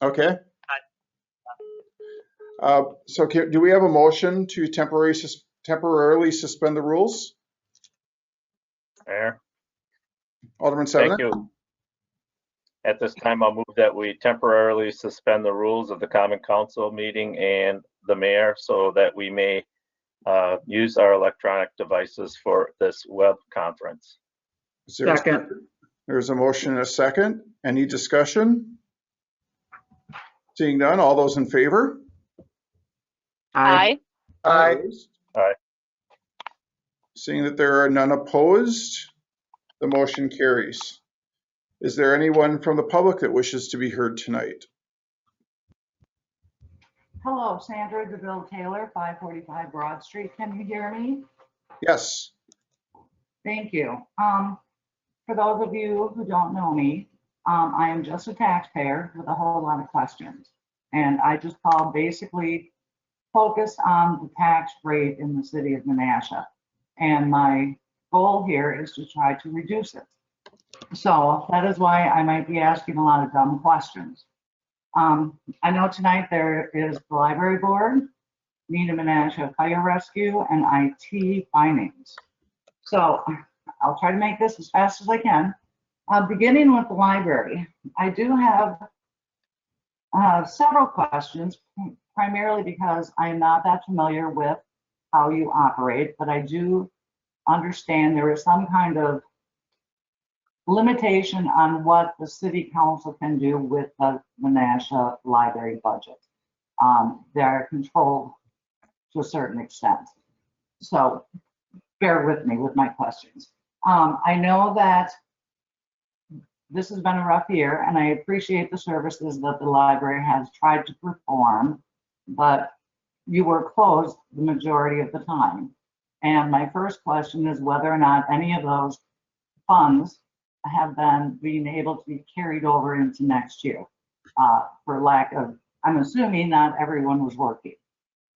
Okay. So do we have a motion to temporarily suspend the rules? Mayor, Alderman thank Seven. you. At this time, I'll move that we temporarily suspend the rules of the Common Council meeting and the mayor so that we may use our electronic devices for this web conference. Second. There's a motion and a second. Any discussion? Seeing none, all those in favor? Aye. Aye. Opposed? Aye. Seeing that there are none opposed, the motion carries. Is there anyone from the public that wishes to be heard tonight? Hello, Sandra DeVille Taylor, 545 Broad Street. Can you hear me? Yes. Thank you. For those of you who don't know me, I am just a taxpayer with a whole lot of questions. And I just called basically focused on the tax rate in the city of Menasha. And my goal here is to try to reduce it. So that is why I might be asking a lot of dumb questions. I know tonight there is the library board, Nina Menasha Fire Rescue, and IT Finance. So I'll try to make this as fast as I can. Beginning with the library, I do have several questions, primarily because I'm not that familiar with how you operate, but I do understand there is some kind of limitation on what the city council can do with the Menasha library budget. They're controlled to a certain extent. So bear with me with my questions. I know that this has been a rough year, and I appreciate the services that the library has tried to perform, but you were closed the majority of the time. And my first question is whether or not any of those funds have been being able to be carried over into next year, for lack of, I'm assuming not everyone was working.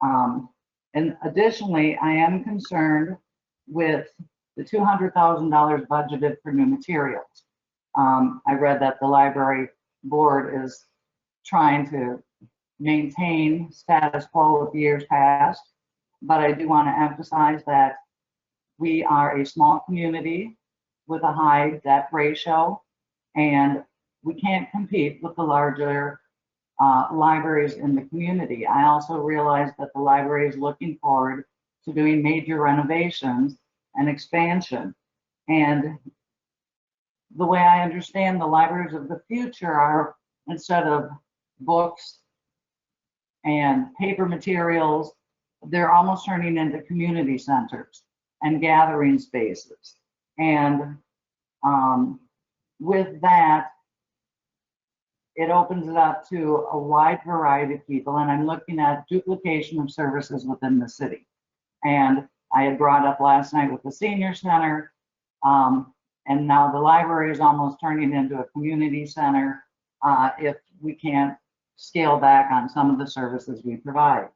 And additionally, I am concerned with the $200,000 budgeted for new materials. I read that the library board is trying to maintain status quo with years past, but I do want to emphasize that we are a small community with a high debt ratio, and we can't compete with the larger libraries in the community. I also realize that the library is looking forward to doing major renovations and expansion. And the way I understand the libraries of the future are, instead of books and paper materials, they're almost turning into community centers and gathering spaces. And with that, it opens it up to a wide variety of people. And I'm looking at duplication of services within the city. And I had brought up last night with the senior center, and now the library is almost turning into a community center if we can't scale back on some of the services we provide.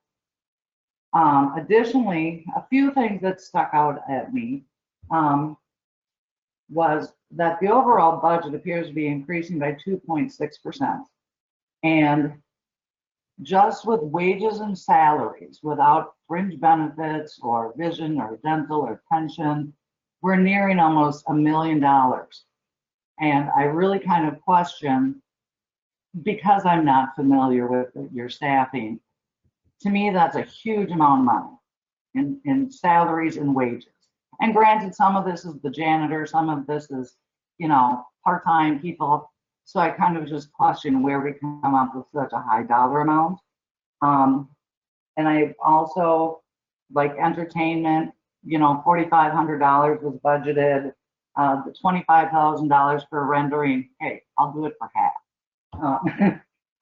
Additionally, a few things that stuck out at me was that the overall budget appears to be increasing by 2.6%. And just with wages and salaries, without fringe benefits or vision or dental or pension, we're nearing almost $1 million. And I really kind of question, because I'm not familiar with your staffing, to me, that's a huge amount of money in salaries and wages. And granted, some of this is the janitor, some of this is, you know, part-time people. So I kind of just question where we come up with such a high dollar amount. And I also, like entertainment, you know, $4,500 was budgeted. The $25,000 for rendering, hey, I'll do it for half.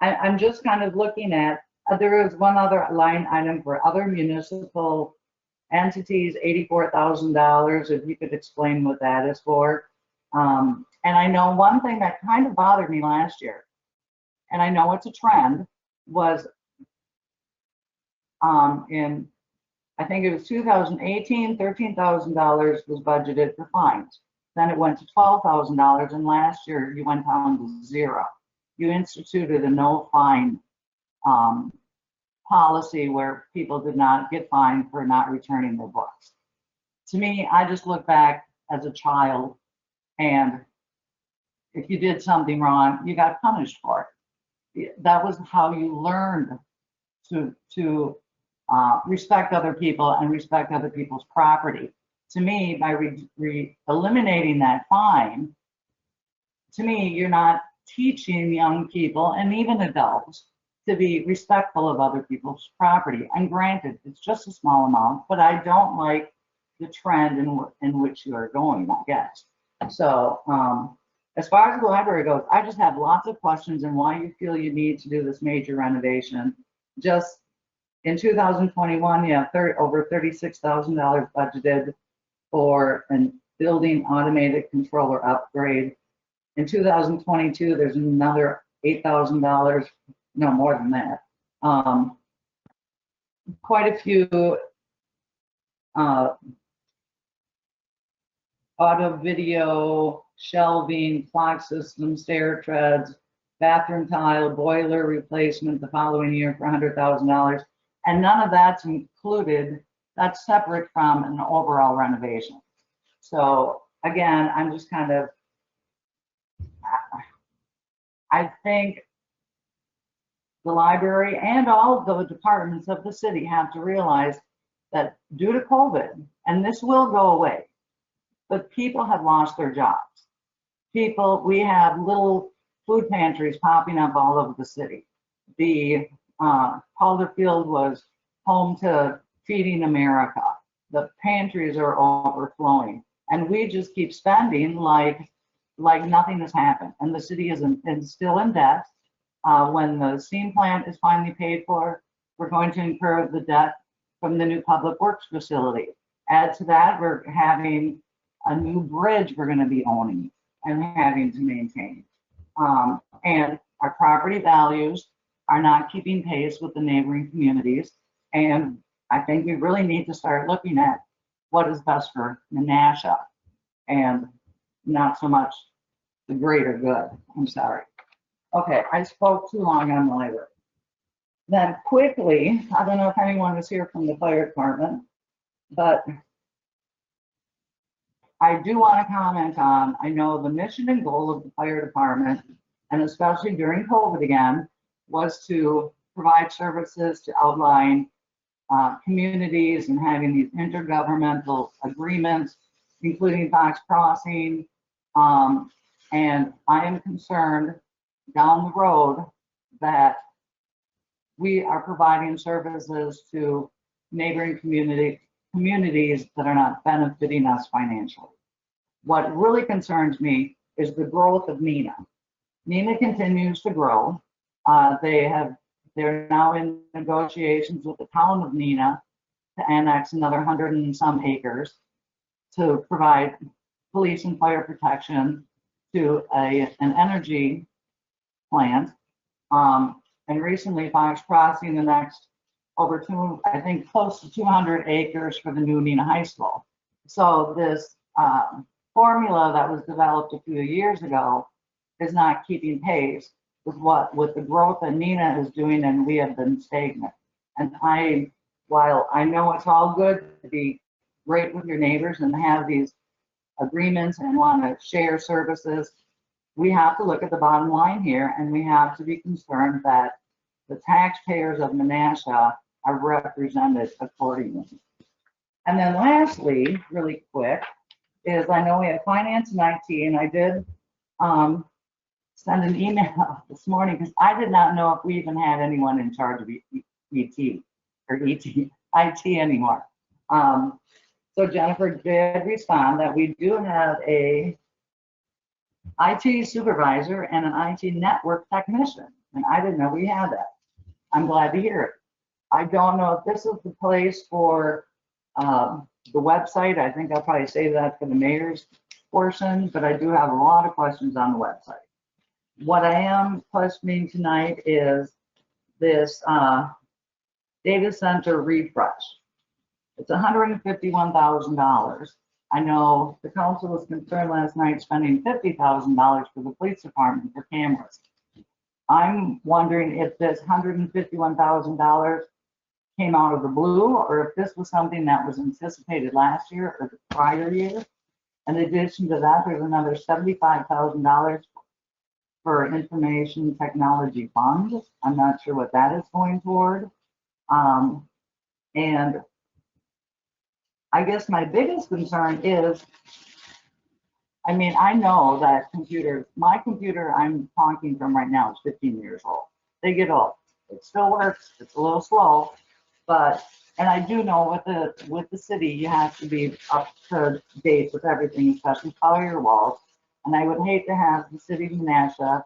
I'm just kind of looking at, there is one other line item for other municipal entities, $84,000, if you could explain what that is for. And I know one thing that kind of bothered me last year, and I know it's a trend, was in, I think it was 2018, $13,000 was budgeted for fines. Then it went to $12,000, and last year you went down to zero. you instituted a no fine policy where people did not get fined for not returning their books. To me, I just look back as a child, and if you did something wrong, you got punished for it. That was how you learned to respect other people and respect other people's property. To me, by eliminating that fine, to me, you're not teaching young people and even adults to be respectful of other people's property. And granted, it's just a small amount, but I don't like the trend in which you are going, I guess. So as far as the library goes, I just have lots of questions on why you feel you need to do this major renovation. Just in 2021, you have over $36,000 budgeted for a building automated controller upgrade. In 2022, there's another $8,000, no more than that. Quite a few auto video, shelving, clock system, stair treads, bathroom tile, boiler replacement the following year for $100,000. And none of that's included, that's separate from an overall renovation. So again, I'm just kind of, I think the library and all of the departments of the city have to realize that due to COVID, and this will go away, but people have lost their jobs. We have little food pantries popping up all over the city. The Calder Field was home to Feeding America. The pantries are overflowing, and we just keep spending like nothing has happened. And the city is still in debt. When the steam plant is finally paid for, we're going to incur the debt from the new public works facility. Add to that, we're having a new bridge we're going to be owning and having to maintain. And our property values are not keeping pace with the neighboring communities. And I think we really need to start looking at what is best for Menasha and not so much the greater good. I'm sorry. Okay, I spoke too long on the library. Then quickly, I don't know if anyone was here from the fire department, but I do want to comment on, I know the mission and goal of the fire department, and especially during COVID again, was to provide services to outlying communities and having these intergovernmental agreements, including Fox Crossing. And I am concerned down the road that we are providing services to neighboring communities that are not benefiting us financially. What really concerns me is the growth of NENA. NENA continues to grow. They're now in negotiations with the town of NENA to annex another 100 and some acres to provide police and fire protection to an energy plant. And recently Fox Crossing the next I think close to 200 acres for the new NENA High School. So this formula that was developed a few years ago is not keeping pace with the growth that NENA is doing, and we have been stagnant. And while I know it's all good to be great with your neighbors and have these agreements and want to share services, we have to look at the bottom line here, and we have to be concerned that the taxpayers of Menasha are represented accordingly. And then lastly, really quick, is I know we have finance and IT, and I did send an email this morning because I did not know if we even had anyone in charge of IT anymore. So Jennifer did respond that we do have a IT supervisor and an IT network technician, and I didn't know we had that. I'm glad to hear it. I don't know if this is the place for the website. I think I'll probably save that for the mayor's portion, but I do have a lot of questions on the website. What I am questioning tonight is this data center refresh. It's $151,000. I know the council was concerned last night spending $50,000 for the police department for cameras. I'm wondering if this $151,000 came out of the blue, or if this was something that was anticipated last year or the prior year. In addition to that, there's another $75,000 for information technology fund. I'm not sure what that is going toward. And I guess my biggest concern is, I mean, I know that my computer I'm talking from right now is 15 years old. They get old. It still works. It's a little slow, but, and I do know with the city, you have to be up to date with everything, especially firewalls. And I would hate to have the city of Menasha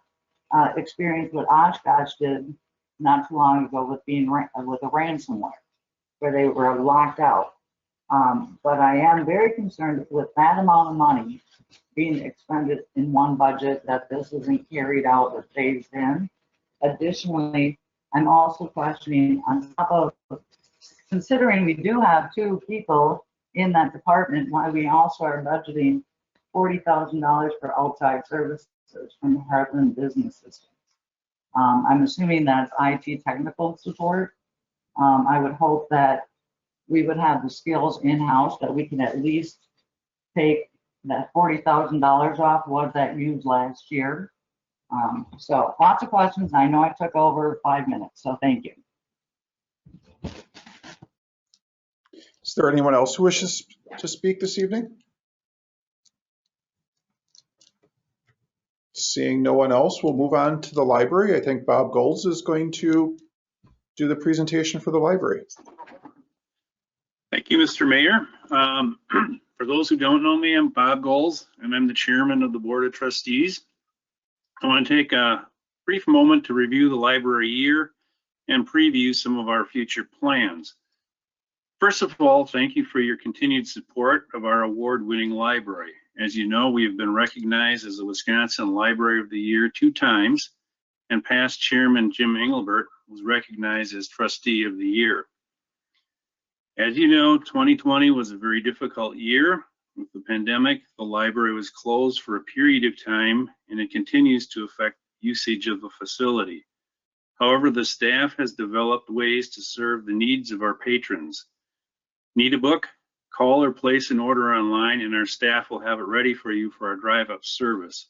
experience what Oshkosh did not too long ago with a ransomware, where they were locked out. But I am very concerned with that amount of money being expended in one budget, that this isn't carried out or phased in. Additionally, I'm also questioning, on top of considering we do have 2 people in that department, why we also are budgeting $40,000 for outside services from the Heartland Business Systems. I'm assuming that's IT technical support. I would hope that we would have the skills in-house that we can at least take that $40,000 off what that used last year. So lots of questions. I know I took over 5 minutes, so thank you. Is there anyone else who wishes to speak this evening? Seeing no one else, we'll move on to the library. I think Bob Golds is going to do the presentation for the library. Thank you, Mr. Mayor. For those who don't know me, I'm Bob Golds, and I'm the chairman of the Board of Trustees. I want to take a brief moment to review the library year and preview some of our future plans. First of all, thank you for your continued support of our award-winning library. As you know, we have been recognized as the Wisconsin Library of the Year 2 times, and past chairman Jim Engelbert was recognized as Trustee of the Year. As you know, 2020 was a very difficult year. With the pandemic, the library was closed for a period of time, and it continues to affect usage of the facility. However, the staff has developed ways to serve the needs of our patrons. Need a book? Call or place an order online, and our staff will have it ready for you for our drive-up service.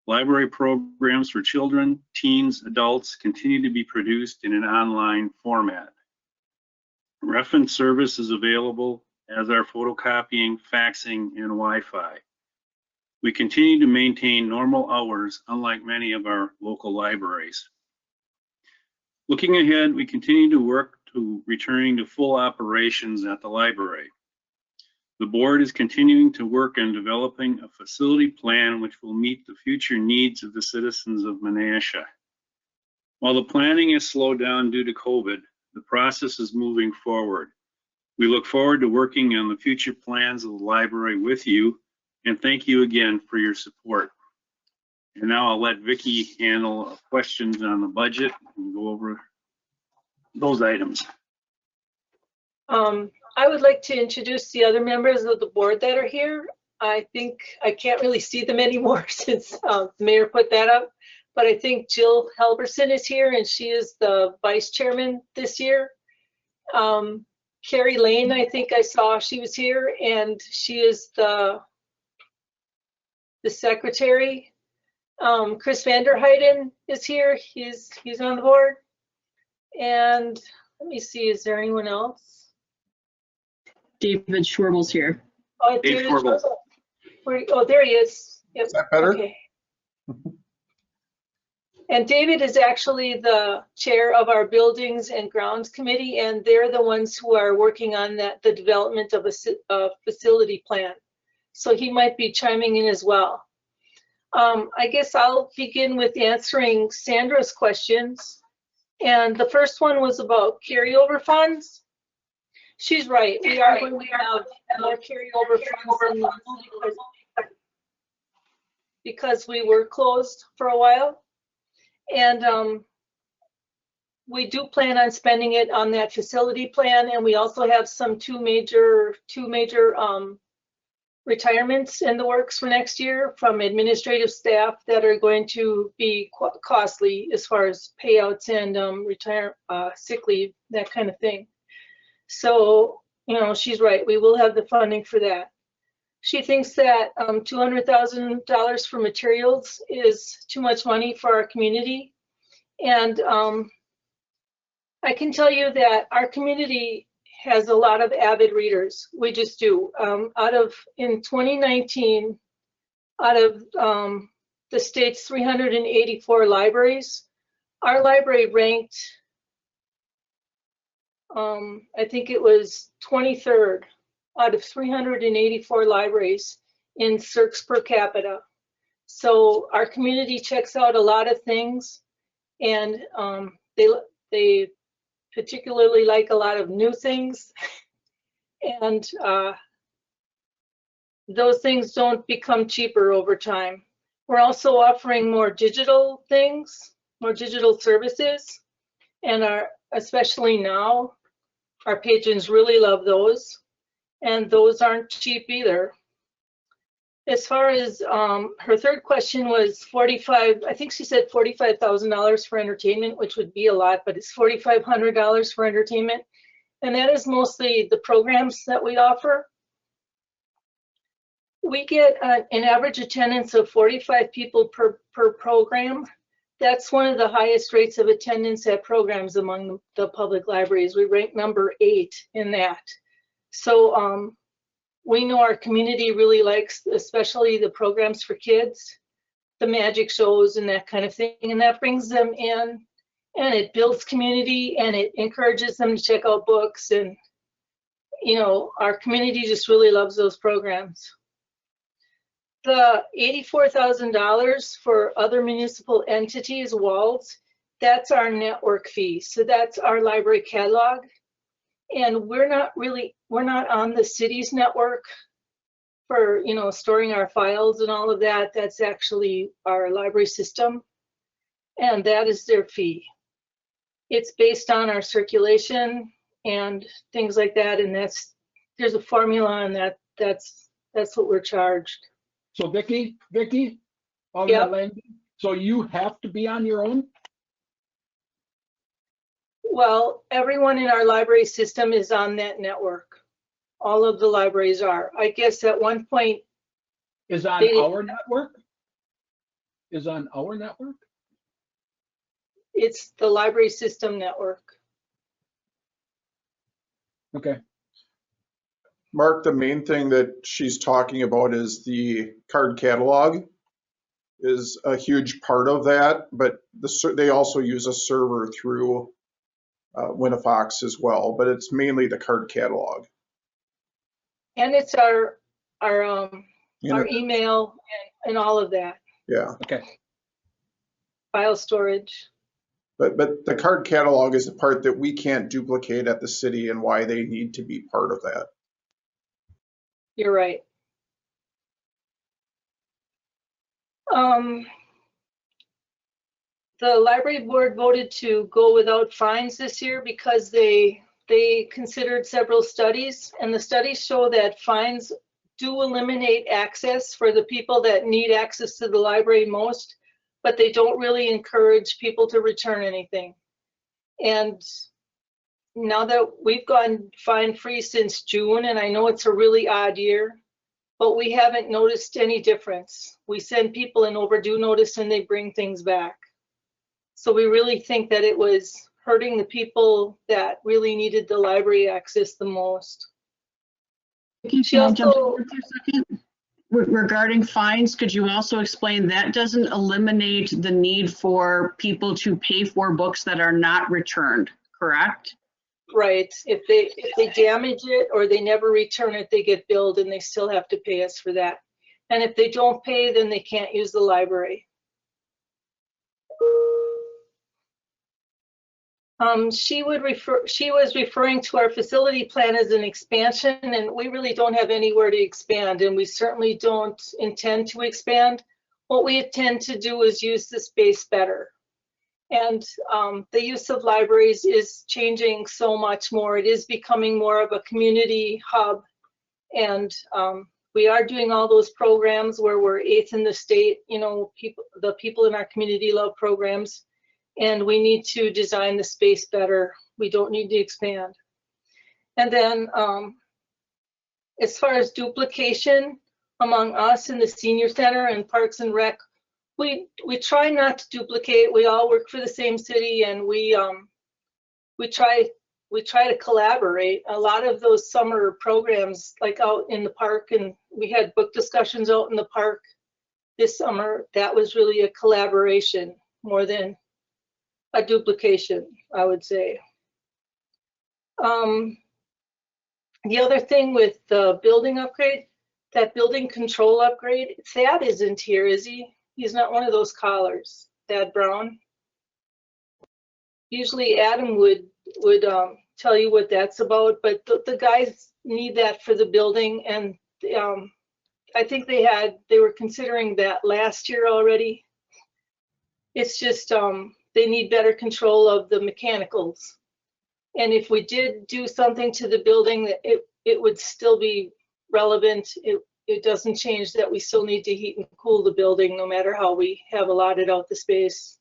Library programs for children, teens, adults continue to be produced in an online format. Reference service is available, as are photocopying, faxing, and Wi-Fi. We continue to maintain normal hours, unlike many of our local libraries. Looking ahead, we continue to work to returning to full operations at the library. The board is continuing to work on developing a facility plan which will meet the future needs of the citizens of Menasha. While the planning is slowed down due to COVID, the process is moving forward. We look forward to working on the future plans of the library with you, and thank you again for your support. And now I'll let Vicki handle questions on the budget and go over those items. I would like to introduce the other members of the board that are here. I think I can't really see them anymore since the mayor put that up, but I think Jill Helberson is here, and she is the vice chairman this year. Carrie Lane, I think I saw she was here, and she is the secretary. Chris Vanderheiden is here. He's on the board. And let me see, is there anyone else? David Schwarbel's here. Oh, Dave Schwarbel. Oh, there he is. Yep. Is that better? Okay. And David is actually the chair of our Buildings and Grounds Committee, and they're the ones who are working on the development of a facility plan. So he might be chiming in as well. I guess I'll begin with answering Sandra's questions. And the first one was about carryover funds. She's right. We are going to have more carryover funds because we were closed for a while. And we do plan on spending it on that facility plan, and we also have some two major retirements in the works for next year from administrative staff that are going to be costly as far as payouts and sick leave, that kind of thing. So, you know, she's right. We will have the funding for that. She thinks that $200,000 for materials is too much money for our community. And I can tell you that our community has a lot of avid readers. We just do. In 2019, out of the state's 384 libraries, our library ranked, I think it was 23rd out of 384 libraries in CIRCS per capita. So our community checks out a lot of things, and they particularly like a lot of new things, and those things don't become cheaper over time. We're also offering more digital things, more digital services, and especially now, our patrons really love those, and those aren't cheap either. As far as her third question was I think she said $45,000 for entertainment, which would be a lot, but it's $4,500 for entertainment. And that is mostly the programs that we offer. We get an average attendance of 45 people per program. That's one of the highest rates of attendance at programs among the public libraries. We rank number 8 in that. So we know our community really likes, especially the programs for kids, the magic shows and that kind of thing. And that brings them in, and it builds community, and it encourages them to check out books. And, you know, our community just really loves those programs. The $84,000 for other municipal entities, WALDS, that's our network fee. So that's our library catalog. And we're not on the city's network for, you know, storing our files and all of that. That's actually our library system, and that is their fee. It's based on our circulation and things like that, and there's a formula, and that's what we're charged. So Vicki, on Yep. that landing, so you have to be on your own? Well, everyone in our library system is on that network. All of the libraries are. I guess at one point. Is on our network? Is on our network? It's the library system network. Okay. Mark, the main thing that she's talking about is the card catalog is a huge part of that, but they also use a server through Winafox as well, but it's mainly the card catalog. And it's our email and all of that. Yeah. Okay. File storage. But the card catalog is the part that we can't duplicate at the city, and why they need to be part of that. You're right. The library board voted to go without fines this year because they considered several studies, and the studies show that fines do eliminate access for the people that need access to the library most, but they don't really encourage people to return anything. And now that we've gone fine-free since June, and I know it's a really odd year, but we haven't noticed any difference. We send people an overdue notice and they bring things back. So we really think that it was hurting the people that really needed the library access the most. Vicki, She can I jump also- in for a second? Regarding fines, could you also explain that doesn't eliminate the need for people to pay for books that are not returned, correct? Right, if they damage it or they never return it, they get billed and they still have to pay us for that. And if they don't pay, then they can't use the library. She was referring to our facility plan as an expansion, and we really don't have anywhere to expand, and we certainly don't intend to expand. What we intend to do is use the space better. And the use of libraries is changing so much more. It is becoming more of a community hub, and We are doing all those programs where we're 8th in the state. You know, the people in our community love programs, and we need to design the space better. We don't need to expand. And then as far as duplication among us in the senior center and Parks and Rec, we try not to duplicate. We all work for the same city, and we try to collaborate. A lot of those summer programs, like out in the park, and we had book discussions out in the park this summer, that was really a collaboration more than a duplication, I would say. The other thing with the building upgrade, that building control upgrade, Thad isn't here, is he? He's not one of those callers, Thad Brown. Usually Adam would tell you what that's about, but the guys need that for the building, and I think they were considering that last year already. It's just they need better control of the mechanicals. And if we did do something to the building, it would still be relevant. It doesn't change that we still need to heat and cool the building no matter how we have allotted out the space.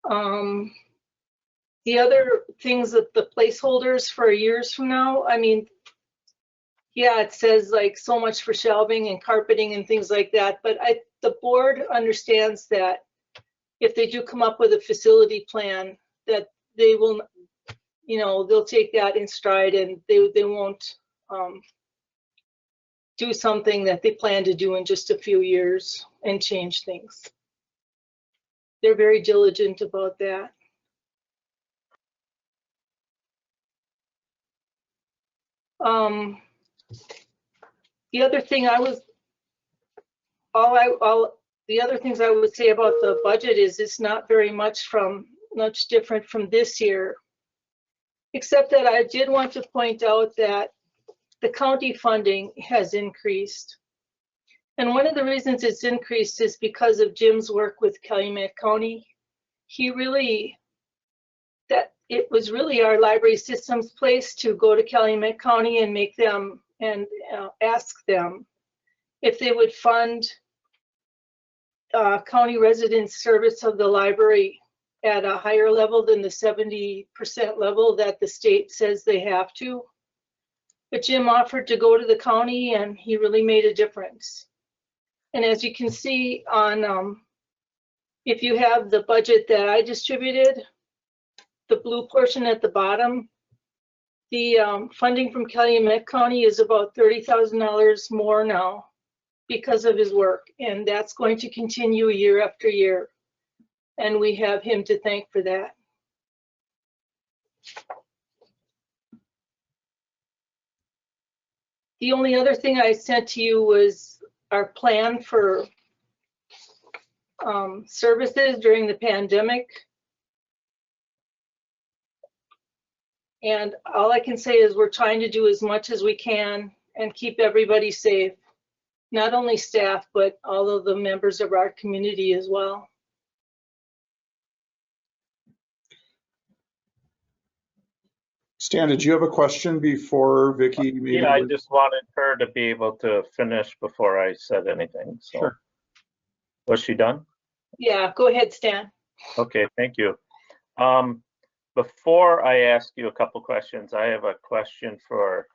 The other things that the placeholders for years from now, I mean, yeah, it says like so much for shelving and carpeting and things like that, but the board understands that if they do come up with a facility plan, that they will, you know, they'll take that in stride, and they won't do something that they plan to do in just a few years and change things. They're very diligent about that. The other thing the other things I would say about the budget is it's not very much different from this year, except that I did want to point out that the county funding has increased. And one of the reasons it's increased is because of Jim's work with Calumet County. It was really our library system's place to go to Calumet County and make them and ask them if they would fund county residents' service of the library at a higher level than the 70% level that the state says they have to. But Jim offered to go to the county, and he really made a difference. And as you can see on, if you have the budget that I distributed, the blue portion at the bottom, the funding from Calumet County is about $30,000 more now because of his work, and that's going to continue year after year. And we have him to thank for that. The only other thing I sent to you was our plan for services during the pandemic. And all I can say is we're trying to do as much as we can and keep everybody safe, not only staff, but all of the members of our community as well. Stan, did you have a question before Vicki? Yeah, I just wanted her to be able to finish before I said anything. So. Sure. Was she done? Yeah, go ahead, Stan. Okay, thank you. Before I ask you a couple questions, I have a question for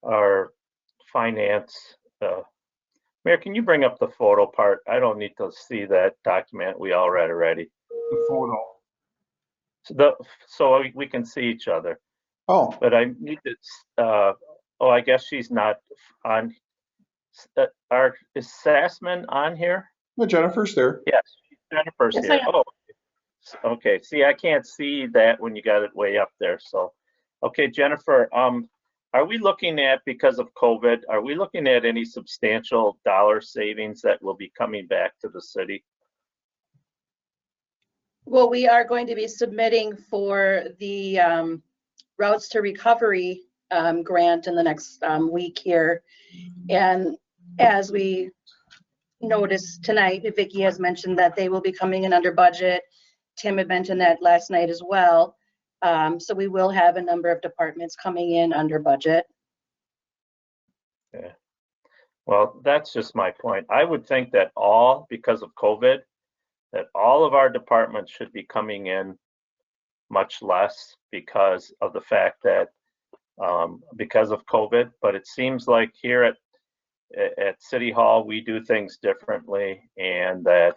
our finance. Mayor, can you bring up the photo part? I don't need to see that document. We all read already. The photo. So we can see each other. Oh. But I need to, I guess she's not on. Is Sassman on here? No, Jennifer's there. Yes, Jennifer's Yes, here. Oh, okay. See, I can't see that when you got it way up there. So, okay, Jennifer, are we looking at, because of COVID, are we looking at any substantial dollar savings that will be coming back to the city? Well, we are going to be submitting for the Routes to Recovery grant in the next week here. And as we noticed tonight, Vicki has mentioned that they will be coming in under budget. Tim had mentioned that last night as well. So we will have a number of departments coming in under budget. Yeah. Well, that's just my point. I would think that because of COVID, that all of our departments should be coming in much less because of the fact that because of COVID. But it seems like here at City Hall, we do things differently, and that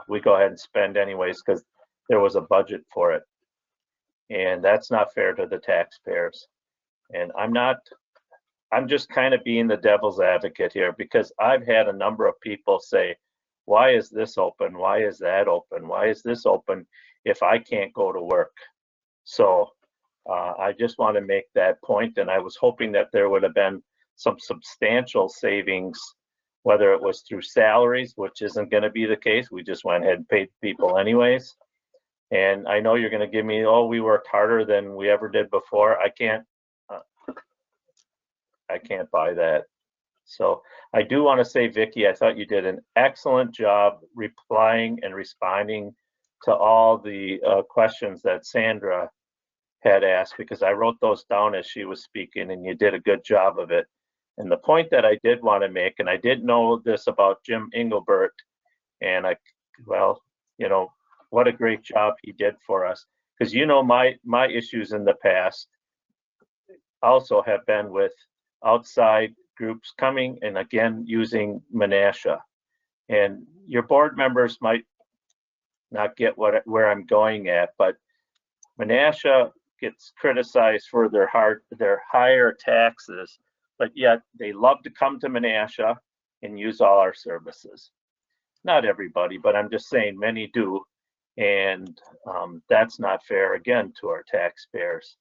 we go ahead and spend anyways because there was a budget for it. And that's not fair to the taxpayers. And I'm just kind of being the devil's advocate here because I've had a number of people say, why is this open? Why is that open? Why is this open if I can't go to work? So I just want to make that point, and I was hoping that there would have been some substantial savings, whether it was through salaries, which isn't going to be the case. We just went ahead and paid people anyways. And I know you're going to give me, oh, we worked harder than we ever did before. I can't buy that. So I do want to say, Vicki, I thought you did an excellent job replying and responding to all the questions that Sandra had asked, because I wrote those down as she was speaking, and you did a good job of it. And the point that I did want to make, and I did know this about Jim Engelbert, and well, you know, what a great job he did for us. Because you know, my issues in the past also have been with outside groups coming and again using Menasha. And your board members might not get where I'm going at, but Menasha gets criticized for their higher taxes, but yet they love to come to Menasha and use all our services. Not everybody, but I'm just saying many do. And that's not fair, again, to our taxpayers.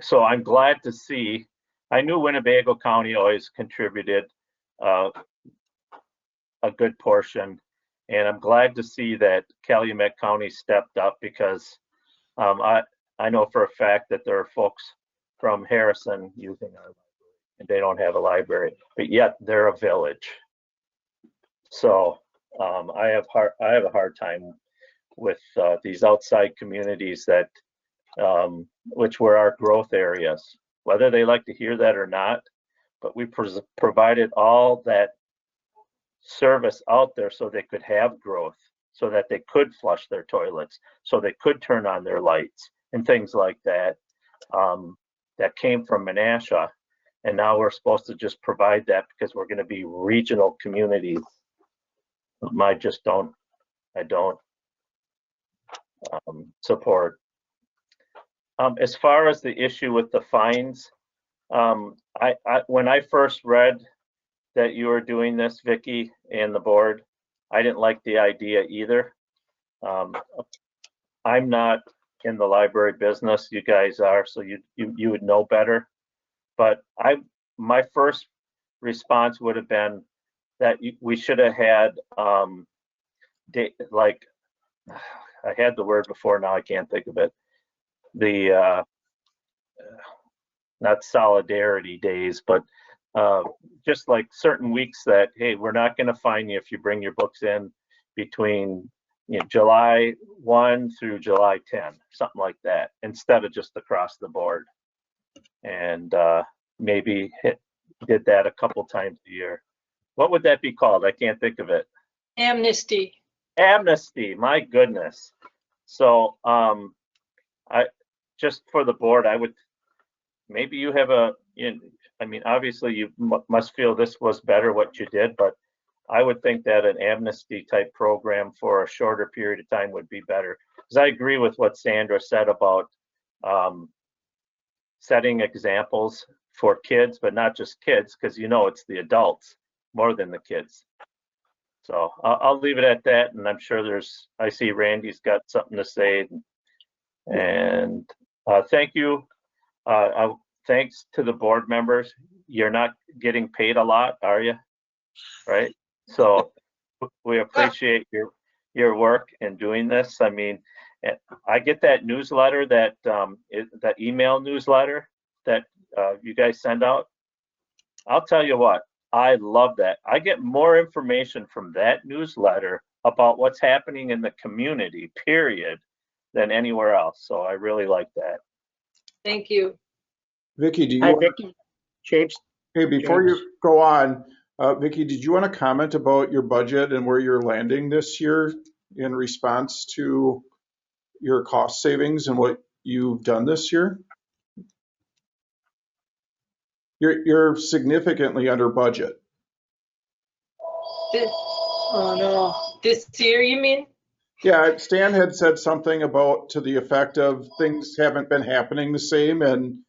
So I'm glad to see, I knew Winnebago County always contributed a good portion, and I'm glad to see that Calumet County stepped up, because I know for a fact that there are folks from Harrison using our library, and they don't have a library, but yet they're a village. So I have a hard time with these outside communities that which were our growth areas, whether they like to hear that or not. But we provided all that service out there so they could have growth, so that they could flush their toilets, so they could turn on their lights and things like that. That came from Menasha, and now we're supposed to just provide that because we're going to be regional communities. I don't support. As far as the issue with the fines, when I first read that you were doing this, Vicki, and the board, I didn't like the idea either. I'm not in the library business, you guys are, so you would know better. But my first response would have been that we should have had like, I had the word before, now I can't think of it. The not solidarity days, but just like certain weeks that, hey, we're not going to fine you if you bring your books in between July 1 through July 10, something like that, instead of just across the board. And maybe did that a couple times a year. What would that be called? I can't think of it. Amnesty. Amnesty, my goodness. So I just for the board, I would, maybe you have I mean, obviously you must feel this was better what you did, but I would think that an amnesty type program for a shorter period of time would be better. Because I agree with what Sandra said about setting examples for kids, but not just kids, because it's the adults more than the kids. So I'll leave it at that, and I'm sure I see Randy's got something to say. And thank you. Thanks to the board members. You're not getting paid a lot, are you? Right? So we appreciate your work in doing this. I mean, I get that newsletter, that email newsletter that you guys send out. I'll tell you what, I love that. I get more information from that newsletter about what's happening in the community, period, than anywhere else. So I really like that. Thank you. Vicki, do you Hi, want Vicki. James, Hey, before you go on, Vicki, did you want to comment about your budget and where you're landing this year in response to your cost savings and what you've done this year? You're significantly under budget. Oh no, this year you mean? Yeah, Stan had said something about to the effect of things haven't been happening the same and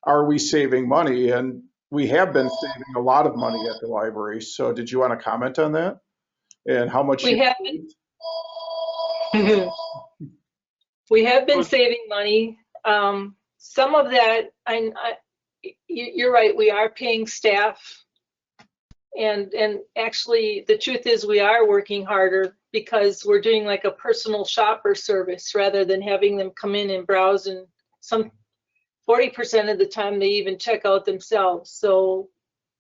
are we saving money? And we have been saving a lot of money at the library. So did you want to comment on that? And how much We you have been. We have been saving money. Some of that, you're right, we are paying staff. And actually, the truth is we are working harder because we're doing like a personal shopper service rather than having them come in and browse, and 40% of the time they even check out themselves. So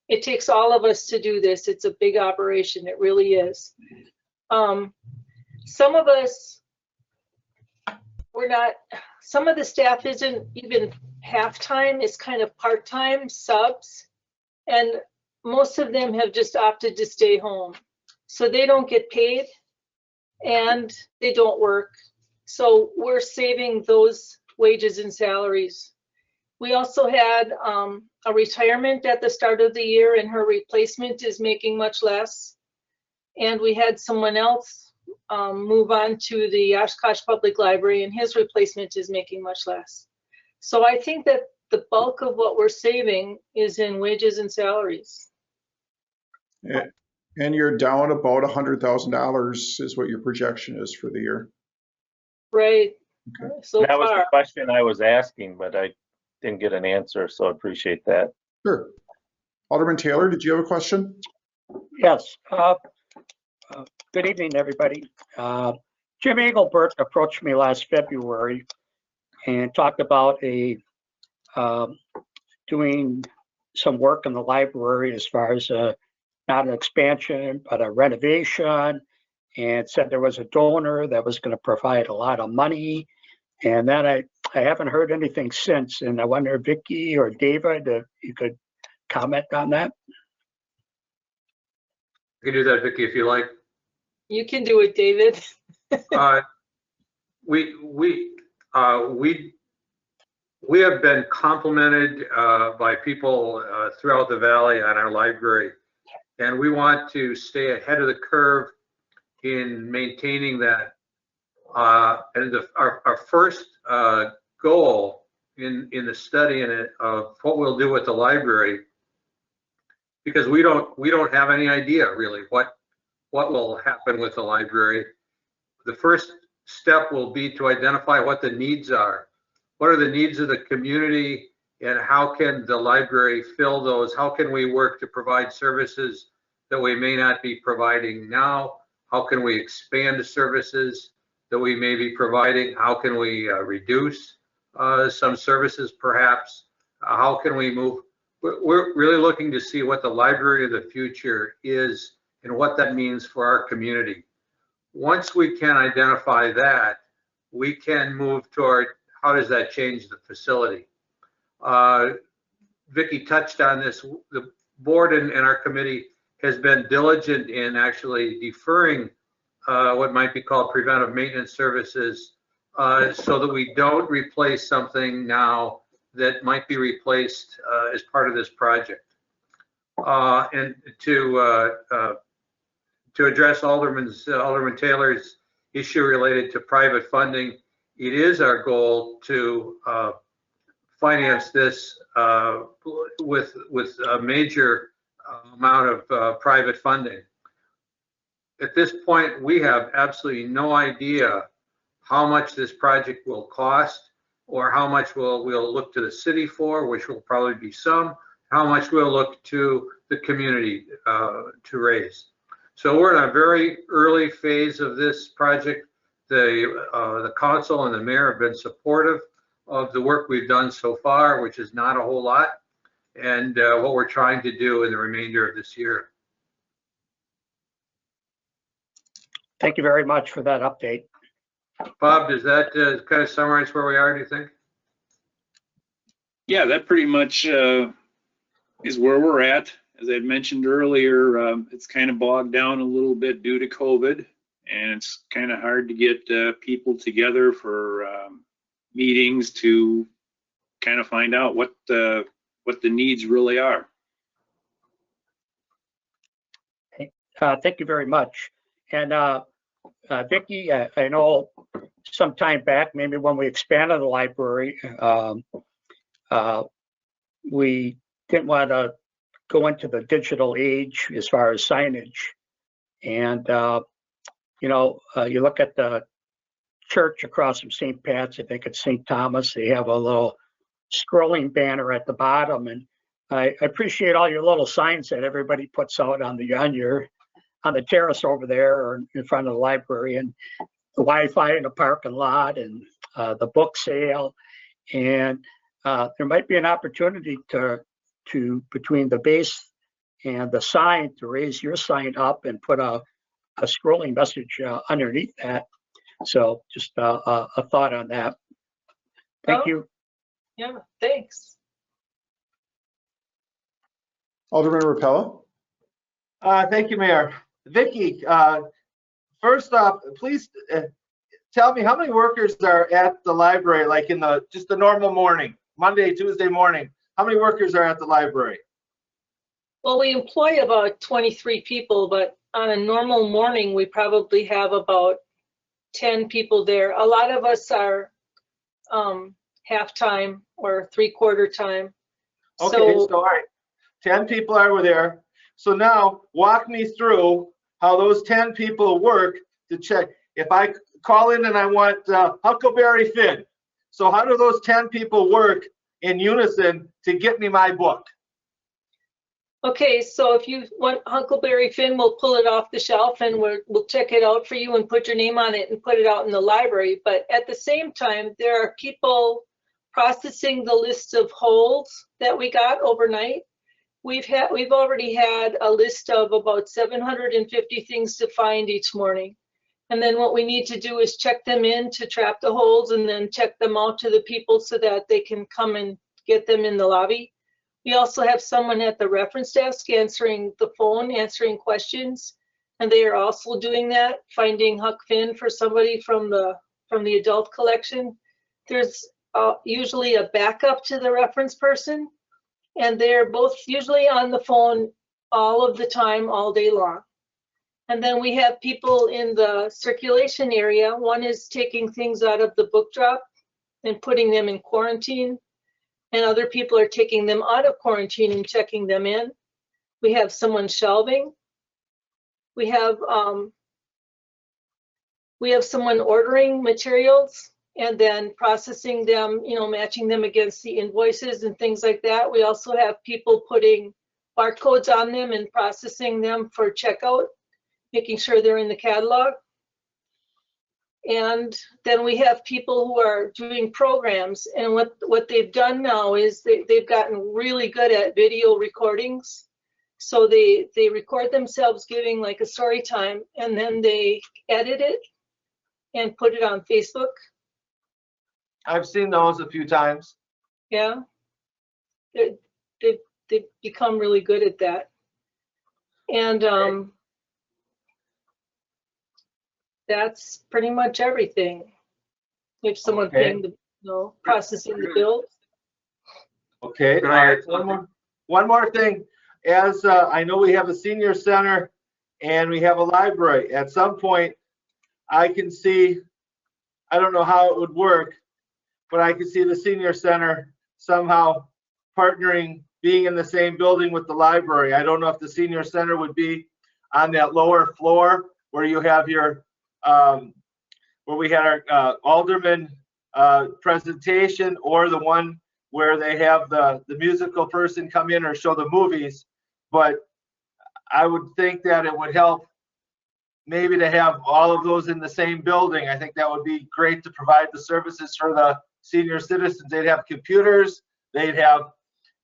it takes all of us to do this. It's a big operation, it really is. Some of us, some of the staff isn't even half-time, it's kind of part-time subs. And most of them have just opted to stay home. So they don't get paid and they don't work. So we're saving those wages and salaries. We also had a retirement at the start of the year and her replacement is making much less. And we had someone else move on to the Oshkosh Public Library and his replacement is making much less. So I think that the bulk of what we're saving is in wages and salaries. And you're down about $100,000 is what your projection is for the year. Right. Okay. So That was far. the question I was asking, but I didn't get an answer, so I appreciate that. Sure. Alderman Taylor, did you have a question? yes. Good evening, everybody. Jim Engelbert approached me last February and talked about doing some work in the library as far as not an expansion, but a renovation, and said there was a donor that was going to provide a lot of money. And then I haven't heard anything since. And I wonder, Vicki or David, if you could comment on that. You can do that, Vicki, if you like. You can do it, David. We have been complimented by people throughout the valley on our library, and we want to stay ahead of the curve in maintaining that. And our first goal in the study of what we'll do with the library, because we don't have any idea really what will happen with the library. The first step will be to identify what the needs are. What are the needs of the community and how can the library fill those? How can we work to provide services that we may not be providing now? How can we expand the services that we may be providing? How can we reduce some services perhaps? How can we move? We're really looking to see what the library of the future is and what that means for our community. Once we can identify that, we can move toward how does that change the facility. Vicki touched on this. The board and our committee has been diligent in actually deferring what might be called preventive maintenance services so that we don't replace something now that might be replaced as part of this project. And to address Alderman Taylor's issue related to private funding, it is our goal to finance this with a major amount of private funding. At this point, we have absolutely no idea how much this project will cost or how much we'll look to the city for, which will probably be some, how much we'll look to the community to raise. So we're in a very early phase of this project. The council and the mayor have been supportive of the work we've done so far, which is not a whole lot, and what we're trying to do in the remainder of this year. Thank you very much for that update. Bob, does that kind of summarize where we are, do you think? Yeah, that pretty much is where we're at. As I had mentioned earlier, it's kind of bogged down a little bit due to COVID, and it's kind of hard to get people together for meetings to kind of find out what the needs really are. Thank you very much. And Vicki, I know some time back, maybe when we expanded the library, we didn't want to go into the digital age as far as signage. And, you look at the church across from St. Pat's, I think it's St. Thomas, they have a little scrolling banner at the bottom. And I appreciate all your little signs that everybody puts out on the terrace over there or in front of the library, and the Wi-Fi in the parking lot, and the book sale. And there might be an opportunity to between the base and the sign to raise your sign up and put a scrolling message underneath that. So just a thought on that. Thank you. Yeah, thanks. Alderman Rapella? Thank you, Mayor. Vicki, first off, please tell me how many workers are at the library, like in just the normal morning, Monday, Tuesday morning. How many workers are at the library? Well, we employ about 23 people, but on a normal morning, we probably have about 10 people there. A lot of us are half-time or three-quarter time. Okay, so all right, 10 people are there. So now walk me through how those 10 people work to check. If I call in and I want Huckleberry Finn, so how do those 10 people work in unison to get me my book? Okay, so if you want Huckleberry Finn, we'll pull it off the shelf and we'll check it out for you and put your name on it and put it out in the library. But at the same time, there are people processing the list of holds that we got overnight. We've already had a list of about 750 things to find each morning. And then what we need to do is check them in to trap the holds and then check them out to the people so that they can come and get them in the lobby. We also have someone at the reference desk answering the phone, answering questions. And they are also doing that, finding Huck Finn for somebody from the adult collection. There's usually a backup to the reference person. And they're both usually on the phone all of the time, all day long. And then we have people in the circulation area. One is taking things out of the book drop and putting them in quarantine. And other people are taking them out of quarantine and checking them in. We have someone shelving. We have someone ordering materials and then processing them, matching them against the invoices and things like that. We also have people putting barcodes on them and processing them for checkout, making sure they're in the catalog. And then we have people who are doing programs, and what they've done now is they've gotten really good at video recordings. So they record themselves giving like a story time, and then they edit it and put it on Facebook. I've seen those a few times. Yeah, they've become really good at that. And that's pretty much everything. If someone paying the, processing the bills. Okay, all right. One more thing. As I know we have a senior center and we have a library. At some point, I can see, I don't know how it would work, but I can see the senior center somehow partnering, being in the same building with the library. I don't know if the senior center would be on that lower floor where you have your, where we had our alderman presentation, or the one where they have the musical person come in or show the movies. But I would think that it would help maybe to have all of those in the same building. I think that would be great to provide the services for the senior citizens. They'd have computers, they'd have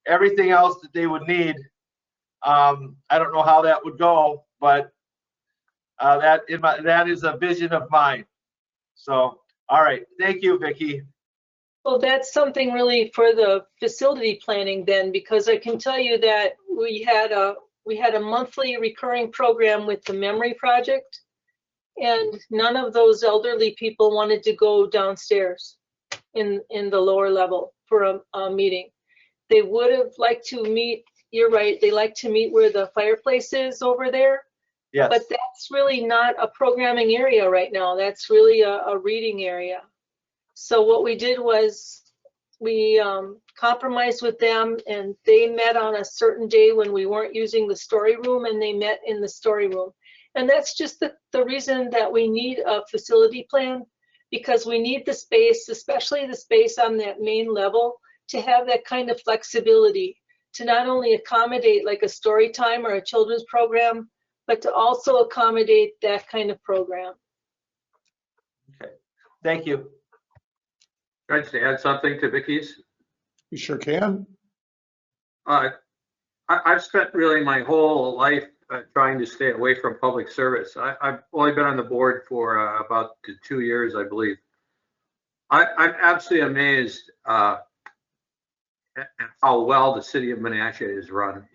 everything else that they would need. I don't know how that would go, but that is a vision of mine. So, all right, thank you, Vicki. Well, that's something really for the facility planning then, because I can tell you that we had a monthly recurring program with the Memory Project, and none of those elderly people wanted to go downstairs in the lower level for a meeting. They would have liked to meet, you're right, they like to meet where the fireplace is over there. Yes. But that's really not a programming area right now. That's really a reading area. So what we did was we compromised with them, and they met on a certain day when we weren't using the story room, and they met in the story room. And that's just the reason that we need a facility plan, because we need the space, especially the space on that main level, to have that kind of flexibility, to not only accommodate like a story time or a children's program, but to also accommodate that kind of program. Okay, thank you. Can I just add something to Vicky's? You sure can. I've spent really my whole life trying to stay away from public service. I've only been on the board for about 2 years, I believe. I'm absolutely amazed at how well the city of Menasha is run.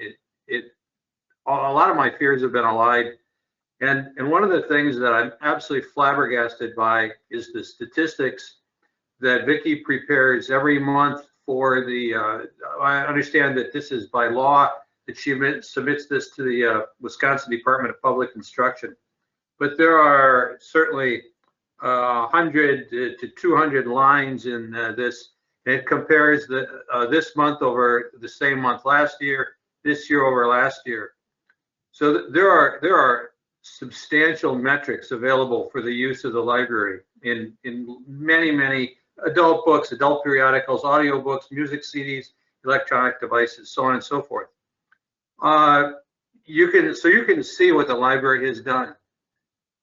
A lot of my fears have been allayed. And one of the things that I'm absolutely flabbergasted by is the statistics that Vicky prepares every month for the, I understand that this is by law, that she submits this to the Wisconsin Department of Public Instruction. But there are certainly 100 to 200 lines in this. And it compares this month over the same month last year, this year over last year. So there are substantial metrics available for the use of the library in many adult books, adult periodicals, audio books, music CDs, electronic devices, so on and so forth. You can see what the library has done.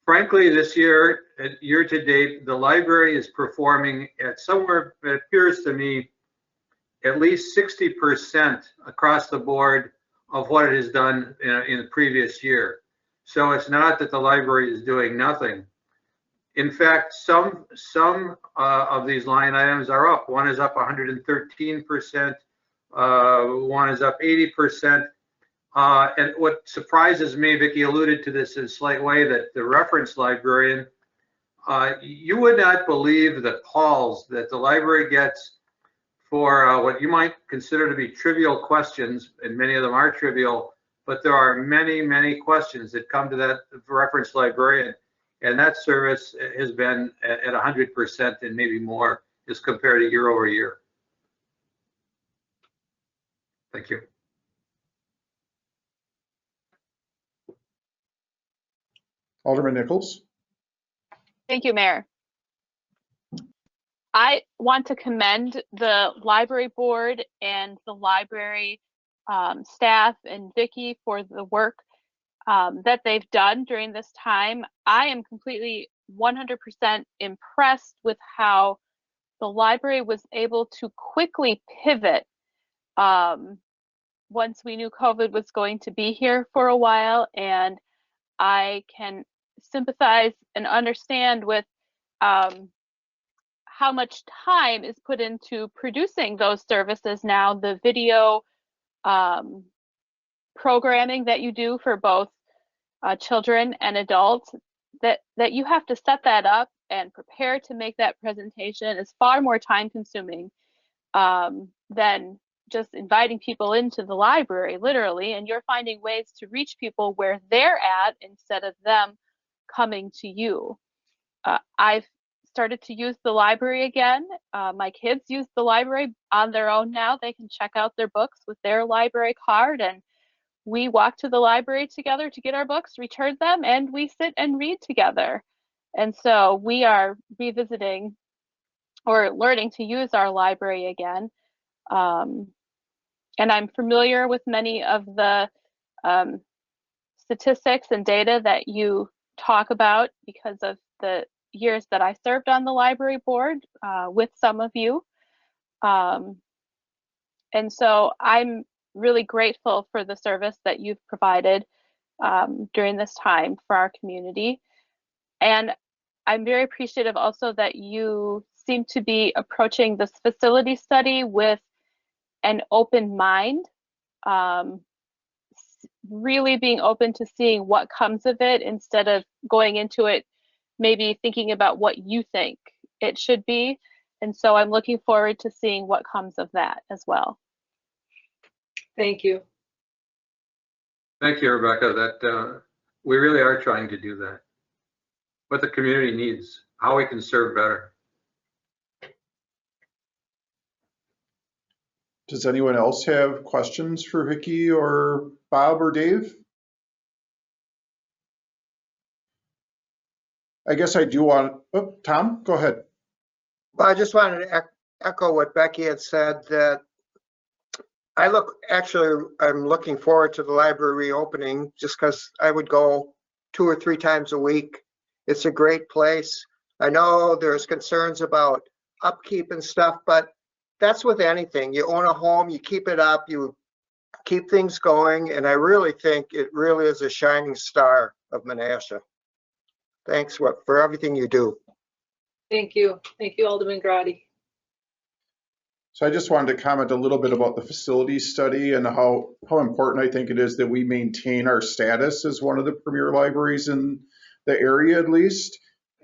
Frankly, this year to date, the library is performing at somewhere, it appears to me, at least 60% across the board of what it has done in the previous year. So it's not that the library is doing nothing. In fact, some of these line items are up. One is up 113%, one is up 80%. And what surprises me, Vicki alluded to this in a slight way, that the reference librarian, you would not believe the calls that the library gets for what you might consider to be trivial questions, and many of them are trivial, but there are many questions that come to that reference librarian, and that service has been at 100% and maybe more as compared to year over year. Thank you. Alderman Nichols. Thank you, Mayor. I want to commend the library board and the library staff and Vicki for the work that they've done during this time. I am completely 100% impressed with how the library was able to quickly pivot once we knew COVID was going to be here for a while, and I can sympathize and understand with how much time is put into producing those services now, the video programming that you do for both children and adults, that you have to set that up and prepare to make that presentation is far more time consuming than just inviting people into the library, literally, and you're finding ways to reach people where they're at instead of them coming to you. I've started to use the library again. My kids use the library on their own now. They can check out their books with their library card, and we walk to the library together to get our books, return them, and we sit and read together. And so we are revisiting or learning to use our library again. And I'm familiar with many of the statistics and data that you talk about because of the years that I served on the library board with some of you. And so I'm really grateful for the service that you've provided during this time for our community. And I'm very appreciative also that you seem to be approaching this facility study with an open mind, really being open to seeing what comes of it instead of going into it maybe thinking about what you think it should be. And so I'm looking forward to seeing what comes of that as well. Thank you. Thank you, Rebecca. That we really are trying to do that. What the community needs, how we can serve better. Does anyone else have questions for Vicki or Bob or Dave? I guess I do want, oh, Tom, go ahead. Well, I just wanted to echo what Becky had said, that I'm looking forward to the library reopening just because I would go 2 or 3 times a week. It's a great place. I know there's concerns about upkeep and stuff, but that's with anything. You own a home, you keep it up, you keep things going, and I really think it really is a shining star of Menasha. Thanks for everything you do. Thank you. Thank you, Alderman Grady. So I just wanted to comment a little bit about the facility study and how important I think it is that we maintain our status as one of the premier libraries in the area, at least.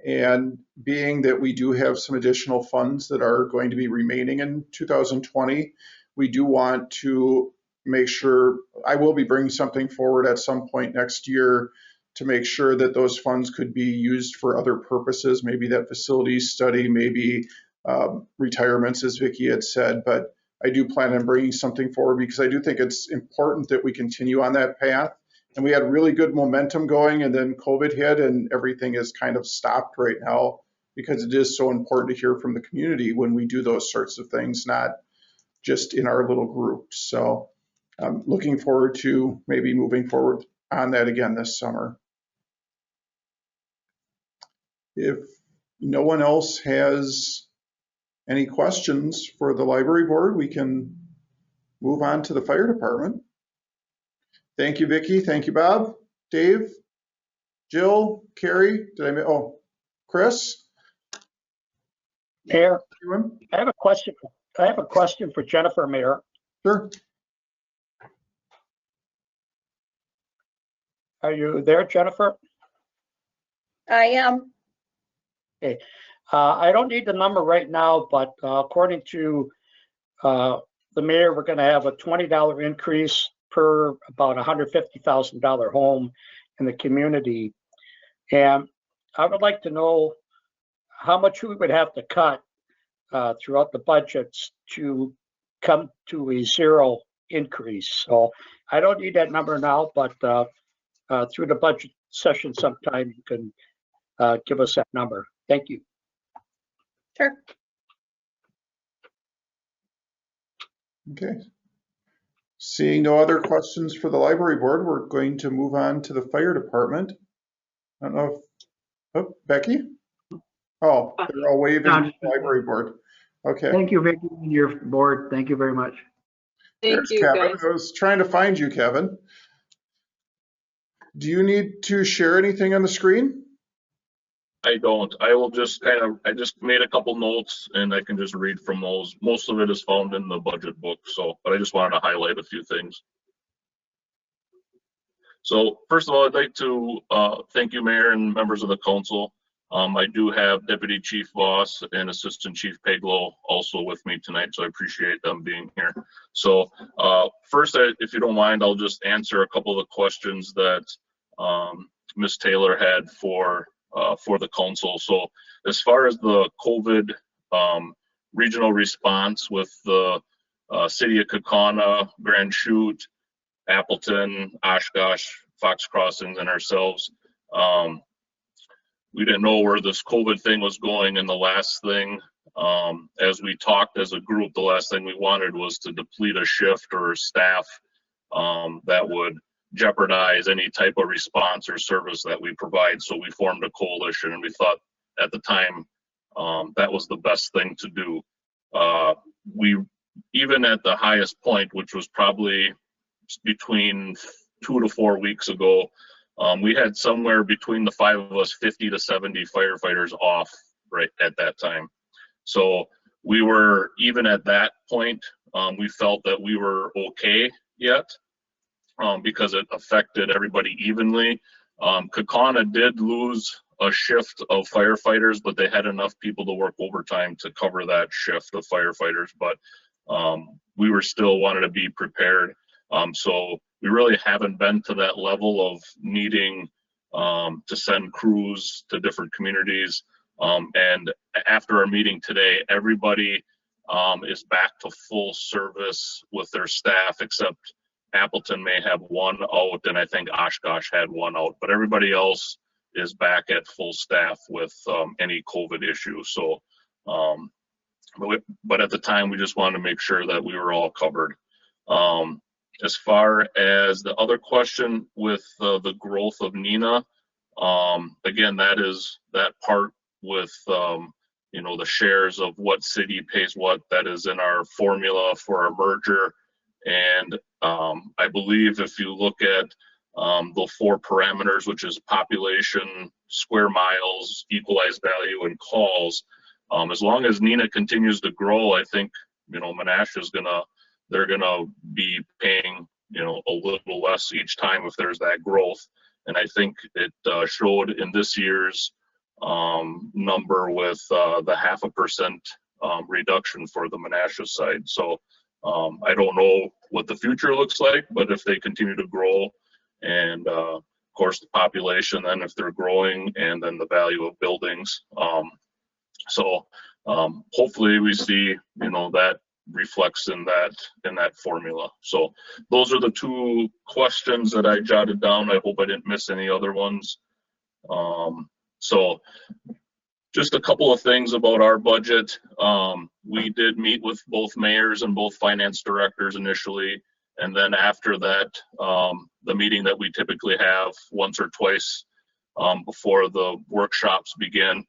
And being that we do have some additional funds that are going to be remaining in 2020, we do want to make sure, I will be bringing something forward at some point next year to make sure that those funds could be used for other purposes, maybe that facilities study, maybe retirements, as Vicki had said. But I do plan on bringing something forward because I do think it's important that we continue on that path. And we had really good momentum going, and then COVID hit and everything is kind of stopped right now because it is so important to hear from the community when we do those sorts of things, not just in our little group. So I'm looking forward to maybe moving forward on that again this summer. If no one else has any questions for the library board, we can move on to the fire department. Thank you, Vicki. Thank you, Bob, Dave, Jill, Carrie. Chris? Mayor, I have a question. I have a question for Jennifer, Mayor. Sure. Are you there, Jennifer? I am. Okay. I don't need the number right now, but according to the mayor, we're going to have a $20 increase per about $150,000 home in the community. And I would like to know how much we would have to cut throughout the budgets to come to a zero increase. So I don't need that number now, but through the budget session sometime you can give us that number. Thank you. Sure. Okay. Seeing no other questions for the library board, we're going to move on to the fire department. I don't know if, oh, Becky? Oh, they're all waving to the library board. Okay. Thank you, Vicki, and your board. Thank you very much. Thank you, Kevin. guys. I was trying to find you, Kevin. Do you need to share anything on the screen? I don't. I will just I just made a couple notes and I can just read from those. Most of it is found in the budget book, but I just wanted to highlight a few things. So first of all, I'd like to thank you, Mayor, and members of the council. I do have Deputy Chief Voss and Assistant Chief Peglow also with me tonight, so I appreciate them being here. So first, if you don't mind, I'll just answer a couple of the questions that Ms. Taylor had for the council. So as far as the COVID regional response with the city of Kaukauna, Grand Chute, Appleton, Oshkosh, Fox Crossings, and ourselves, we didn't know where this COVID thing was going. And the last thing, as we talked as a group, the last thing we wanted was to deplete a shift or staff that would jeopardize any type of response or service that we provide. So we formed a coalition, and we thought at the time that was the best thing to do. We, even at the highest point, which was probably between 2 to 4 weeks ago, we had somewhere between the 5 of us 50 to 70 firefighters off right at that time. So we were, even at that point, we felt that we were okay yet, because it affected everybody evenly. Kaukauna did lose a shift of firefighters, but they had enough people to work overtime to cover that shift of firefighters. But we were still wanted to be prepared. So we really haven't been to that level of needing to send crews to different communities. And after our meeting today, everybody is back to full service with their staff, except Appleton may have one out, and I think Oshkosh had one out, but everybody else is back at full staff with any COVID issues. So, but at the time, we just wanted to make sure that we were all covered. As far as the other question with the growth of NINA, again, that is that part with you know, the shares of what city pays what. That is in our formula for our merger. And I believe if you look at the 4 parameters, which is population, square miles, equalized value, and calls, as long as NINA continues to grow, I think, you know, Menasha is they're gonna be paying, you know, a little less each time if there's that growth. And I think it showed in this year's number with the 0.5% reduction for the Menasha side. So I don't know what the future looks like, but if they continue to grow, and of course the population, then if they're growing, and then the value of buildings, so hopefully we see, you know, that reflects in that formula. So those are the 2 questions that I jotted down. I hope I didn't miss any other ones. So just a couple of things about our budget. We did meet with both mayors and both finance directors initially, and then after that, the meeting that we typically have once or twice before the workshops begin,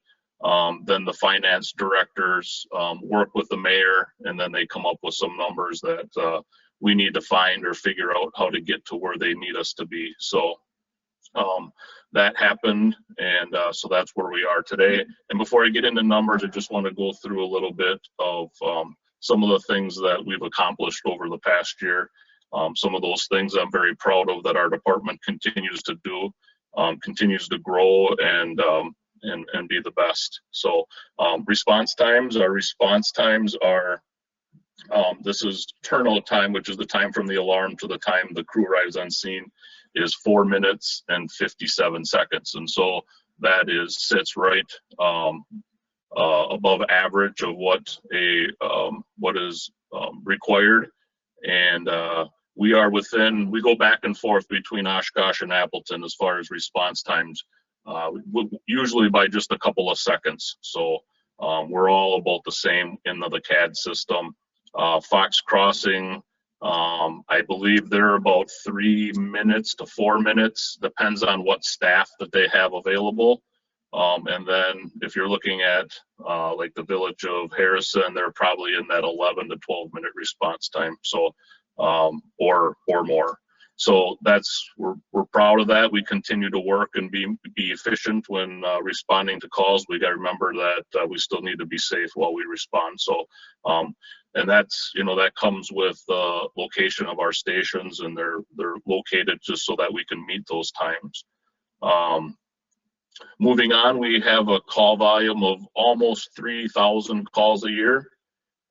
then the finance directors work with the mayor, and then they come up with some numbers that we need to find or figure out how to get to where they need us to be. So that happened, and so that's where we are today. And before I get into numbers, I just want to go through a little bit of some of the things that we've accomplished over the past year. Some of those things I'm very proud of that our department continues to do, continues to grow, and be the best. So response times, our response times are, this is turnout time, which is the time from the alarm to the time the crew arrives on scene, is 4 minutes and 57 seconds. And so that sits right above average of what is required. And we go back and forth between Oshkosh and Appleton as far as response times, usually by just a couple of seconds. So we're all about the same in the CAD system. Fox Crossing, I believe they're about 3 minutes to 4 minutes, depends on what staff that they have available. And then if you're looking at like the village of Harrison, they're probably in that 11 to 12 minute response time. So or more. So we're proud of that. We continue to work and be efficient when responding to calls. We got to remember that we still need to be safe while we respond. So and that's, you know, that comes with the location of our stations, and they're located just so that we can meet those times. Moving on, we have a call volume of almost 3,000 calls a year.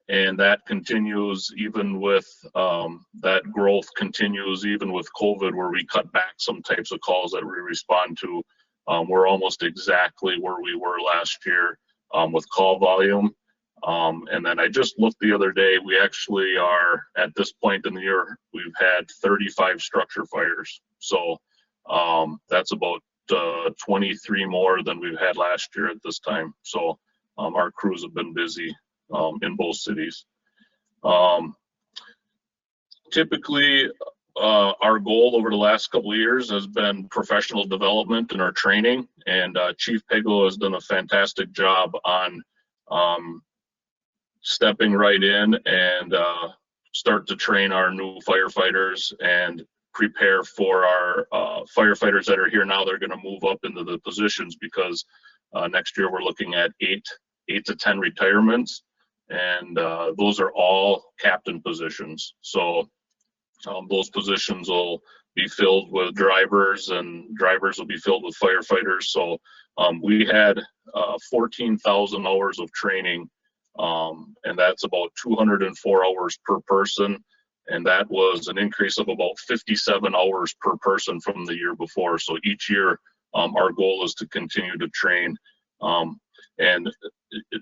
And that continues even with that growth continues even with COVID, where we cut back some types of calls that we respond to. We're almost exactly where we were last year with call volume. And then I just looked the other day, we actually are at this point in the year, we've had 35 structure fires. So that's about 23 more than we've had last year at this time. So our crews have been busy in both cities. Typically, our goal over the last couple of years has been professional development in our training, and Chief Peglo has done a fantastic job on stepping right in and start to train our new firefighters and prepare for our firefighters that are here now. They're going to move up into the positions, because next year we're looking at 8 8 to 10 retirements, and those are all captain positions. So those positions will be filled with drivers, and drivers will be filled with firefighters. So we had 14,000 hours of training, and that's about 204 hours per person. And that was an increase of about 57 hours per person from the year before. So each year, our goal is to continue to train. And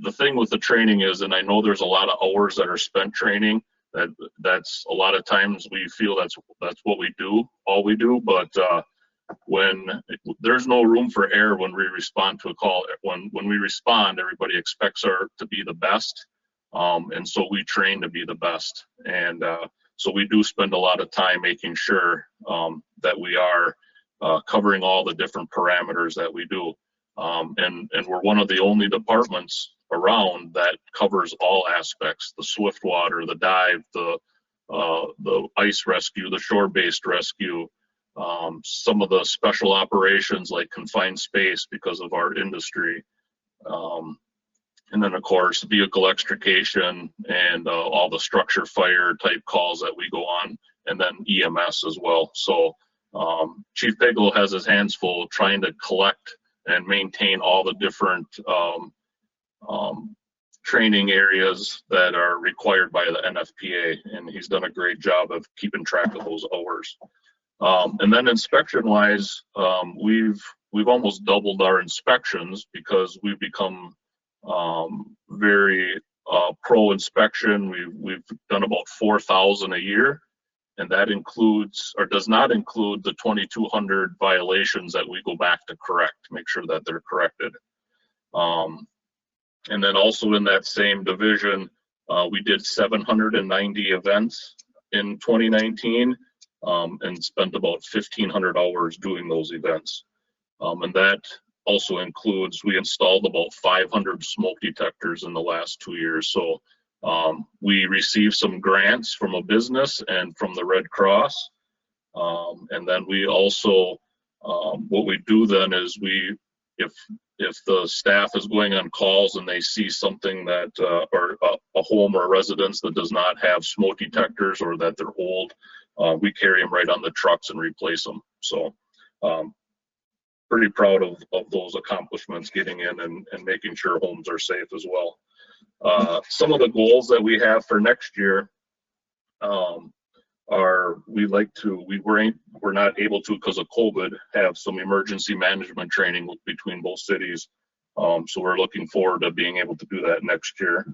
the thing with the training is, and I know there's a lot of hours that are spent training, that's a lot of times we feel that's what we do, all we do, but when there's no room for error when we respond to a call. When we respond, everybody expects to be the best, and so we train to be the best. And so we do spend a lot of time making sure that we are covering all the different parameters that we do. And we're one of the only departments around that covers all aspects: the swift water, the dive, the ice rescue, the shore-based rescue, some of the special operations like confined space because of our industry, and then of course vehicle extrication and all the structure fire type calls that we go on, and then EMS as well. So Chief Peglow has his hands full trying to collect and maintain all the different training areas that are required by the NFPA, and he's done a great job of keeping track of those hours. And then inspection wise, we've almost doubled our inspections because we've become very pro inspection. We've done about 4,000 a year, and that includes, or does not include, the 2,200 violations that we go back to correct, make sure that they're corrected. And then also in that same division, we did 790 events in 2019, and spent about 1,500 hours doing those events. And that also includes, we installed about 500 smoke detectors in the last 2 years. So we received some grants from a business and from the Red Cross. And then we also, what we do then is if the staff is going on calls and they see something that, or a home or a residence that does not have smoke detectors or that they're old, we carry them right on the trucks and replace them. So pretty proud of those accomplishments, getting in and making sure homes are safe as well. Some of the goals that we have for next year are, we're not able to, because of COVID, have some emergency management training between both cities. So we're looking forward to being able to do that next year.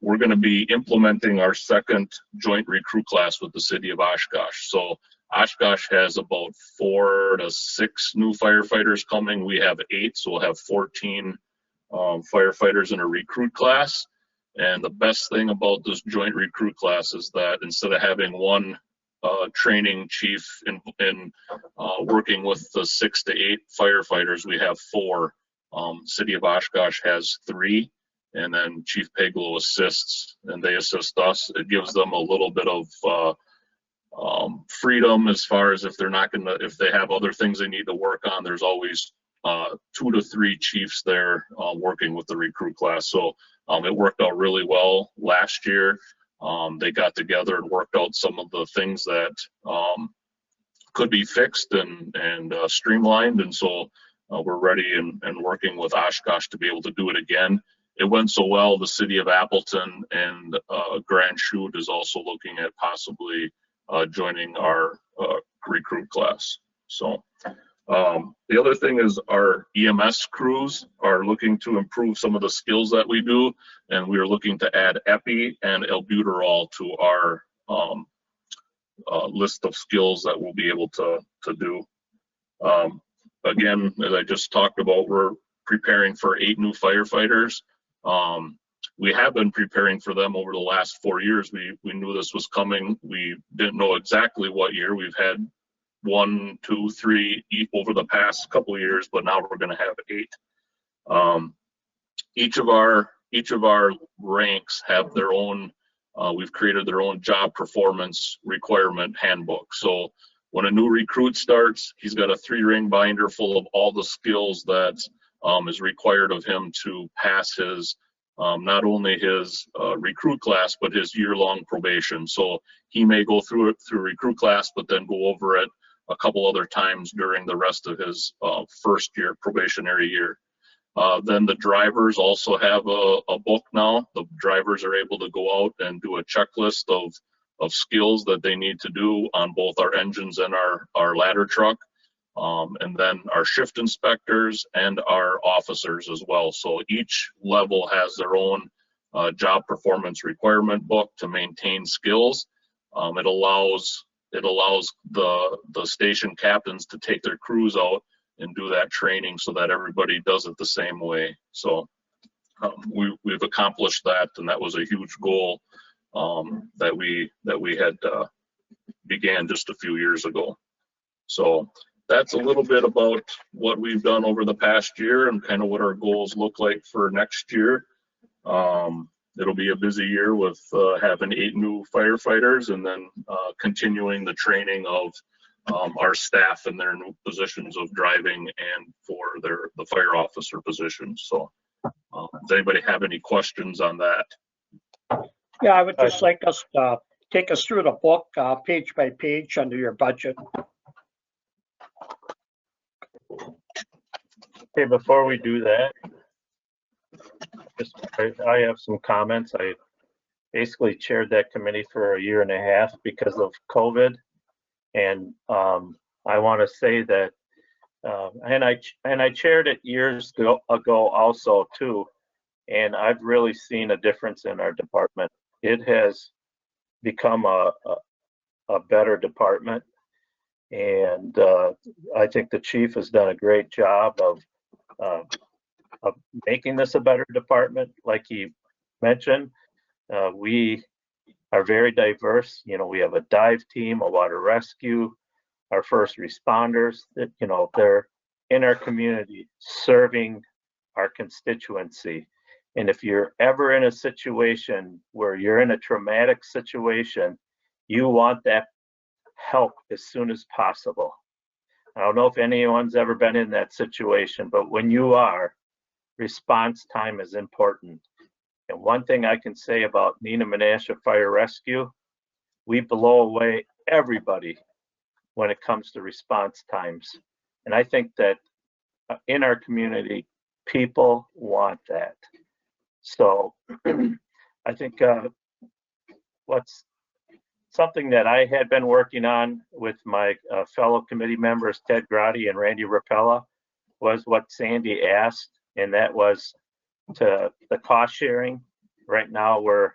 We're going to be implementing our second joint recruit class with the city of Oshkosh. So Oshkosh has about 4 to 6 new firefighters coming. We have 8, so we'll have 14 firefighters in a recruit class. And the best thing about this joint recruit class is that instead of having one training chief in working with the 6 to 8 firefighters, we have 4. City of Oshkosh has 3, and then Chief Peglow assists, and they assist us. It gives them a little bit of freedom as far as if they have other things they need to work on. There's always 2 to 3 chiefs there working with the recruit class. So it worked out really well last year. They got together and worked out some of the things that could be fixed and streamlined. And so we're ready and working with Oshkosh to be able to do it again. It went so well, the city of Appleton and Grand Chute is also looking at possibly joining our recruit class. So the other thing is our EMS crews are looking to improve some of the skills that we do, and we are looking to add epi and albuterol to our list of skills that we'll be able to do. Again, as I just talked about, we're preparing for 8 new firefighters. We have been preparing for them over the last 4 years. We knew this was coming. We didn't know exactly what year. We've had 1, 2, 3 over the past couple of years, but now we're going to have 8. Each of our ranks have their own. We've created their own job performance requirement handbook. So when a new recruit starts, he's got a 3-ring binder full of all the skills that is required of him to pass his not only his recruit class, but his year-long probation. So he may go through it through recruit class, but then go over it a couple other times during the rest of his first year, probationary year. Then the drivers also have a book now. The drivers are able to go out and do a checklist of skills that they need to do on both our engines and our ladder truck. And then our shift inspectors and our officers as well. So each level has their own job performance requirement book to maintain skills. It allows the station captains to take their crews out and do that training so that everybody does it the same way. So we've accomplished that, and that was a huge goal that we had began just a few years ago. So that's a little bit about what we've done over the past year and kind of what our goals look like for next year. It'll be a busy year with having 8 new firefighters and then continuing the training of our staff in their new positions of driving and for the fire officer positions. So does anybody have any questions on that? Yeah, I would just like us to take us through the book page by page under your budget. Okay, before we do that, I have some comments. I basically chaired that committee for a year and a half because of COVID. And I want to say that, and I chaired it years ago also too, and I've really seen a difference in our department. It has become a better department, and I think the chief has done a great job of making this a better department. Like he mentioned, we are very diverse. You know, we have a dive team, a water rescue, our first responders that, you know, they're in our community serving our constituency. And if you're ever in a situation where you're in a traumatic situation, you want that help as soon as possible. I don't know if anyone's ever been in that situation, but when you are, response time is important. And one thing I can say about Menasha Fire Rescue, we blow away everybody when it comes to response times. And I think that in our community, people want that. So I think what's something that I had been working on with my fellow committee members, Ted Grotti and Randy Rapella, was what Sandy asked, and that was to the cost sharing. Right now we're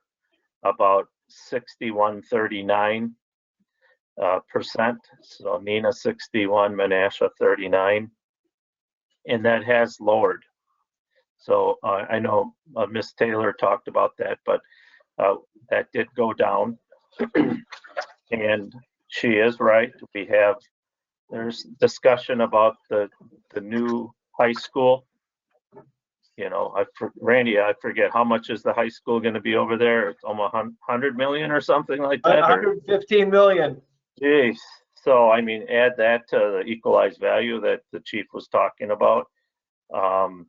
about 61-39%. So Nina 61, Menasha 39, and that has lowered. So I know Miss Taylor talked about that, but that did go down. And she is right. There's discussion about the new high school. You know, Randy, I forget how much is the high school going to be over there. It's almost 100 million or something like that. 115 million. Jeez. So I mean, add that to the equalized value that the chief was talking about, and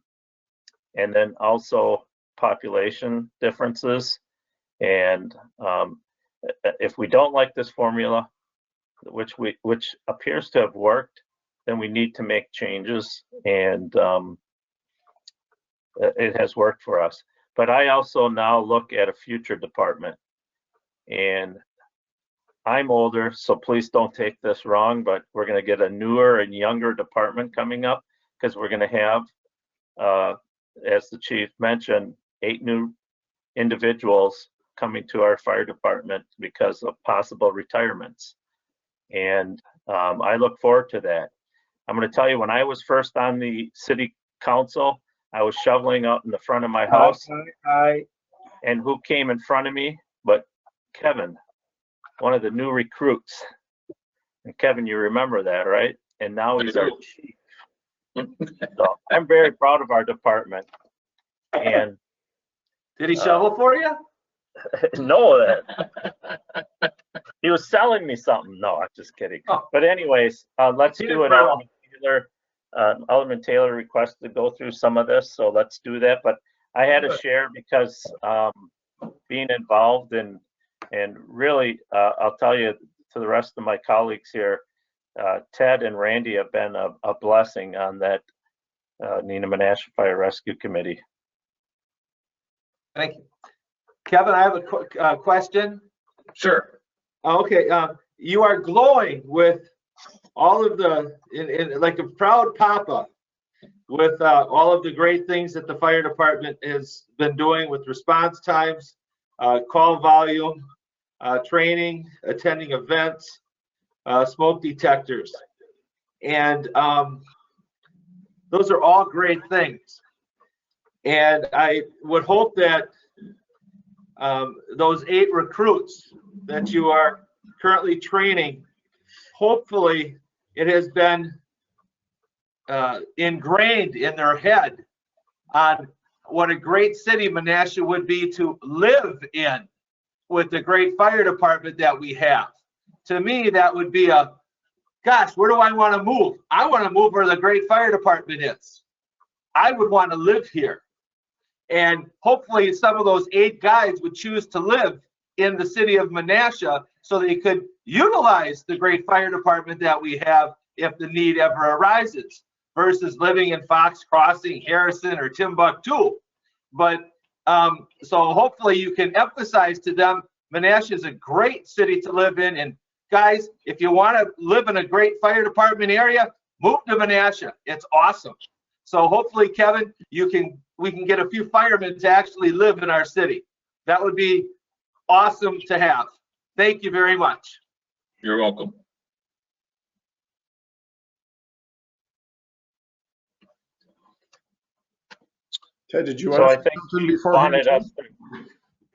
then also population differences. And if we don't like this formula, which appears to have worked, then we need to make changes, and it has worked for us. But I also now look at a future department, and I'm older, so please don't take this wrong, but we're going to get a newer and younger department coming up, because we're going to have, as the chief mentioned, 8 new individuals coming to our fire department because of possible retirements. And I look forward to that. I'm going to tell you, when I was first on the city council, I was shoveling out in the front of my house. And who came in front of me but Kevin, one of the new recruits. And Kevin, you remember that, right? And now he's our chief. So I'm very proud of our department. And did he shovel for you? No, he was selling me something. No, I'm just kidding. Oh. But anyways, let's do it all. Alderman Taylor requested to go through some of this, so let's do that. But I had to share because being involved and really, I'll tell you to the rest of my colleagues here, Ted and Randy have been a blessing on that Neenah Menasha Fire Rescue Committee. Thank you. Kevin, I have a quick question. Sure. Okay, you are glowing with all of the, like a proud papa, with all of the great things that the fire department has been doing with response times, call volume, training, attending events, smoke detectors. And those are all great things. And I would hope that those 8 recruits that you are currently training, hopefully it has been ingrained in their head on what a great city Menasha would be to live in with the great fire department that we have. To me, that would be a, gosh, where do I want to move? I want to move where the great fire department is. I would want to live here. And hopefully some of those 8 guys would choose to live in the city of Menasha so they could utilize the great fire department that we have if the need ever arises, versus living in Fox Crossing, Harrison, or Timbuktu. But so hopefully you can emphasize to them, Menasha is a great city to live in. And guys, if you want to live in a great fire department area, move to Menasha. It's awesome. So hopefully, Kevin, we can get a few firemen to actually live in our city. That would be awesome to have. Thank you very much. You're welcome. Ted, did you So want I to say think something James before? wanted us.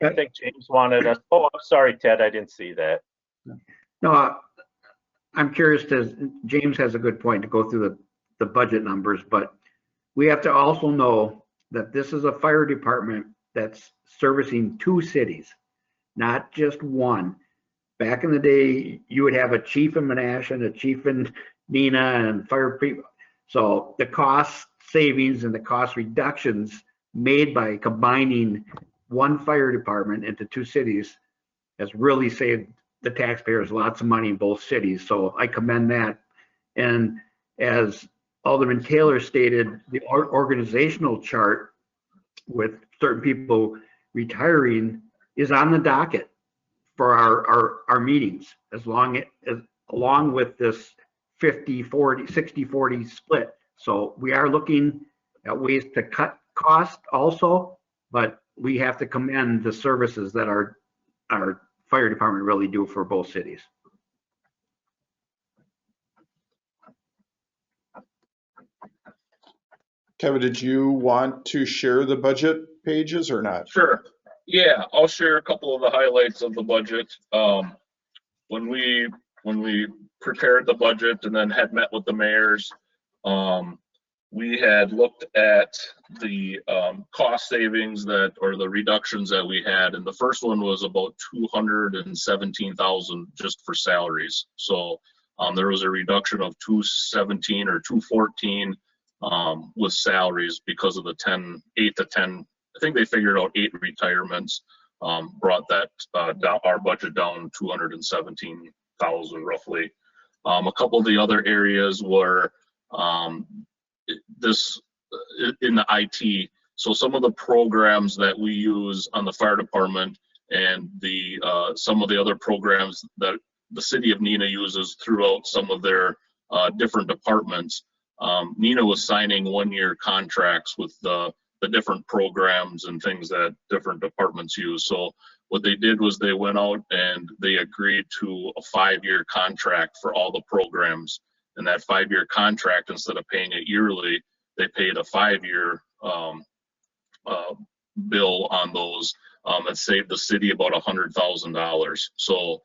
I think James wanted us. Oh, I'm sorry, Ted. I didn't see that. No, I'm curious James has a good point to go through the budget numbers, but we have to also know that this is a fire department that's servicing 2 cities, not just one. Back in the day, you would have a chief in Menasha and a chief in Neenah and fire people. So the cost savings and the cost reductions made by combining one fire department into 2 cities has really saved the taxpayers lots of money in both cities. So I commend that. And as Alderman Taylor stated, the organizational chart with certain people retiring is on the docket for our meetings, along with this 50-40, 60-40 split. So we are looking at ways to cut cost also, but we have to commend the services that our fire department really do for both cities. Kevin, did you want to share the budget pages or not? Sure. Yeah, I'll share a couple of the highlights of the budget. When we prepared the budget and then had met with the mayors, we had looked at the cost savings or the reductions that we had, and the first one was about 217,000 just for salaries. So there was a reduction of 217 or 214 with salaries because of the 8 to 10. I think they figured out 8 retirements, brought that down, our budget down 217,000 roughly. A couple of the other areas were this in the IT. So some of the programs that we use on the fire department and the some of the other programs that the city of Neenah uses throughout some of their different departments. Neenah was signing 1-year contracts with the different programs and things that different departments use. So what they did was they went out and they agreed to a 5-year contract for all the programs. And that 5-year contract, instead of paying it yearly, they paid a 5-year bill on those. It saved the city about $100,000. So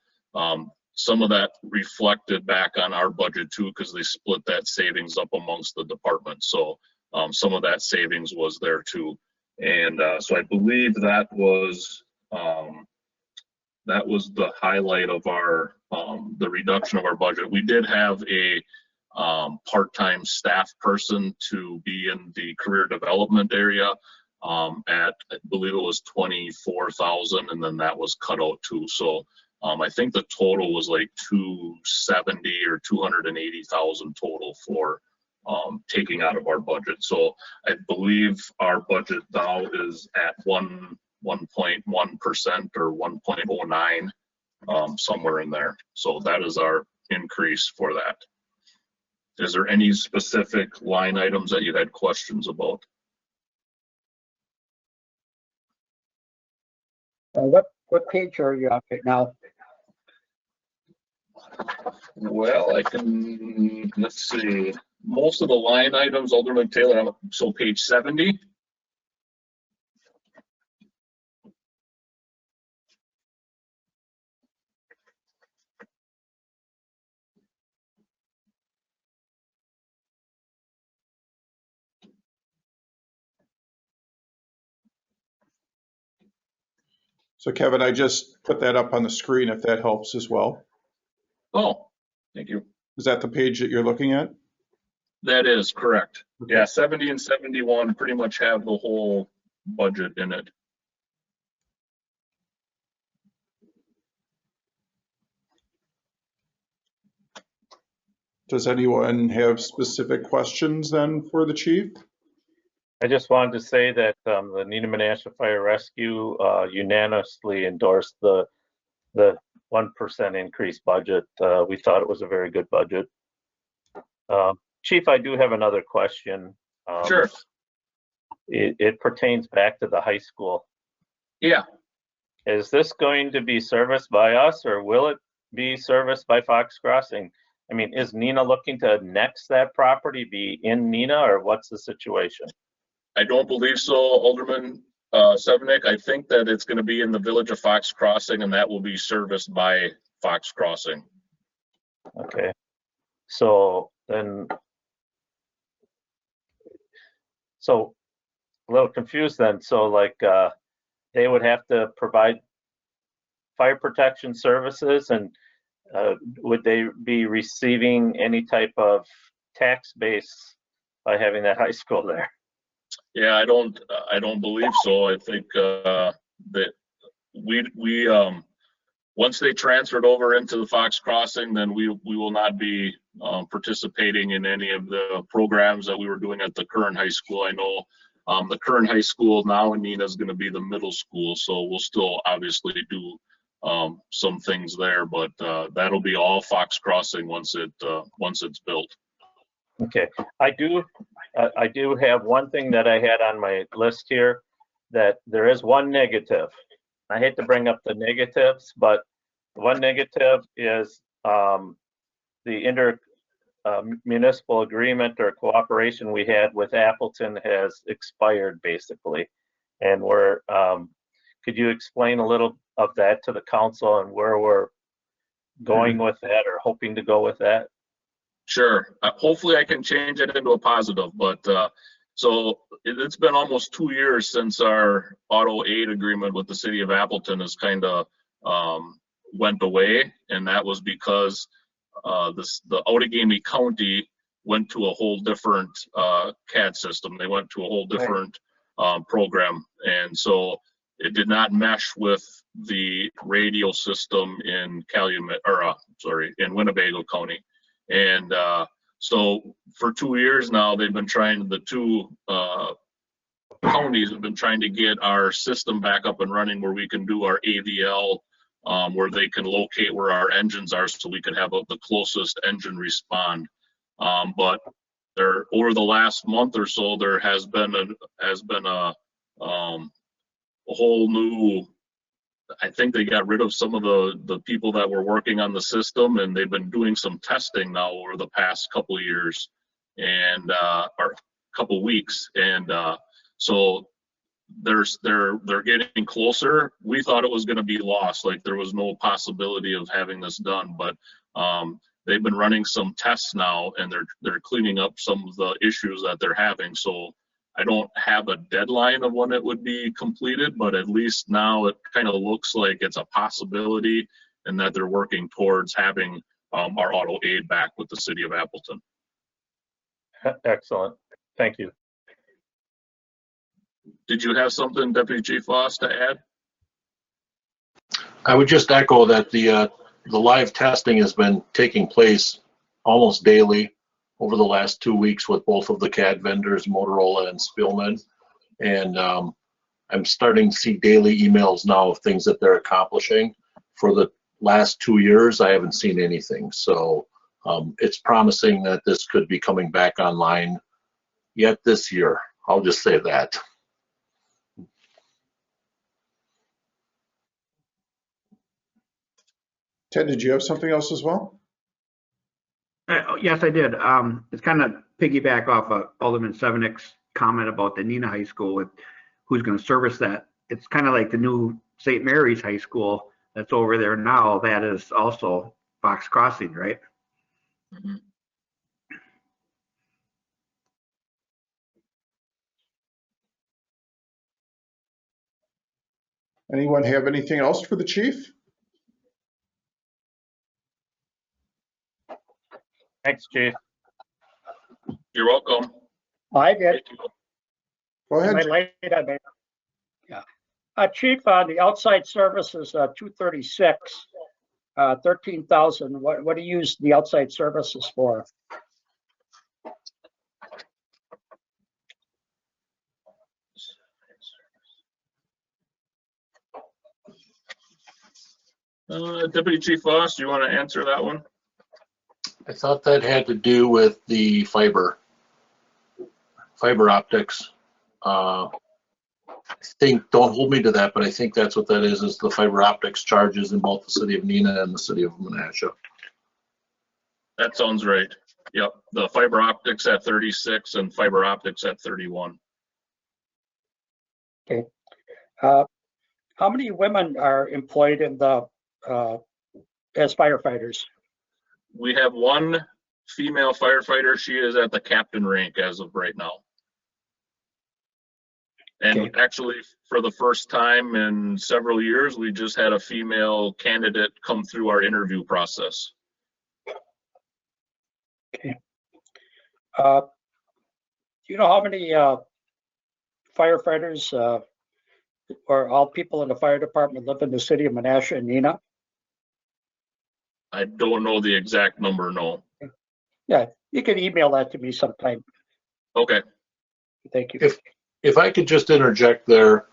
some of that reflected back on our budget too, because they split that savings up amongst the departments. So some of that savings was there too. And so I believe that was the highlight of our the reduction of our budget. We did have a part-time staff person to be in the career development area at, I believe it was 24,000, and then that was cut out too. So I think the total was like 270 or 280,000 total for taking out of our budget. So I believe our budget now is at 1.1% or 1.09, somewhere in there. So that is our increase for that. Is there any specific line items that you had questions about? What page are you on right now? Well, I can, let's see, most of the line items, Alderman Taylor, so page 70. So Kevin, I just put that up on the screen if that helps as well. Oh, thank you. Is that the page that you're looking at? That is correct. Okay. Yeah, 70 and 71 pretty much have the whole budget in it. Does anyone have specific questions then for the chief? I just wanted to say that the Menasha Fire Rescue unanimously endorsed the 1% increased budget. We thought it was a very good budget. Chief, I do have another question. Sure. It pertains back to the high school. Yeah. Is this going to be serviced by us, or will it be serviced by Fox Crossing? I mean, is Neenah looking to annex that property, be in Neenah, or what's the situation? I don't believe so, Alderman Sevenick. I think that it's going to be in the village of Fox Crossing, and that will be serviced by Fox Crossing. Okay. So then, so a little confused then. So like they would have to provide fire protection services, and would they be receiving any type of tax base by having that high school there? Yeah, I don't believe so. I think that we once they transferred over into the Fox Crossing, then we will not be participating in any of the programs that we were doing at the current high school. I know the current high school now in Neenah is going to be the middle school, so we'll still obviously do some things there, but that'll be all Fox Crossing once it's built. Okay, I do have one thing that I had on my list here, that there is one negative. I hate to bring up the negatives, but one negative is the municipal agreement or cooperation we had with Appleton has expired basically. And could you explain a little of that to the council and where we're going with that or hoping to go with that? Sure. Hopefully I can change it into a positive, but so it's been almost 2 years since our auto aid agreement with the city of Appleton has kind of went away, and that was because the Outagamie County went to a whole different CAD system. They went to a whole different program, and so it did not mesh with the radio system in in Winnebago County. And so for 2 years now, they've been trying, the two counties have been trying to get our system back up and running where we can do our AVL, where they can locate where our engines are so we can have the closest engine respond. But over the last month or so, there has been a whole new, I think they got rid of some of the people that were working on the system, and they've been doing some testing now over the past couple of years and or couple of weeks, and so they're getting closer. We thought it was going to be lost, like there was no possibility of having this done, but they've been running some tests now, and they're cleaning up some of the issues that they're having. So I don't have a deadline of when it would be completed, but at least now it kind of looks like it's a possibility, and that they're working towards having our auto aid back with the city of Appleton. Excellent. Thank you. Did you have something, Deputy Chief Voss, to add? I would just echo that the live testing has been taking place almost daily over the last 2 weeks with both of the CAD vendors, Motorola and Spielman. And I'm starting to see daily emails now of things that they're accomplishing. For the last 2 years, I haven't seen anything. So it's promising that this could be coming back online yet this year. I'll just say that. Ted, did you have something else as well? Yes, I did. It's kind of piggyback off of Alderman Sevenick's comment about the Neenah High School with who's going to service that. It's kind of like the new St. Mary's High School that's over there now. That is also Fox Crossing, right? Mm-hmm. Anyone have anything else for the chief? Thanks, Chief. You're welcome. I did. Go ahead. Am I late? Yeah. Chief, on the outside services, 236, 13,000. What do you use the outside services for? Deputy Chief Voss, do you want to answer that one? I thought that had to do with the fiber optics. I think, don't hold me to that, but I think that's what that is the fiber optics charges in both the city of Neenah and the city of Menasha. That sounds right. Yep, the fiber optics at 36 and fiber optics at 31. Okay. How many women are employed in the as firefighters? We have one female firefighter. She is at the captain rank as of right now. And Okay. actually, for the first time in several years, we just had a female candidate come through our interview process. Okay. Do you know how many firefighters or all people in the fire department live in the city of Menasha and Neenah? I don't know the exact number, no. Yeah, you can email that to me sometime. Okay. Thank you. If I could just interject there,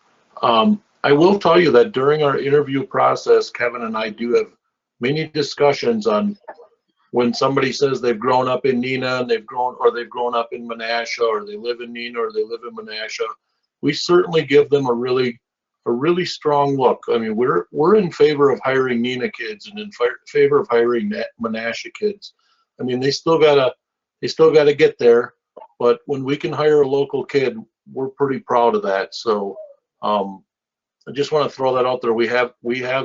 I will tell you that during our interview process, Kevin and I do have many discussions on when somebody says they've grown up in Neenah and they've grown up in Menasha, or they live in Neenah or they live in Menasha. We certainly give them a really strong look. I mean, we're in favor of hiring Neenah kids and in favor of hiring Menasha kids. I mean, they still gotta get there, but when we can hire a local kid, we're pretty proud of that. So I just want to throw that out there. We have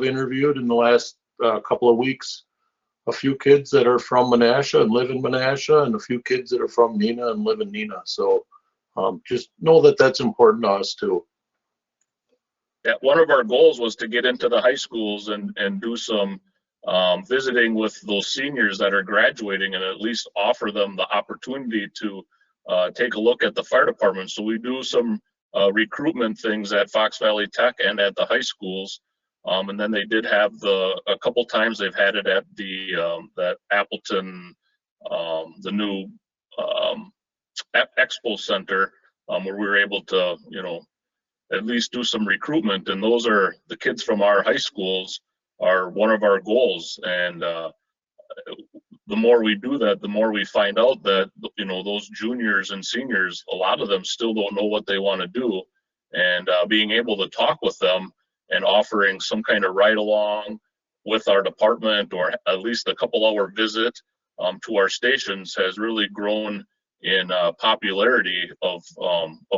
interviewed in the last couple of weeks a few kids that are from Menasha and live in Menasha, and a few kids that are from Neenah and live in Neenah. So just know that that's important to us too. Yeah, one of our goals was to get into the high schools and do some visiting with those seniors that are graduating, and at least offer them the opportunity to take a look at the fire department. So we do some recruitment things at Fox Valley Tech and at the high schools. And then they did have a couple times they've had it at the that Appleton, the new Expo Center, where we were able to, at least do some recruitment. And those are the kids from our high schools are one of our goals. And the more we do that, the more we find out that, those juniors and seniors, a lot of them still don't know what they want to do. And being able to talk with them and offering some kind of ride along with our department, or at least a couple-hour visit to our stations, has really grown in popularity of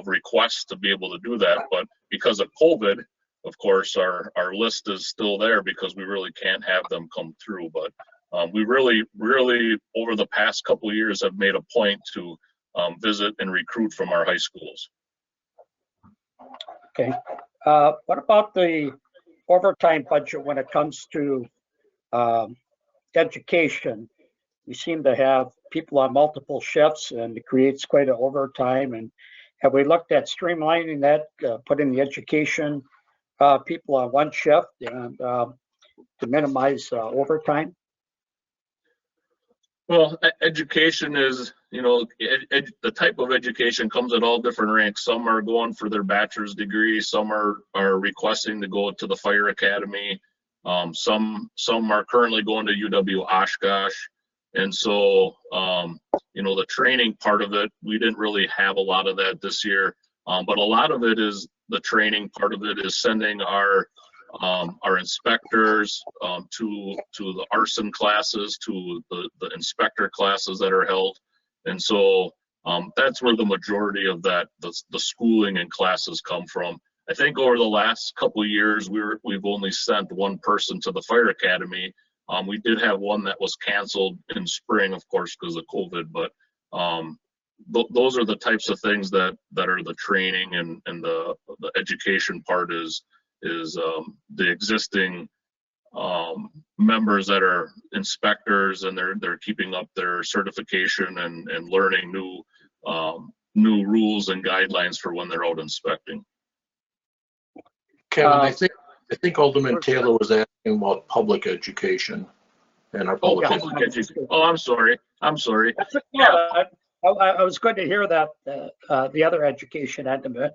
requests to be able to do that. But because of COVID, of course, our list is still there because we really can't have them come through. But we really, over the past couple of years, have made a point to visit and recruit from our high schools. Okay. What about the overtime budget when it comes to education? We seem to have people on multiple shifts, and it creates quite an overtime. And have we looked at streamlining that, putting the education people on one shift and to minimize overtime? Well, education is, you know, the type of education comes at all different ranks. Some are going for their bachelor's degree. Some are requesting to go to the fire academy. Some are currently going to UW Oshkosh. And so, you know, the training part of it, we didn't really have a lot of that this year. But a lot of it is the training part of it is sending our inspectors to the arson classes, to the inspector classes that are held. And so that's where the majority of that, the schooling and classes come from. I think over the last couple of years, we've only sent one person to the fire academy. We did have one that was canceled in spring, of course, because of COVID, but those are the types of things that are the training, and the education part is the existing members that are inspectors, and they're keeping up their certification and learning new rules and guidelines for when they're out inspecting. Kevin, I think Alderman Taylor was asking about public education and our public education. Oh, I'm sorry. Yeah. I was good to hear that the other education end of it.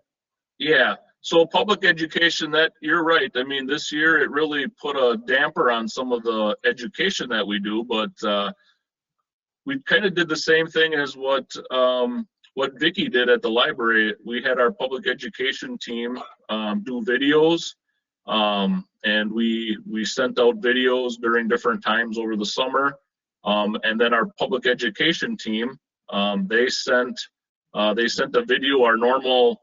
Yeah. So public education, that you're right. I mean, this year it really put a damper on some of the education that we do, but we kind of did the same thing as what Vicki did at the library. We had our public education team do videos, and we sent out videos during different times over the summer. And then our public education team, they sent a video, our normal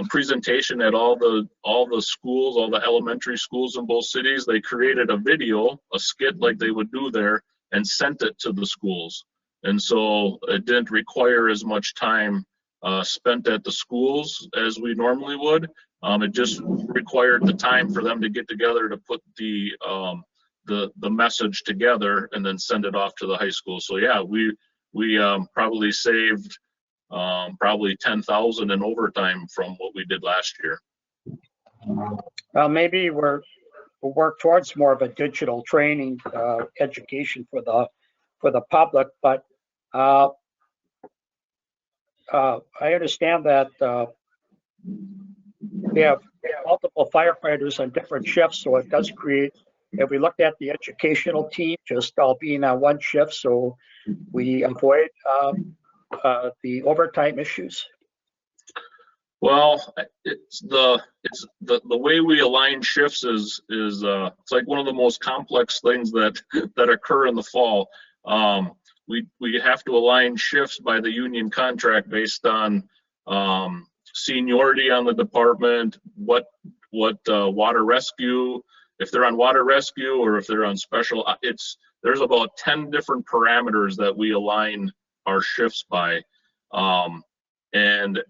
presentation at all the schools, all the elementary schools in both cities. They created a video, a skit like they would do there, and sent it to the schools. And so it didn't require as much time spent at the schools as we normally would. It just required the time for them to get together to put the message together and then send it off to the high school. So yeah, we probably saved probably 10,000 in overtime from what we did last year. Well, maybe we'll work towards more of a digital training education for the public, but I understand that we have multiple firefighters on different shifts, so it does create. If we looked at the educational team just all being on one shift, so we avoid the overtime issues. Well, it's the way we align shifts is it's like one of the most complex things that occur in the fall. We have to align shifts by the union contract based on seniority on the department, what water rescue, if they're on water rescue or if they're on special. There's about 10 different parameters that we align our shifts by, and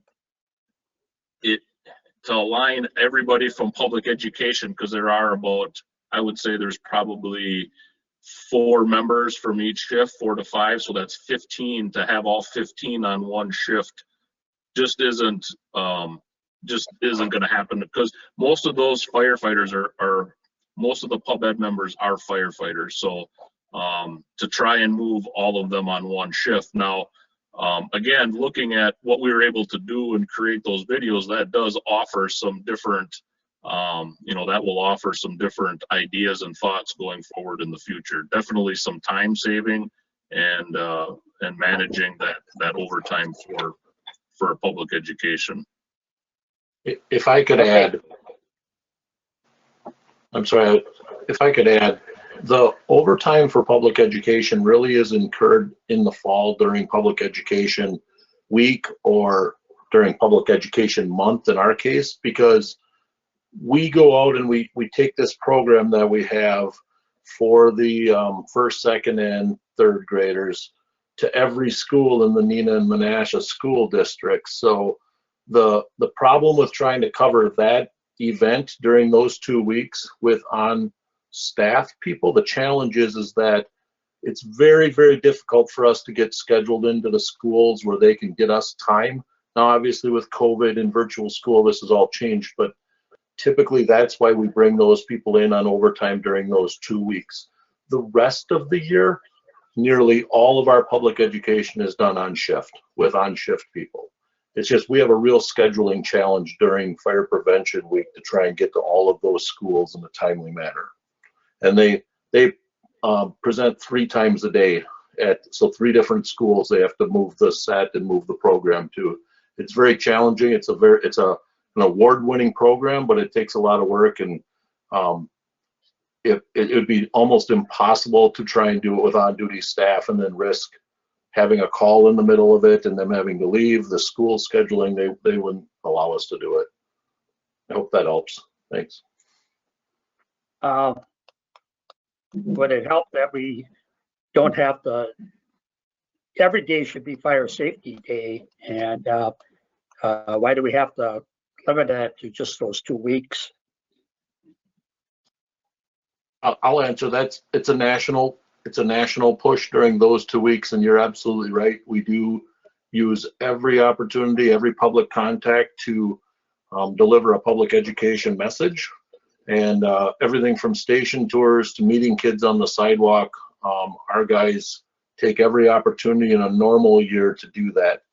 to align everybody from public education, because there are about, I would say there's probably 4 members from each shift, 4 to 5, so that's 15. To have all 15 on one shift just isn't going to happen, because most of those firefighters are most of the pub ed members are firefighters. So to try and move all of them on one shift. Now, again, looking at what we were able to do and create those videos, that does offer some different, that will offer some different ideas and thoughts going forward in the future. Definitely some time saving and managing that overtime for public education. If I could add, I'm sorry, if I could add, the overtime for public education really is incurred in the fall during public education week or during public education month in our case, because we go out and we take this program that we have for the first, second, and third graders to every school in the Neenah and Menasha school districts. So the problem with trying to cover that event during those 2 weeks with on staff people, the challenge is that it's very, very difficult for us to get scheduled into the schools where they can get us time. Now, obviously with COVID and virtual school, this has all changed, but typically that's why we bring those people in on overtime during those 2 weeks. The rest of the year, nearly all of our public education is done on shift with on-shift people. It's just we have a real scheduling challenge during Fire Prevention Week to try and get to all of those schools in a timely manner. And they present 3 times a day so 3 different schools they have to move the set and move the program to. It's very challenging. It's an award-winning program, but it takes a lot of work, and it would be almost impossible to try and do it with on-duty staff and then risk having a call in the middle of it and them having to leave. The school scheduling, they wouldn't allow us to do it. I hope that helps. Thanks. Would it help that we don't have to, every day should be fire safety day, and why do we have to limit that to just those 2 weeks? I'll answer that. It's a national push during those 2 weeks, and you're absolutely right. We do use every opportunity, every public contact to deliver a public education message, and everything from station tours to meeting kids on the sidewalk. Our guys take every opportunity in a normal year to do that.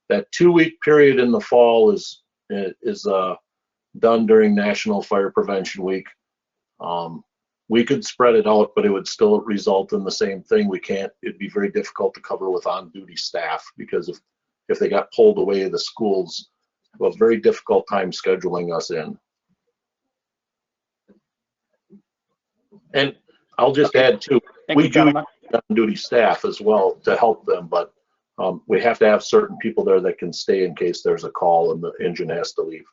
That 2 week period in the fall is done during National Fire Prevention Week. We could spread it out, but it would still result in the same thing. It'd be very difficult to cover with on-duty staff, because if they got pulled away, the schools have a very difficult time scheduling us in. And I'll just add too, we do on-duty staff as well to help them, but we have to have certain people there that can stay in case there's a call and the engine has to leave.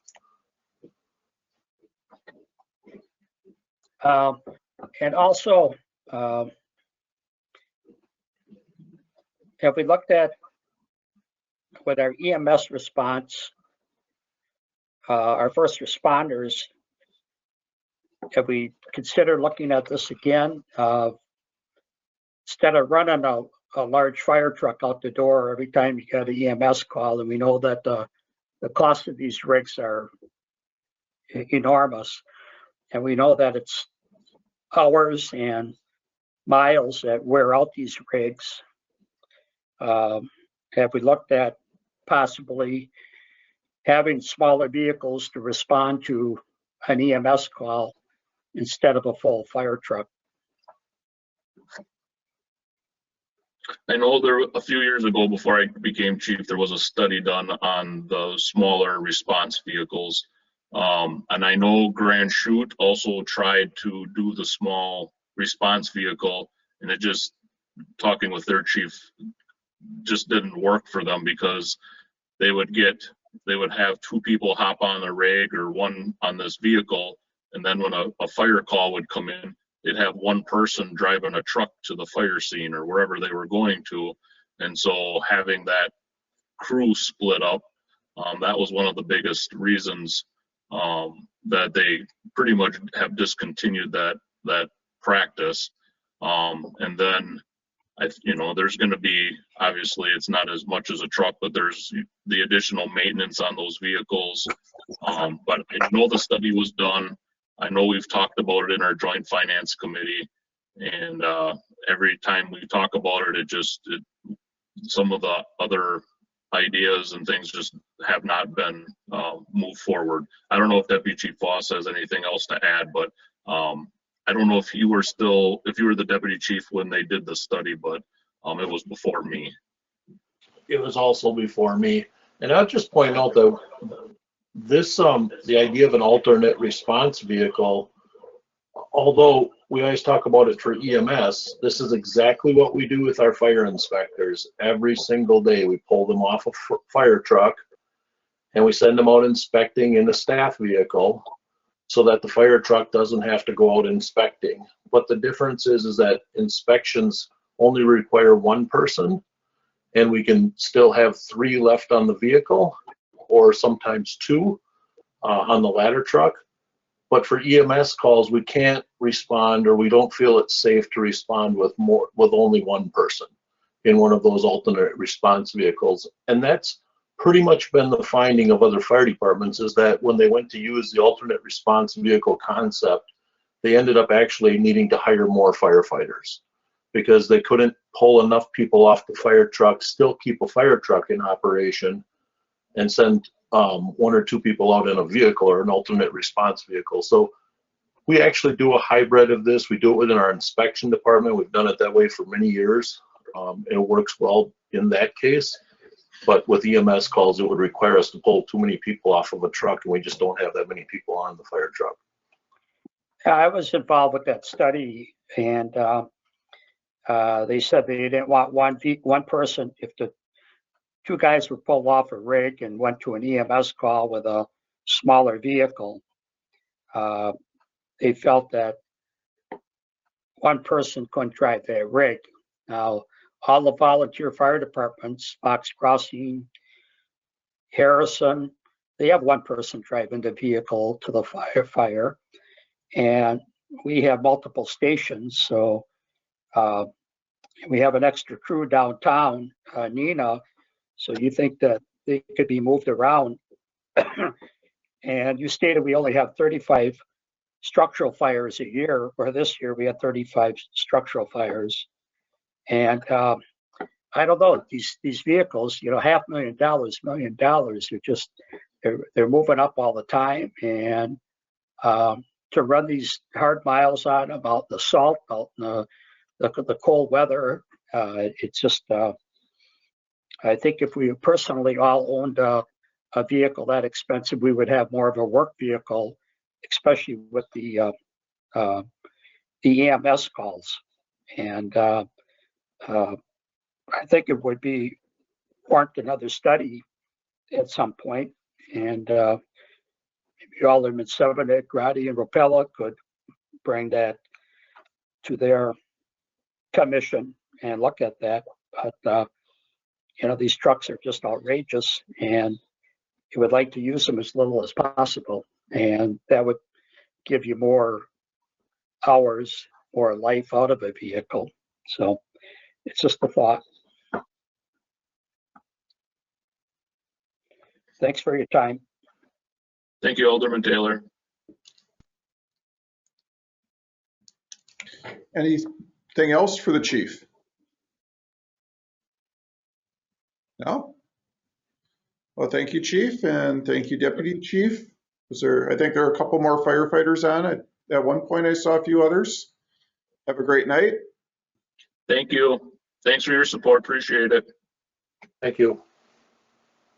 And also, have we looked at with our EMS response, our first responders, have we considered looking at this again? Instead of running a large fire truck out the door every time you get an EMS call, and we know that the cost of these rigs are enormous, and we know that it's hours and miles that wear out these rigs. Have we looked at possibly having smaller vehicles to respond to an EMS call instead of a full fire truck? I know a few years ago, before I became chief, there was a study done on the smaller response vehicles. And I know Grand Chute also tried to do the small response vehicle, and it just, talking with their chief, just didn't work for them, because they would have 2 people hop on a rig or 1 on this vehicle, and then when a fire call would come in, they'd have 1 person driving a truck to the fire scene or wherever they were going to. And so having that crew split up, that was one of the biggest reasons that they pretty much have discontinued that practice. And then there's going to be, obviously it's not as much as a truck, but there's the additional maintenance on those vehicles. But I know the study was done. I know we've talked about it in our joint finance committee, and every time we talk about it, some of the other ideas and things just have not been moved forward. I don't know if Deputy Chief Voss has anything else to add, but I don't know if you were the Deputy Chief when they did the study, but it was before me. It was also before me. And I'll just point out that the idea of an alternate response vehicle, although we always talk about it for EMS, this is exactly what we do with our fire inspectors. Every single day we pull them off a fire truck and we send them out inspecting in a staff vehicle so that the fire truck doesn't have to go out inspecting. But the difference is that inspections only require 1 person, and we can still have 3 left on the vehicle, or sometimes 2 on the ladder truck. But for EMS calls, we can't respond, or we don't feel it's safe to respond with only one person in one of those alternate response vehicles. And that's pretty much been the finding of other fire departments, is that when they went to use the alternate response vehicle concept, they ended up actually needing to hire more firefighters because they couldn't pull enough people off the fire truck, still keep a fire truck in operation, and send one or two people out in a vehicle or an alternate response vehicle. So we actually do a hybrid of this. We do it within our inspection department. We've done it that way for many years. It works well in that case. But with EMS calls, it would require us to pull too many people off of a truck, and we just don't have that many people on the fire truck. I was involved with that study, and they said they didn't want one person. If the two guys were pulled off a rig and went to an EMS call with a smaller vehicle, they felt that one person couldn't drive that rig. Now, all the volunteer fire departments, Fox Crossing, Harrison, they have one person driving the vehicle to the fire. And we have multiple stations, so we have an extra crew downtown, Nina. So you think that they could be moved around. And you stated we only have 35 structural fires a year, where this year we had 35 structural fires. And I don't know, these vehicles, you know, $500,000, $1 million, they're moving up all the time. And to run these hard miles on them, out in the salt, out in the cold weather, it's just, I think if we personally all owned a vehicle that expensive, we would have more of a work vehicle, especially with the EMS calls. And I think it would be warrant another study at some point. And maybe Alderman Severnick, Grady, and Rapella could bring that to their commission and look at that. But you know, these trucks are just outrageous, and you would like to use them as little as possible, and that would give you more hours or life out of a vehicle. So it's just a thought. Thanks for your time. Thank you, Alderman Taylor. Anything else for the chief? No? Well, thank you, Chief, and thank you, Deputy Chief. I think there are a couple more firefighters on. At one point, I saw a few others. Have a great night. Thank you. Thanks for your support. Appreciate it. Thank you.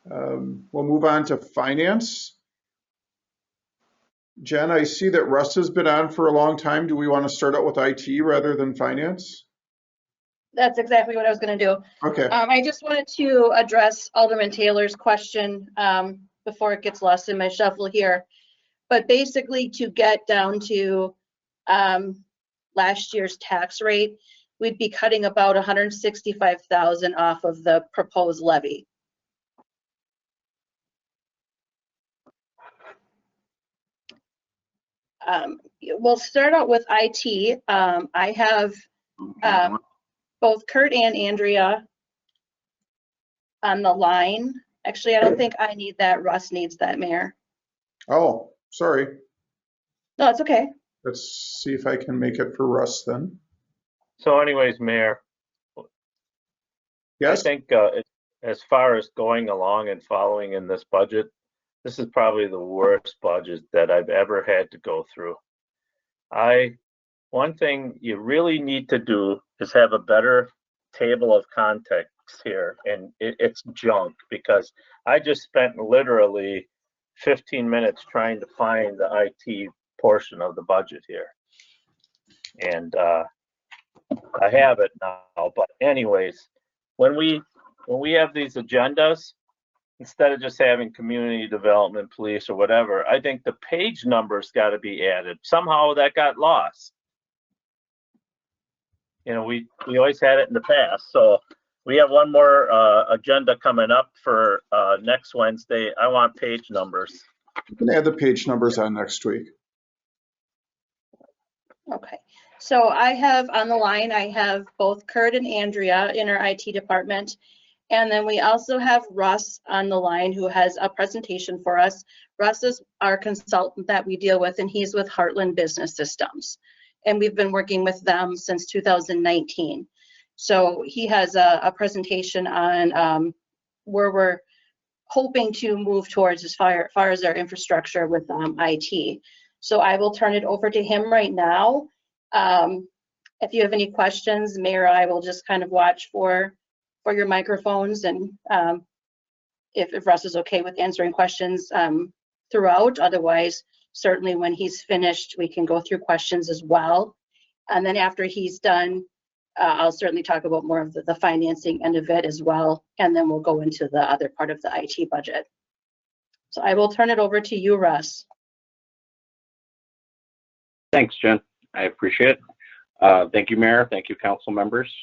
We'll move on to finance. Jen, I see that Russ has been on for a long time. Do we want to start out with IT rather than finance? That's exactly what I was going to do. Okay. I just wanted to address Alderman Taylor's question before it gets lost in my shuffle here. But basically, to get down to last year's tax rate, we'd be cutting about $165,000 off of the proposed levy. We'll start out with IT. I have both Kurt and Andrea on the line. Actually, I don't think I need that. Russ needs that, Mayor. Oh, sorry. No, it's okay. Let's see if I can make it for Russ then. So anyways, Mayor, Yes? I think as far as going along and following in this budget, this is probably the worst budget that I've ever had to go through. One thing you really need to do is have a better table of contents here, and it's junk, because I just spent literally 15 minutes trying to find the IT portion of the budget here. And I have it now, but anyways, when we have these agendas, instead of just having community development, police, or whatever, I think the page numbers got to be added. Somehow that got lost. You know, we always had it in the past. So we have one more agenda coming up for next Wednesday. I want page numbers. You can add the page numbers on next week. Okay, so I have on the line, I have both Kurt and Andrea in our IT department. And then we also have Russ on the line who has a presentation for us. Russ is our consultant that we deal with, and he's with Heartland Business Systems. And we've been working with them since 2019. So he has a presentation on where we're hoping to move towards as far as our infrastructure with IT. So I will turn it over to him right now. If you have any questions, Mayor, I will just kind of watch for your microphones, and if Russ is okay with answering questions throughout. Otherwise, certainly when he's finished, we can go through questions as well. And then after he's done, I'll certainly talk about more of the financing end of it as well, and then we'll go into the other part of the IT budget. So I will turn it over to you, Russ. Thanks, Jen. I appreciate it. Thank you, Mayor. Thank you, council members.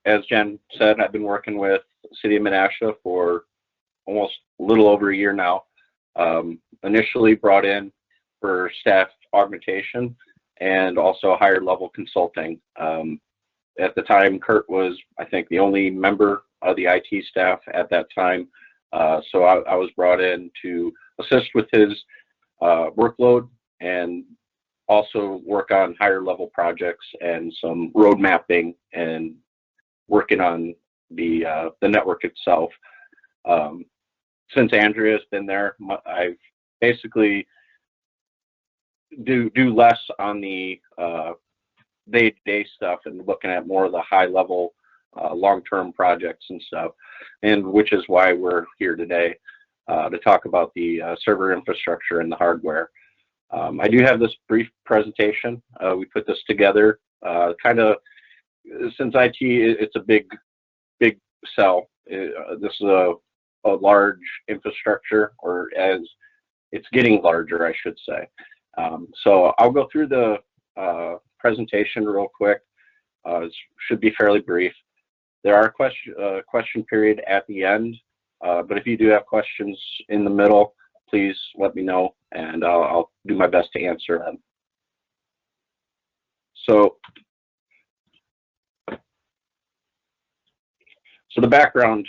As Jen said, I've been working with the City of Menasha for almost a little over a year now. Initially brought in for staff augmentation and also higher level consulting. At the time, Kurt was, I think, the only member of the IT staff at that time. So I was brought in to assist with his workload and also work on higher level projects and some road mapping and working on the network itself. Since Andrea's been there, I've basically do less on the day-to-day stuff and looking at more of the high level long-term projects and stuff, and which is why we're here today to talk about the server infrastructure and the hardware. I do have this brief presentation. We put this together kind of, since IT, it's a big sell. This is a large infrastructure, or as it's getting larger, I should say. So I'll go through the presentation real quick. It should be fairly brief. There are question period at the end, but if you do have questions in the middle, please let me know, and I'll do my best to answer them. So the background,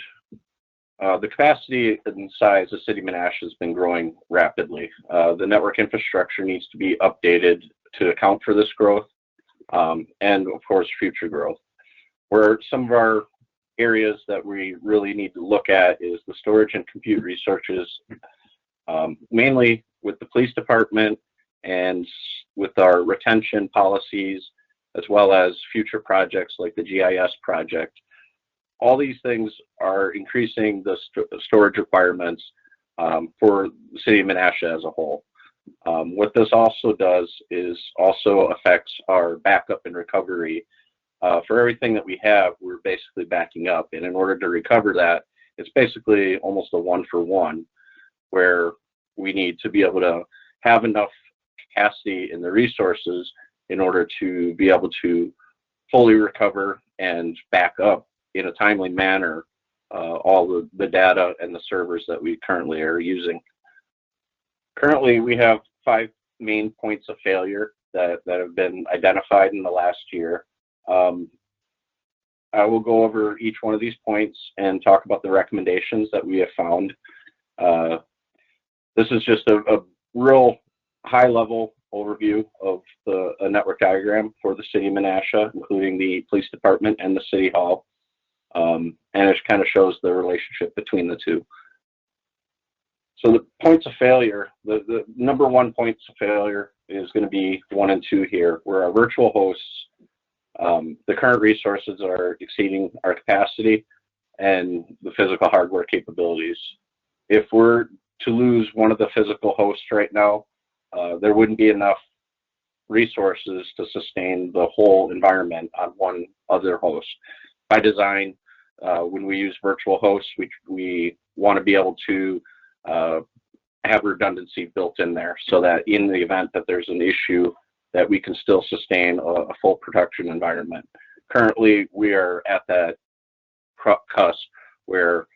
the capacity and size of City of Menasha has been growing rapidly. The network infrastructure needs to be updated to account for this growth, and of course, future growth. Where some of our areas that we really need to look at is the storage and compute resources, mainly with the police department and with our retention policies, as well as future projects like the GIS project. All these things are increasing the storage requirements for the City of Menasha as a whole. What this also does is also affects our backup and recovery. For everything that we have, we're basically backing up, and in order to recover that, it's basically almost a one-for-one, where we need to be able to have enough capacity in the resources in order to be able to fully recover and back up in a timely manner all the data and the servers that we currently are using. Currently, we have 5 main points of failure that have been identified in the last year. I will go over each one of these points and talk about the recommendations that we have found. This is just a real high-level overview of a network diagram for the City of Menasha, including the police department and the City Hall. And it kind of shows the relationship between the two. So the points of failure, the number 1 points of failure is going to be 1 and 2 here, where our virtual hosts, the current resources are exceeding our capacity and the physical hardware capabilities. If we're to lose one of the physical hosts right now, there wouldn't be enough resources to sustain the whole environment on one other host. By design, when we use virtual hosts, we want to be able to have redundancy built in there, so that in the event that there's an issue, that we can still sustain a full production environment. Currently, we are at that cusp where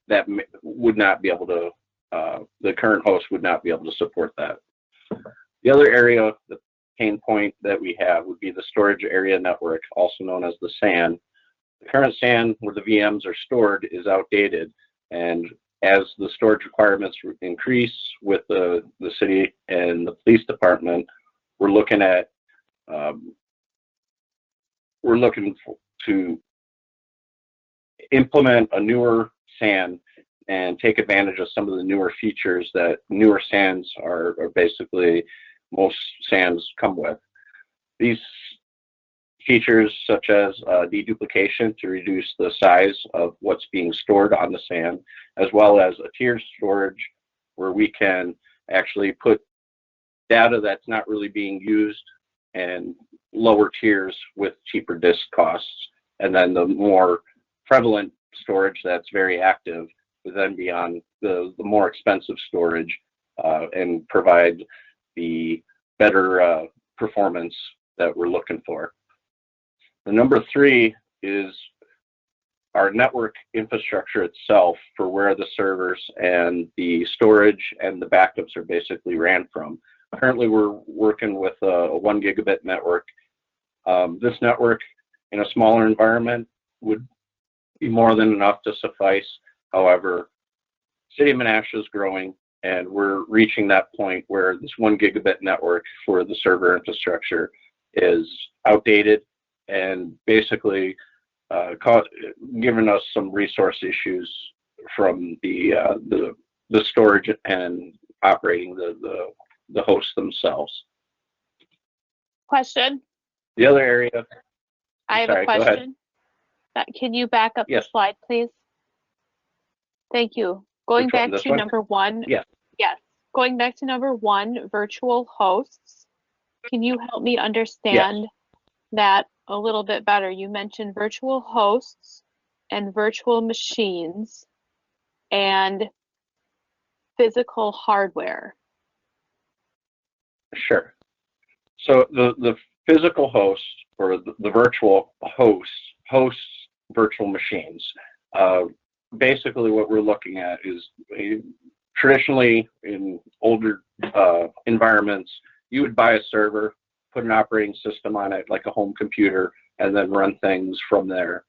that would not be able to, the current host would not be able to support that. The other area, the pain point that we have would be the storage area network, also known as the SAN. The current SAN where the VMs are stored is outdated, and as the storage requirements increase with the city and the police department, we're looking to implement a newer SAN and take advantage of some of the newer features that newer SANs are basically most SANs come with. These features such as deduplication to reduce the size of what's being stored on the SAN, as well as a tiered storage where we can actually put data that's not really being used and lower tiers with cheaper disk costs. And then the more prevalent storage that's very active would then be on the more expensive storage and provide the better performance that we're looking for. The number 3 is our network infrastructure itself for where the servers and the storage and the backups are basically ran from. Currently, we're working with a 1 gigabit network. This network in a smaller environment would be more than enough to suffice. However, City of Menasha is growing, and we're reaching that point where this 1 gigabit network for the server infrastructure is outdated and basically giving us some resource issues from the storage and operating the hosts themselves. Question. The other area. I have sorry, a question. Can you back up Yes. the slide, please? Thank you. Going Which one? back This to one? number 1. Yes. Yes. Going back to number 1, virtual hosts. Can you help me understand that a little bit better? You mentioned virtual hosts and virtual machines and physical hardware. Sure. So the physical host or the virtual hosts virtual machines. Basically what we're looking at is traditionally in older environments, you would buy a server, put an operating system on it like a home computer, and then run things from there.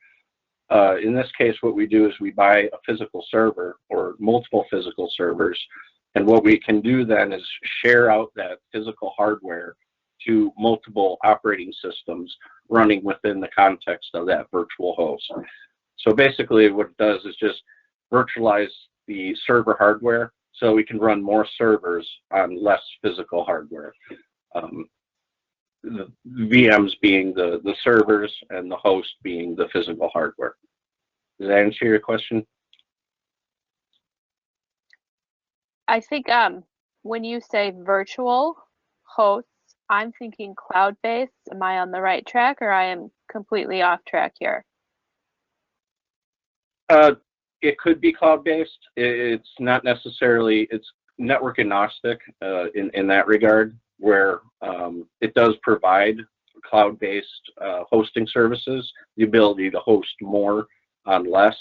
In this case, what we do is we buy a physical server or multiple physical servers, and what we can do then is share out that physical hardware to multiple operating systems running within the context of that virtual host. So basically what it does is just virtualize the server hardware so we can run more servers on less physical hardware. The VMs being the servers and the host being the physical hardware. Does that answer your question? I think when you say virtual hosts, I'm thinking cloud-based. Am I on the right track, or I am completely off track here? It could be cloud-based. It's not necessarily, it's network agnostic in that regard, where it does provide cloud-based hosting services, the ability to host more on less.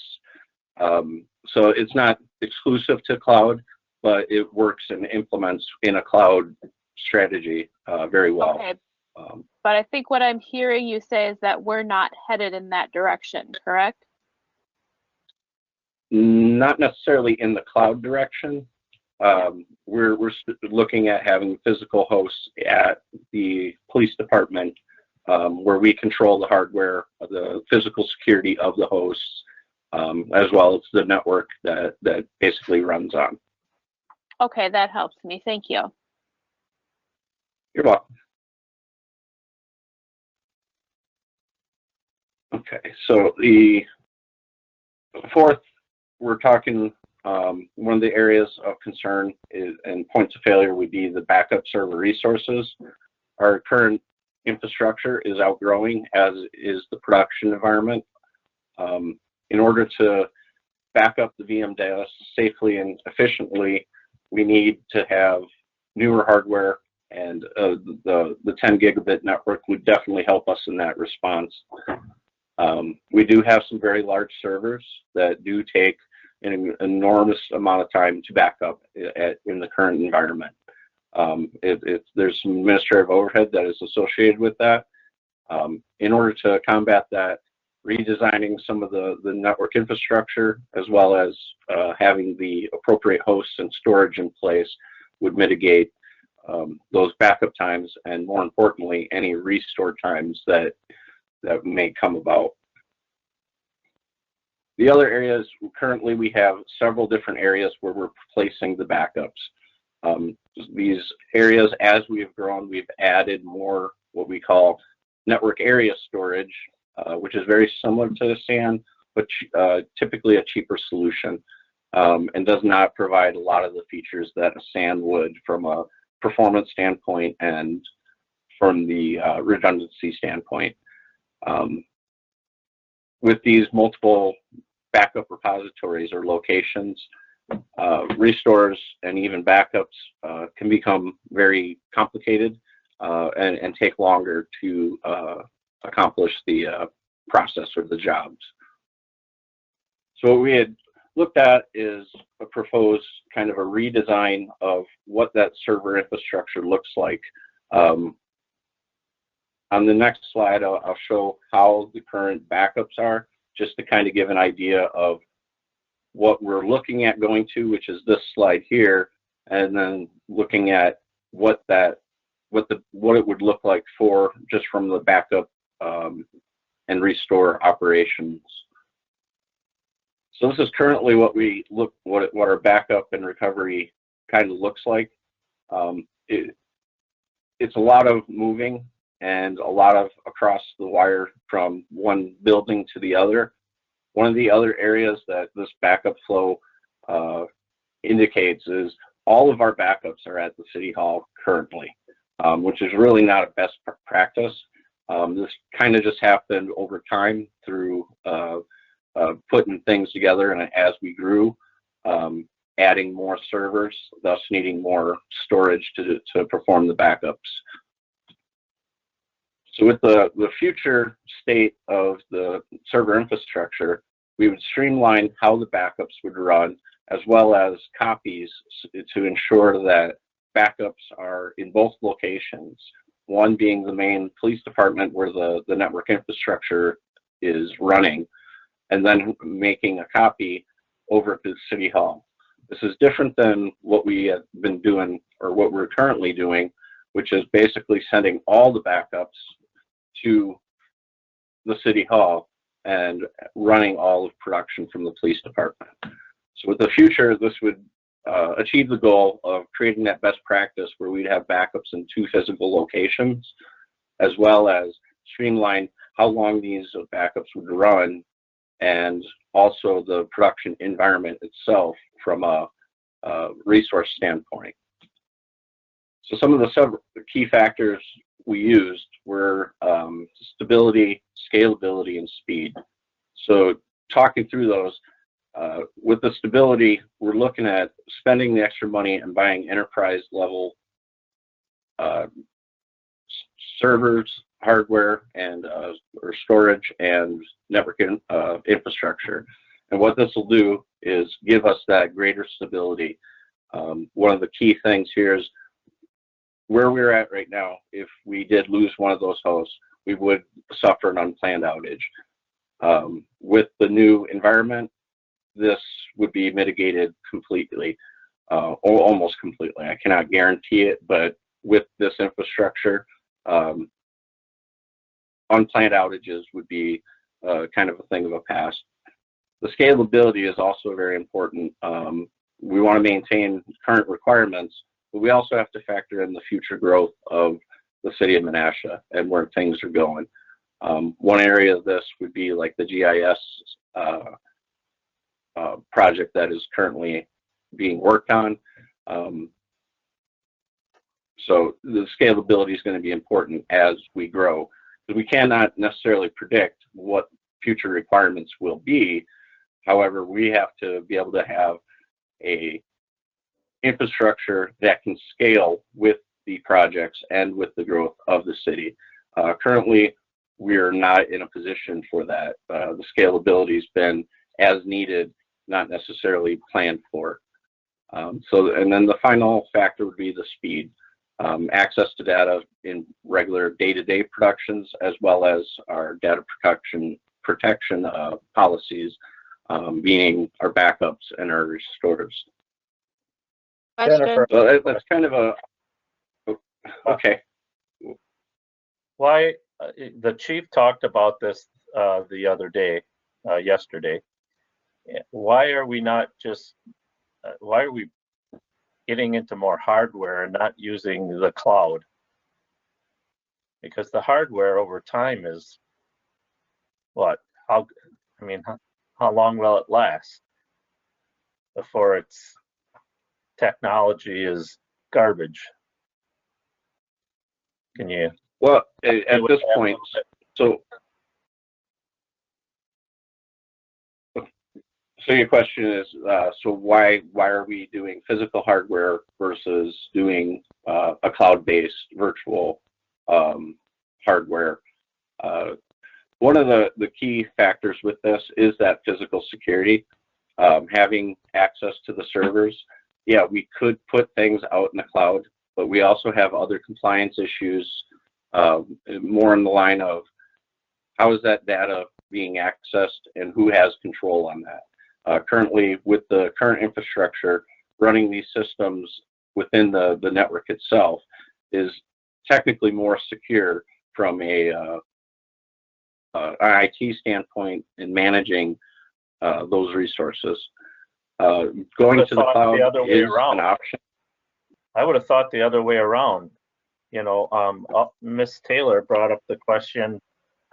So it's not exclusive to cloud, but it works and implements in a cloud strategy very well. Okay. But I think what I'm hearing you say is that we're not headed in that direction, correct? Not necessarily in the cloud direction. We're looking at having physical hosts at the police department where we control the hardware, the physical security of the hosts, as well as the network that basically runs on. Okay, that helps me. Thank you. You're welcome. Okay, so the fourth, we're talking, one of the areas of concern and points of failure would be the backup server resources. Our current infrastructure is outgrowing, as is the production environment. In order to back up the VM data safely and efficiently, we need to have newer hardware, and the 10 gigabit network would definitely help us in that response. We do have some very large servers that do take an enormous amount of time to back up in the current environment. There's some administrative overhead that is associated with that. In order to combat that, redesigning some of the network infrastructure, as well as having the appropriate hosts and storage in place, would mitigate those backup times, and more importantly, any restore times that may come about. The other areas, currently we have several different areas where we're placing the backups. These areas, as we have grown, we've added more what we call network area storage, which is very similar to the SAN, but typically a cheaper solution, and does not provide a lot of the features that a SAN would from a performance standpoint and from the redundancy standpoint. With these multiple backup repositories or locations, restores and even backups can become very complicated and take longer to accomplish the process or the jobs. So what we had looked at is a proposed kind of a redesign of what that server infrastructure looks like. On the next slide, I'll show how the current backups are, just to kind of give an idea of what we're looking at going to, which is this slide here, and then looking at what it would look like for just from the backup and restore operations. So this is currently what our backup and recovery kind of looks like. It's a lot of moving and a lot of across the wire from one building to the other. One of the other areas that this backup flow indicates is all of our backups are at the City Hall currently, which is really not a best practice. This kind of just happened over time through putting things together, and as we grew, adding more servers, thus needing more storage to perform the backups. So with the future state of the server infrastructure, we would streamline how the backups would run, as well as copies, to ensure that backups are in both locations, one being the main police department where the network infrastructure is running, and then making a copy over to City Hall. This is different than what we have been doing, or what we're currently doing, which is basically sending all the backups to the City Hall and running all of production from the police department. So with the future, this would achieve the goal of creating that best practice where we'd have backups in 2 physical locations, as well as streamline how long these backups would run, and also the production environment itself from a resource standpoint. So some of the key factors we used were stability, scalability, and speed. So talking through those, with the stability, we're looking at spending the extra money and buying enterprise level servers, hardware, and or storage and network infrastructure. And what this will do is give us that greater stability. One of the key things here is where we're at right now. If we did lose one of those hosts, we would suffer an unplanned outage. With the new environment, this would be mitigated completely, or almost completely. I cannot guarantee it, but with this infrastructure, unplanned outages would be kind of a thing of a past. The scalability is also very important. We want to maintain current requirements, but we also have to factor in the future growth of the city of Menasha and where things are going. One area of this would be like the GIS project that is currently being worked on. So the scalability is going to be important as we grow, because we cannot necessarily predict what future requirements will be. However, we have to be able to have a infrastructure that can scale with the projects and with the growth of the city. Currently, we're not in a position for that. The scalability has been as needed, not necessarily planned for. And then the final factor would be the speed. Access to data in regular day-to-day productions, as well as our data protection policies, meaning our backups and our restores. Jennifer, So that's kind of a, okay. Why, the chief talked about this the other day, yesterday. Why are we not just, why are we getting into more hardware and not using the cloud? Because the hardware over time is what? How, I mean, how long will it last before its technology is garbage? Can you? Well, at this point, so your question is, so why are we doing physical hardware versus doing a cloud-based virtual hardware? One of the key factors with this is that physical security. Having access to the servers, yeah, we could put things out in the cloud, but we also have other compliance issues, more in the line of how is that data being accessed and who has control on that. Currently, with the current infrastructure, running these systems within the network itself is technically more secure from an IT standpoint in managing those resources. Going to the cloud is an option. I would have thought the other way around. You know, Miss Taylor brought up the question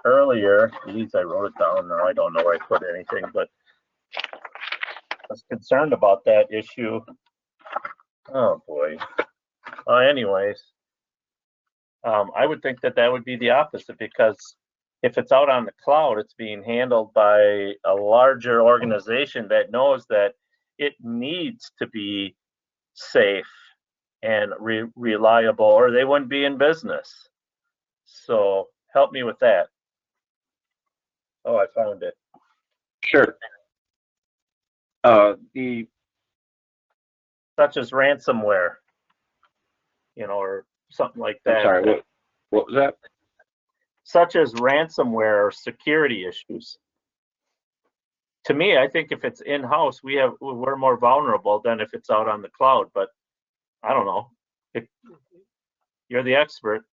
earlier. Geez, I wrote it down, or I don't know where I put anything, but I was concerned about that issue. Oh boy. Anyways, I would think that that would be the opposite, because if it's out on the cloud, it's being handled by a larger organization that knows that it needs to be safe and reliable, or they wouldn't be in business. So help me with that. Oh, I found it. Sure. Such as ransomware, you know, or something like that. I'm sorry, what was that? Such as ransomware or security issues. To me, I think if it's in-house, we're more vulnerable than if it's out on the cloud. But I don't know. You're the expert.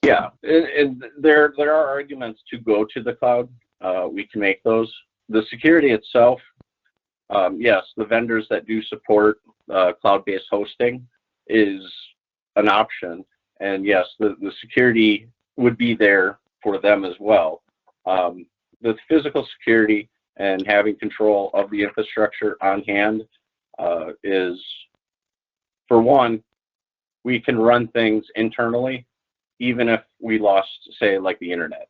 Yeah, and there are arguments to go to the cloud. We can make those. The security itself, yes, the vendors that do support cloud-based hosting is an option. And yes, the security would be there for them as well. The physical security and having control of the infrastructure on hand is, for one, we can run things internally, even if we lost, say, like the internet.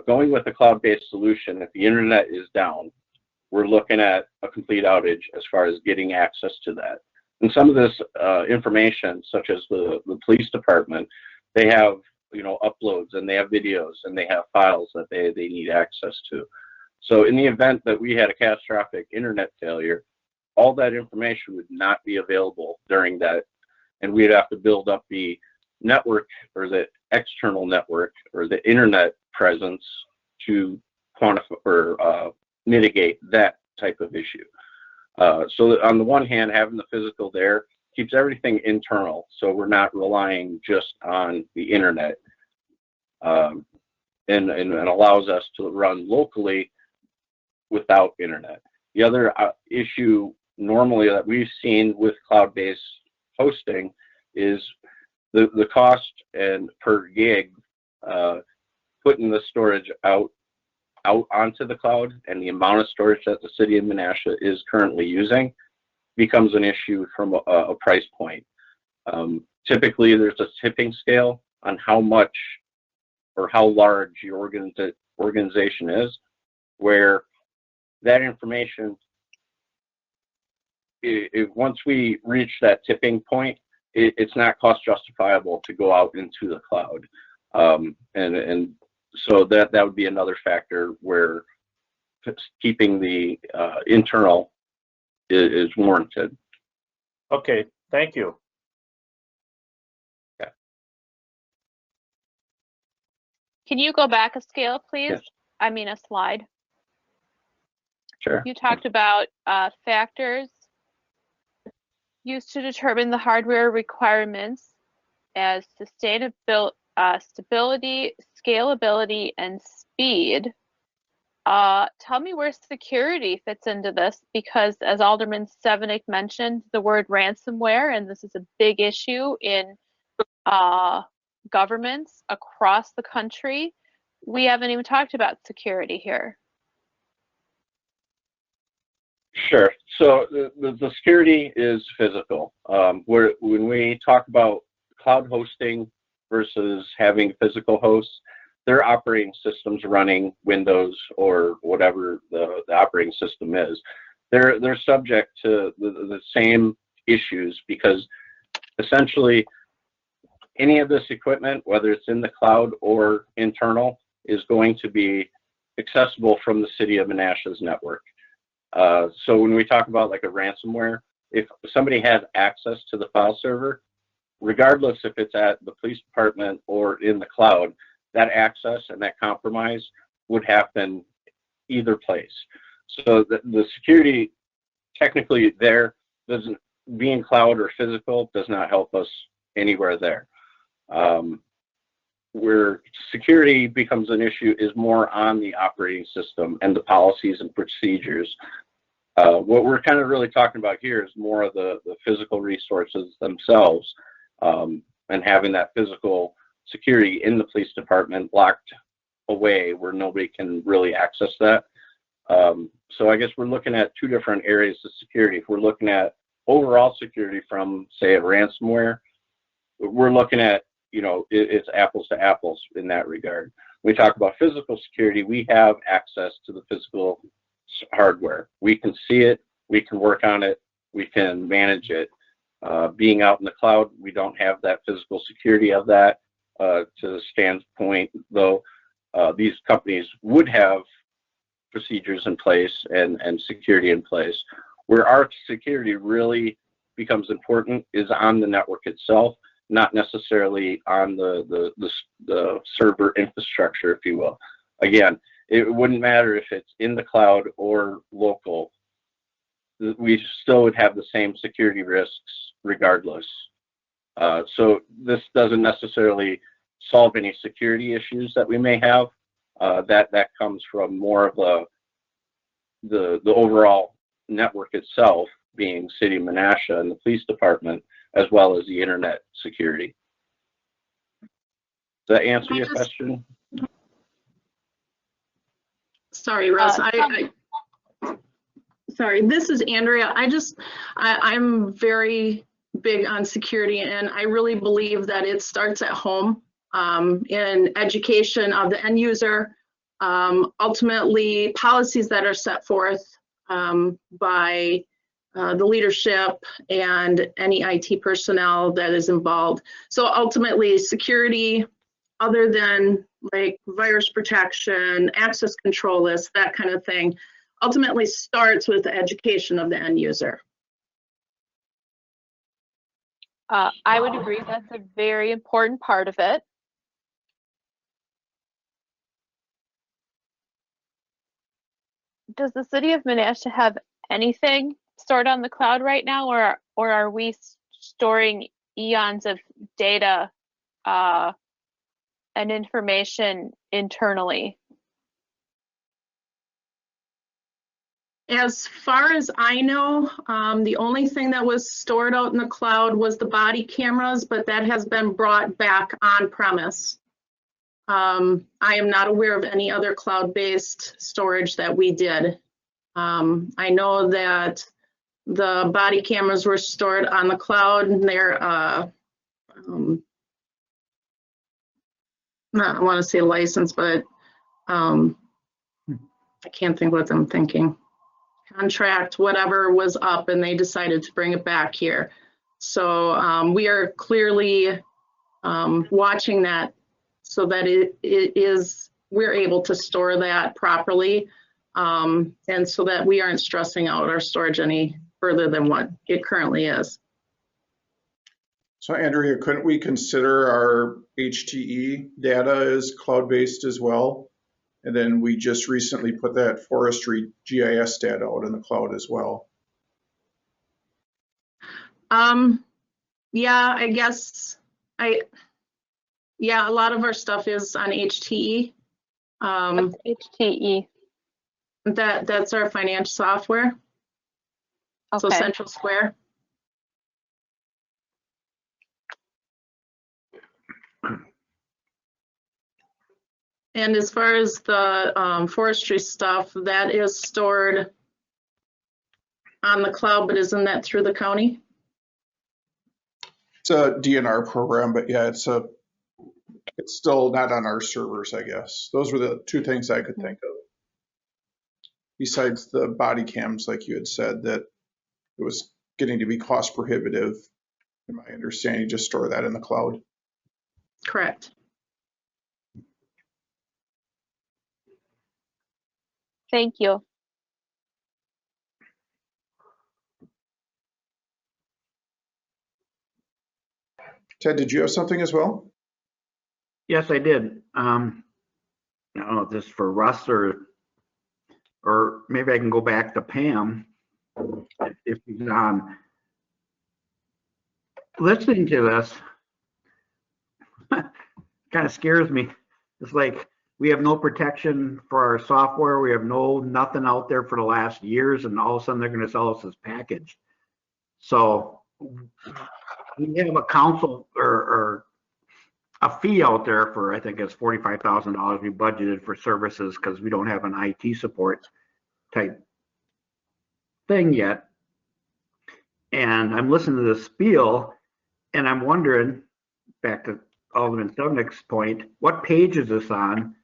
Going with a cloud-based solution, if the internet is down, we're looking at a complete outage as far as getting access to that. And some of this information, such as the police department, they have, you know, uploads, and they have videos, and they have files that they need access to. So in the event that we had a catastrophic internet failure, all that information would not be available during that, and we'd have to build up the network or the external network or the internet presence to quantify or mitigate that type of issue. So on the one hand, having the physical there keeps everything internal, so we're not relying just on the internet, and allows us to run locally without internet. The other issue normally that we've seen with cloud-based hosting is the cost and per gig, putting the storage out onto the cloud, and the amount of storage that the city of Menasha is currently using becomes an issue from a price point. Typically, there's a tipping scale on how much or how large your organization is, where that information, once we reach that tipping point, it's not cost justifiable to go out into the cloud. And so that would be another factor where keeping the internal is warranted. Okay, thank you. Can you go back a scale, please? Yes. I mean, a slide. Sure. You talked about factors used to determine the hardware requirements as stability, scalability, and speed. Tell me where security fits into this, because as Alderman Stefanik mentioned, the word ransomware, and this is a big issue in governments across the country. We haven't even talked about security here. Sure. So the security is physical. When we talk about cloud hosting versus having physical hosts, their operating systems running Windows or whatever the operating system is, they're subject to the same issues, because essentially any of this equipment, whether it's in the cloud or internal, is going to be accessible from the city of Menasha's network. So when we talk about like a ransomware, if somebody has access to the file server, regardless if it's at the police department or in the cloud, that access and that compromise would happen either place. So the security technically there doesn't, being cloud or physical does not help us anywhere there. Where security becomes an issue is more on the operating system and the policies and procedures. What we're kind of really talking about here is more of the physical resources themselves, and having that physical security in the police department locked away where nobody can really access that. So I guess we're looking at two different areas of security. If we're looking at overall security from, say, a ransomware, we're looking at, you know, it's apples to apples in that regard. When we talk about physical security, we have access to the physical hardware. We can see it, we can work on it, we can manage it. Being out in the cloud, we don't have that physical security of that. To Stan's point, though, these companies would have procedures in place and security in place. Where our security really becomes important is on the network itself, not necessarily on the server infrastructure, if you will. Again, it wouldn't matter if it's in the cloud or local. We still would have the same security risks regardless. So this doesn't necessarily solve any security issues that we may have. That comes from more of the overall network itself, being City of Menasha and the police department, as well as the internet security. Does that answer your question? Sorry, Russ. Sorry, this is Andrea. I'm very big on security, and I really believe that it starts at home, in education of the end user, ultimately policies that are set forth by the leadership and any IT personnel that is involved. So ultimately, security, other than like virus protection, access control lists, that kind of thing, ultimately starts with the education of the end user. I would agree that's a very important part of it. Does the city of Menasha have anything stored on the cloud right now, or are we storing eons of data and information internally? As far as I know, the only thing that was stored out in the cloud was the body cameras, but that has been brought back on premise. I am not aware of any other cloud-based storage that we did. I know that the body cameras were stored on the cloud, and they're, I want to say license, but I can't think what I'm thinking. Contract, whatever was up, and they decided to bring it back here. So we are clearly watching that so that we're able to store that properly, and so that we aren't stressing out our storage any further than what it currently is. So Andrea, couldn't we consider our HTE data as cloud-based as well? And then we just recently put that forestry GIS data out in the cloud as well. Yeah, I guess yeah, a lot of our stuff is on HTE. What's HTE? That's our financial software. So Okay. Central Square. And as far as the forestry stuff, that is stored on the cloud, but isn't that through the county? It's a DNR program, but yeah, it's still not on our servers, I guess. Those were the two things I could think of. Besides the body cams, like you had said, that it was getting to be cost prohibitive, in my understanding, just store that in the cloud. Correct. Thank you. Ted, did you have something as well? Yes, I did. I don't know if this is for Russ or maybe I can go back to Pam if he's on. Listening to this kind of scares me. It's like we have no protection for our software. We have nothing out there for the last years, and all of a sudden they're going to sell us this package. So we have a council or a fee out there for, I think it's $45,000 we budgeted for services because we don't have an IT support type thing yet. And I'm listening to the spiel and I'm wondering, back to Alderman Stubnick's point, what page is this on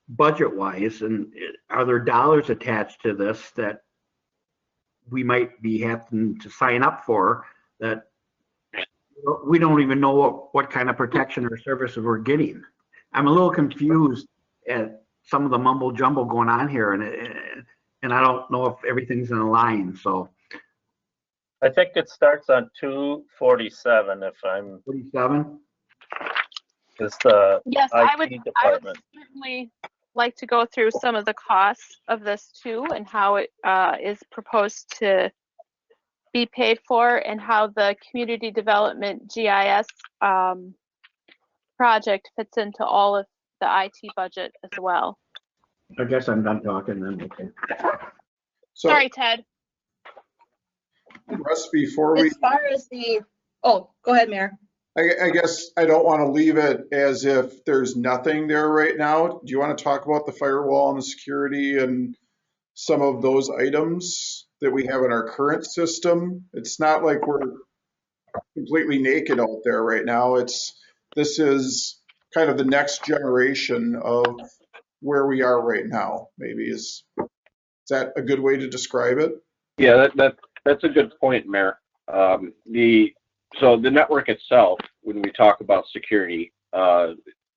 budget wise? And are there dollars attached to this that we might be having to sign up for that we don't even know what kind of protection or services we're getting? I'm a little confused at some of the mumbo jumbo going on here, and I don't know if everything's in line. So I think it starts on 247 if I'm. 47? It's the Yes, IT I would department. certainly like to go through some of the costs of this too, and how it is proposed to be paid for, and how the community development GIS project fits into all of the IT budget as well. I guess I'm done talking then. Okay. So, Sorry, Ted. Russ, before we, As far as oh, go ahead, Mayor. I guess I don't want to leave it as if there's nothing there right now. Do you want to talk about the firewall and the security and some of those items that we have in our current system? It's not like we're completely naked out there right now. This is kind of the next generation of where we are right now, maybe. Is that a good way to describe it? Yeah, that's a good point, Mayor. So the network itself, when we talk about security,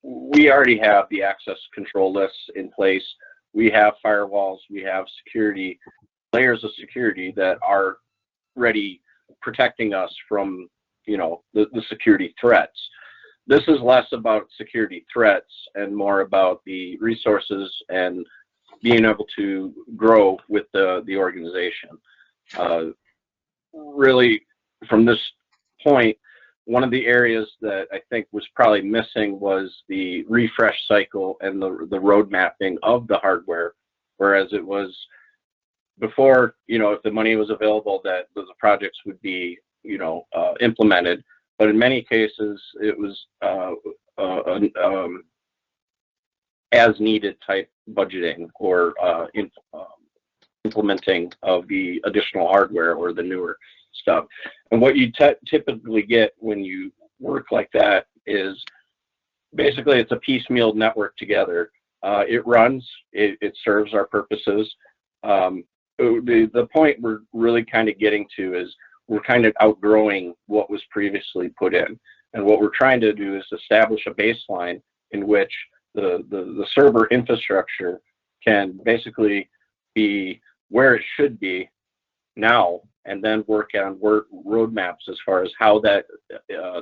we already have the access control lists in place. We have firewalls, we have security, layers of security that are already protecting us from, the security threats. This is less about security threats and more about the resources and being able to grow with the organization. Really, from this point, one of the areas that I think was probably missing was the refresh cycle and the road mapping of the hardware, whereas it was before, if the money was available, that the projects would be, implemented. But in many cases, it was as needed type budgeting or implementing of the additional hardware or the newer stuff. And what you typically get when you work like that is basically it's a piecemeal network together. It runs, it serves our purposes. The point we're really kind of getting to is we're kind of outgrowing what was previously put in. And what we're trying to do is establish a baseline in which the server infrastructure can basically be where it should be now and then work on roadmaps as far as how that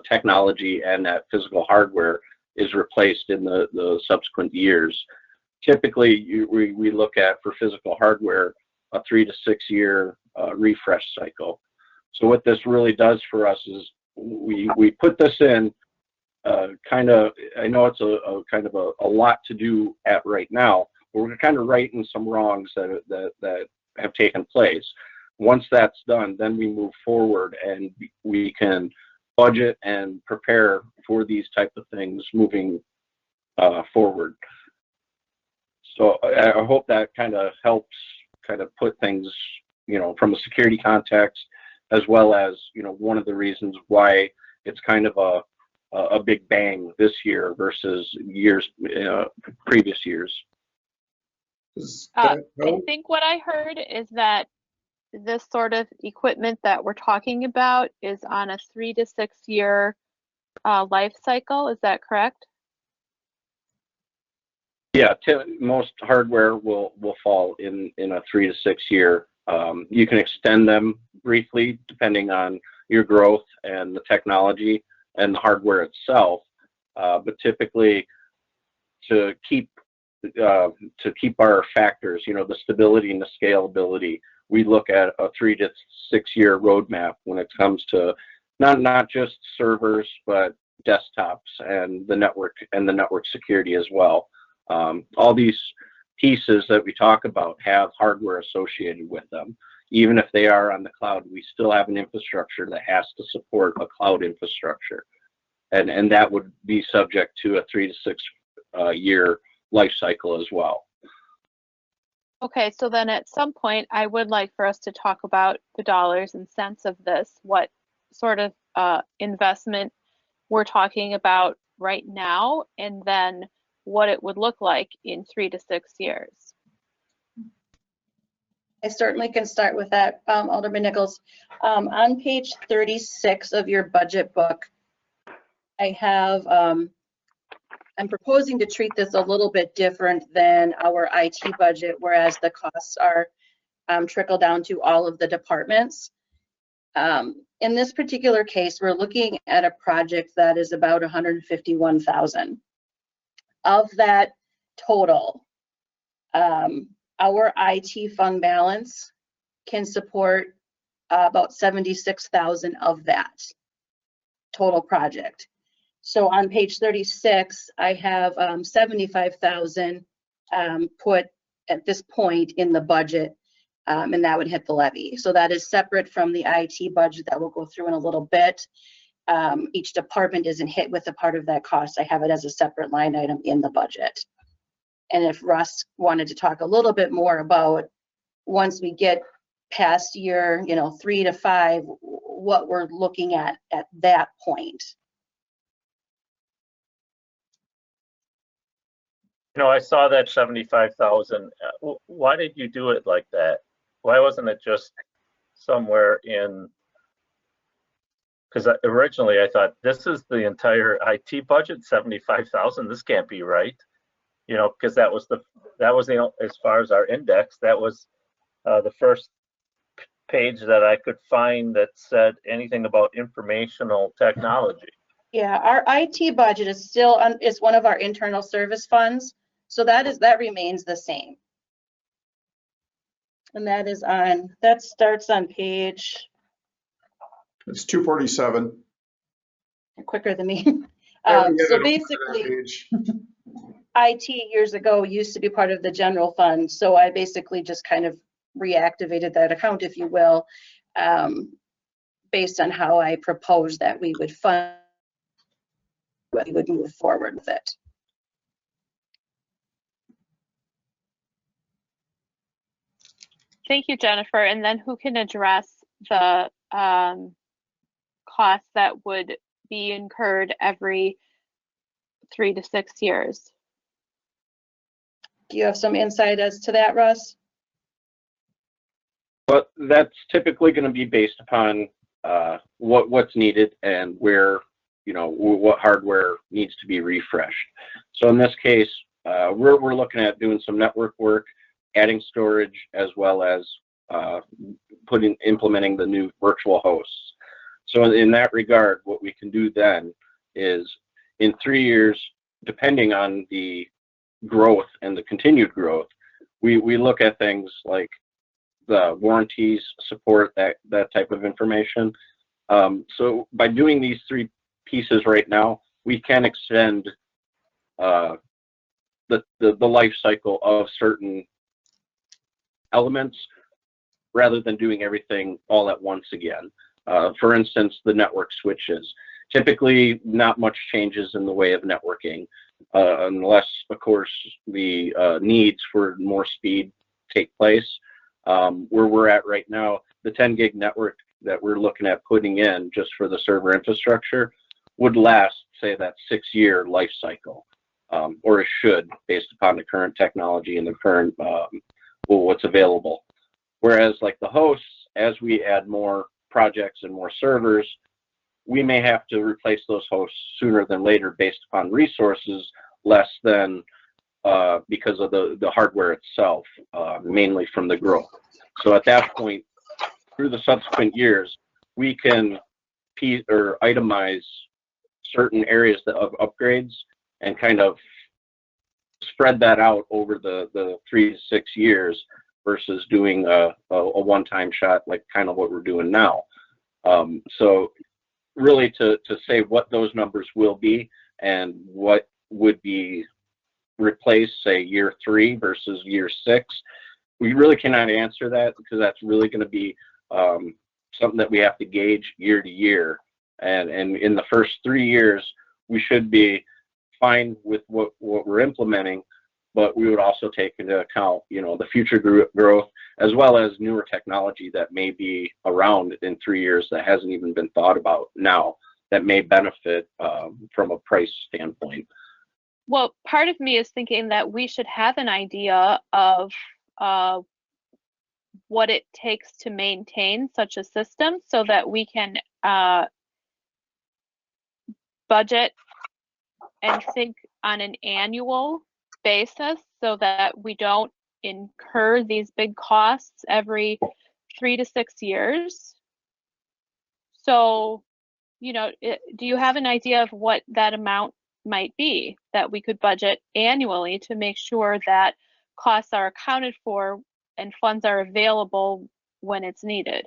technology and that physical hardware is replaced in the subsequent years. Typically, we look at, for physical hardware, a 3 to 6 year refresh cycle. So what this really does for us is we put this in kind of, I know it's a kind of a lot to do at right now, but we're kind of righting some wrongs that have taken place. Once that's done, then we move forward and we can budget and prepare for these type of things moving forward. So I hope that kind of helps kind of put things, you know, from a security context, as well as, you know, one of the reasons why it's kind of a big bang this year versus years, previous years. I think what I heard is that this sort of equipment that we're talking about is on a 3 to 6 year life cycle. Is that correct? Yeah, most hardware will fall in a 3 to 6 year. You can extend them briefly depending on your growth and the technology and the hardware itself, but typically to keep our factors, you know, the stability and the scalability, we look at a 3 to 6 year roadmap when it comes to not just servers, but desktops and the network security as well. All these pieces that we talk about have hardware associated with them. Even if they are on the cloud, we still have an infrastructure that has to support a cloud infrastructure. And that would be subject to a 3 to 6 year life cycle as well. Okay, so then at some point, I would like for us to talk about the dollars and cents of this, what sort of investment we're talking about right now, and then what it would look like in 3 to 6 years. I certainly can start with that, Alderman Nichols. On page 36 of your budget book, I have, I'm proposing to treat this a little bit different than our IT budget, whereas the costs are trickle down to all of the departments. In this particular case, we're looking at a project that is about $151,000. Of that total, our IT fund balance can support about $76,000 of that total project. So on page 36, I have $75,000 put at this point in the budget, and that would hit the levy. So that is separate from the IT budget that we'll go through in a little bit. Each department isn't hit with a part of that cost. I have it as a separate line item in the budget. And if Russ wanted to talk a little bit more about, once we get past year, 3 to 5, what we're looking at that point. You know, I saw that 75,000. Why did you do it like that? Why wasn't it just somewhere in? Because originally I thought this is the entire IT budget, 75,000. This can't be right, because that was the as far as our index, that was the first page that I could find that said anything about informational technology. Yeah, our IT budget is still is one of our internal service funds, so that remains the same. And that starts on page. It's 247. Quicker than me. So basically, IT years ago used to be part of the general fund, so I basically just kind of reactivated that account, if you will, based on how I proposed that we would fund, we would move forward with it. Thank you, Jennifer. And then who can address the costs that would be incurred every 3 to 6 years? Do you have some insight as to that, Russ? But that's typically going to be based upon what's needed and where, what hardware needs to be refreshed. So in this case, we're looking at doing some network work, adding storage, as well as implementing the new virtual hosts. So in that regard, what we can do then is in 3 years, depending on the growth and the continued growth, we look at things like the warranties, support, that type of information. So by doing these 3 pieces right now, we can extend the life cycle of certain elements rather than doing everything all at once again. For instance, the network switches. Typically, not much changes in the way of networking, unless, of course, the needs for more speed take place. Where we're at right now, the 10 gig network that we're looking at putting in just for the server infrastructure would last, say, that 6-year life cycle, or it should, based upon the current technology and the current what's available. Whereas, like the hosts, as we add more projects and more servers, we may have to replace those hosts sooner than later based upon resources, less than because of the hardware itself, mainly from the growth. So at that point, through the subsequent years, we can itemize certain areas of upgrades and kind of spread that out over the 3 to 6 years versus doing a one-time shot like kind of what we're doing now. So really to say what those numbers will be and what would be replaced, say, year 3 versus year 6, we really cannot answer that because that's really going to be something that we have to gauge year to year. And in the first 3 years, we should be fine with what we're implementing, but we would also take into account, the future growth as well as newer technology that may be around in 3 years that hasn't even been thought about now that may benefit from a price standpoint. Well, part of me is thinking that we should have an idea of what it takes to maintain such a system so that we can budget and think on an annual basis so that we don't incur these big costs every 3 to 6 years. So, do you have an idea of what that amount might be that we could budget annually to make sure that costs are accounted for and funds are available when it's needed?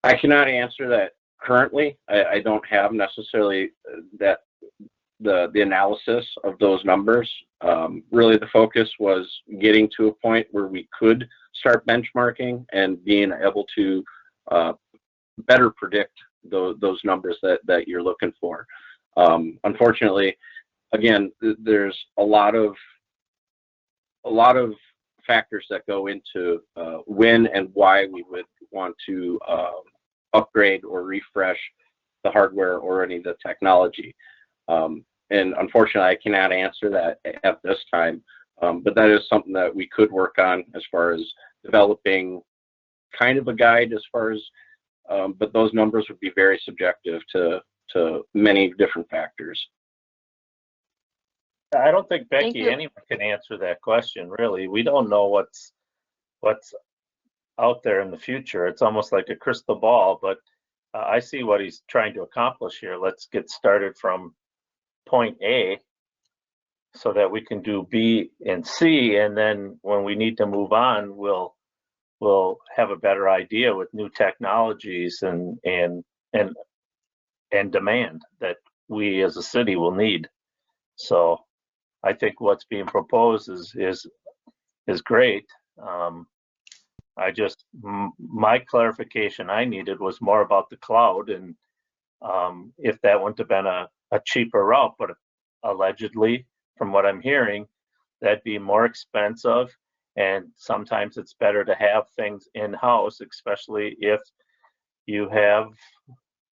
I cannot answer that currently. I don't have necessarily the analysis of those numbers. Really, the focus was getting to a point where we could start benchmarking and being able to better predict those numbers that you're looking for. Unfortunately, again, there's a lot of factors that go into when and why we would want to upgrade or refresh the hardware or any of the technology. And unfortunately, I cannot answer that at this time, but that is something that we could work on as far as developing kind of a guide as far as, but those numbers would be very subjective to many different factors. I don't think, Becky, anyone can answer that question, really. We don't know what's out there in the future. It's almost like a crystal ball, but I see what he's trying to accomplish here. Let's get started from point A so that we can do B and C, and then when we need to move on, we'll have a better idea with new technologies and demand that we as a city will need. So I think what's being proposed is great. My clarification I needed was more about the cloud, and if that wouldn't have been a cheaper route, but allegedly, from what I'm hearing, that'd be more expensive, and sometimes it's better to have things in-house, especially if you have,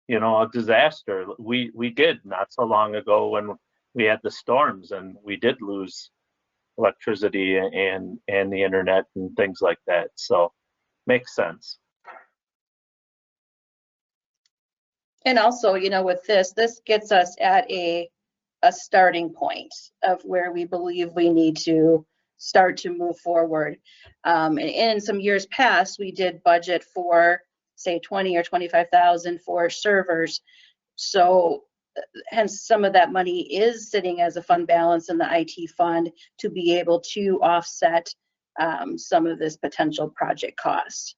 a disaster. We did not so long ago when we had the storms, and we did lose electricity and the internet and things like that. So makes sense. And also, with this gets us at a starting point of where we believe we need to start to move forward. In some years past, we did budget for, say, 20 or 25,000 for servers. So hence some of that money is sitting as a fund balance in the IT fund to be able to offset some of this potential project cost.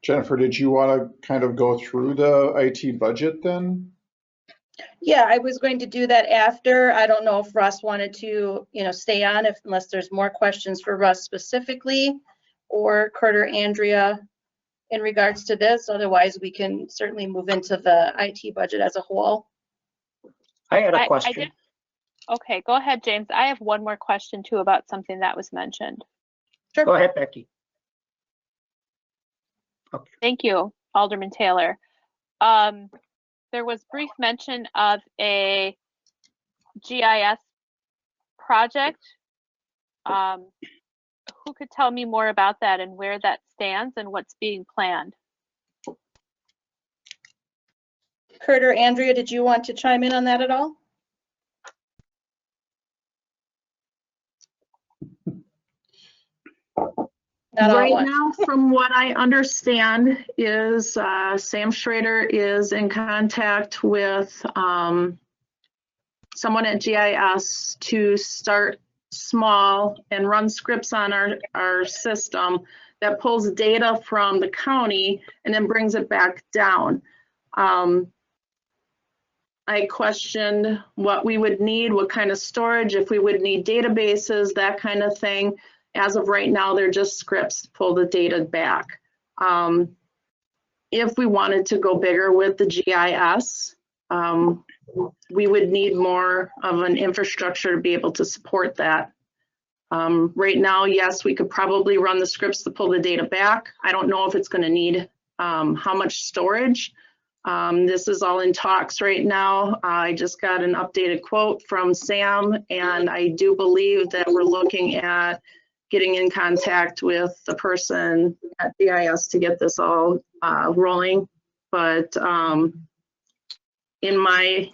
Jennifer, did you want to kind of go through the IT budget then? Yeah, I was going to do that after. I don't know if Russ wanted to, stay on unless there's more questions for Russ specifically, or Kurt or Andrea in regards to this. Otherwise, we can certainly move into the IT budget as a whole. I had a question. Okay, go ahead, James. I have one more question too about something that was mentioned. Sure. Go ahead, Becky. Okay. Thank you, Alderman Taylor. There was brief mention of a GIS project. Who could tell me more about that and where that stands and what's being planned? Kurt or Andrea, did you want to chime in on that at all? Right now, from what I understand, is Sam Schrader is in contact with someone at GIS to start small and run scripts on our system that pulls data from the county and then brings it back down. I questioned what we would need, what kind of storage, if we would need databases, that kind of thing. As of right now, they're just scripts, pull the data back. If we wanted to go bigger with the GIS, we would need more of an infrastructure to be able to support that. Right now, yes, we could probably run the scripts to pull the data back. I don't know if it's going to need how much storage. This is all in talks right now. I just got an updated quote from Sam, and I do believe that we're looking at getting in contact with the person at GIS to get this all rolling. But in my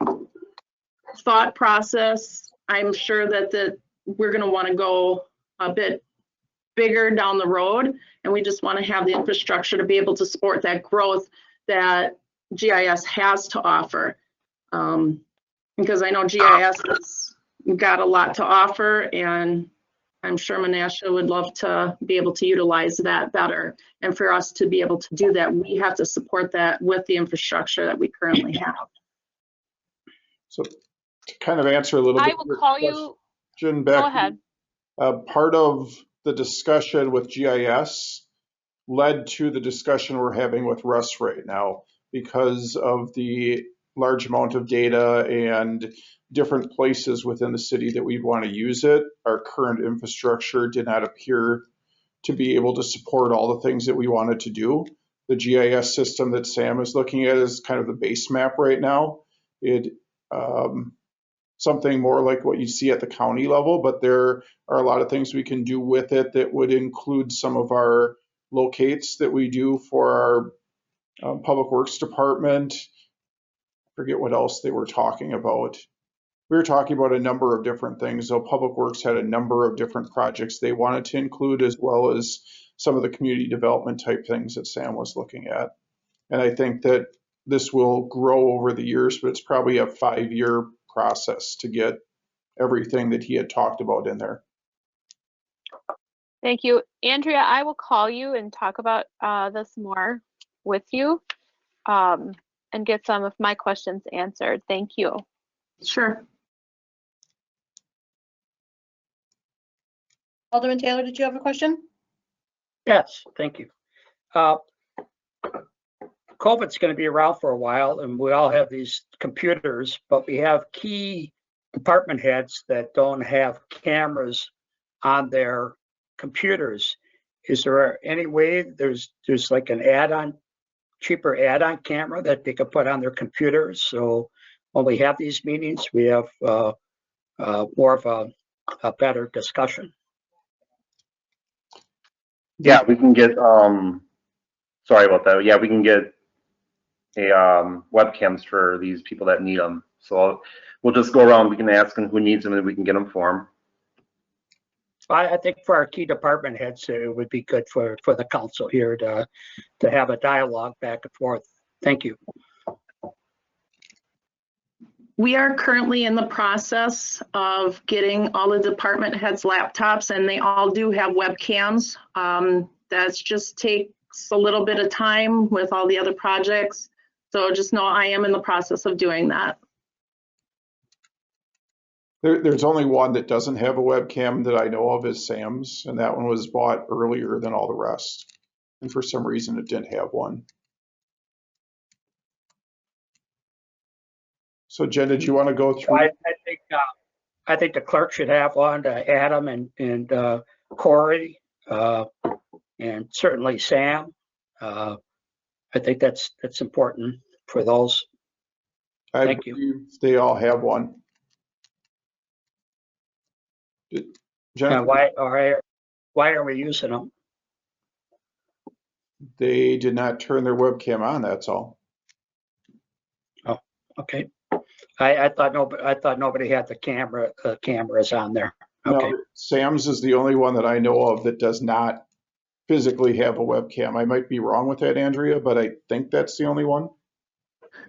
thought process, I'm sure that we're going to want to go a bit bigger down the road, and we just want to have the infrastructure to be able to support that growth that GIS has to offer. Because I know GIS has got a lot to offer, and I'm sure Menasha would love to be able to utilize that better. And for us to be able to do that, we have to support that with the infrastructure that we currently have. So to kind of answer a little bit. I will call you. Becky, go ahead. Part of the discussion with GIS led to the discussion we're having with Russ right now, because of the large amount of data and different places within the city that we want to use it. Our current infrastructure did not appear to be able to support all the things that we wanted to do. The GIS system that Sam is looking at is kind of the base map right now. It something more like what you see at the county level, but there are a lot of things we can do with it that would include some of our locates that we do for our public works department. I forget what else they were talking about. We were talking about a number of different things. So Public Works had a number of different projects they wanted to include, as well as some of the community development type things that Sam was looking at. And I think that this will grow over the years, but it's probably a 5-year process to get everything that he had talked about in there. Thank you. Andrea, I will call you and talk about this more with you and get some of my questions answered. Thank you. Sure. Alderman Taylor, did you have a question? Yes, thank you. COVID's going to be around for a while, and we all have these computers, but we have key department heads that don't have cameras on their computers. Is there any way there's like an add-on, cheaper add-on camera that they could put on their computers? So when we have these meetings, we have more of a better discussion. Yeah, we can get, sorry about that. Yeah, we can get webcams for these people that need them. So we'll just go around. We can ask them who needs them, and we can get them for them. I think for our key department heads, it would be good for the council here to have a dialogue back and forth. Thank you. We are currently in the process of getting all the department heads' laptops, and they all do have webcams. That's just takes a little bit of time with all the other projects. So just know I am in the process of doing that. There's only one that doesn't have a webcam that I know of is Sam's, and that one was bought earlier than all the rest. And for some reason, it didn't have one. So Jen, did you want to go through? I think the clerk should have one, Adam and Corey, and certainly Sam. I think that's important for those. Thank you. They all have one. Jen, why are we using them? They did not turn their webcam on. That's all. Oh, okay. I thought nobody had the cameras on there. Okay. No, Sam's is the only one that I know of that does not physically have a webcam. I might be wrong with that, Andrea, but I think that's the only one.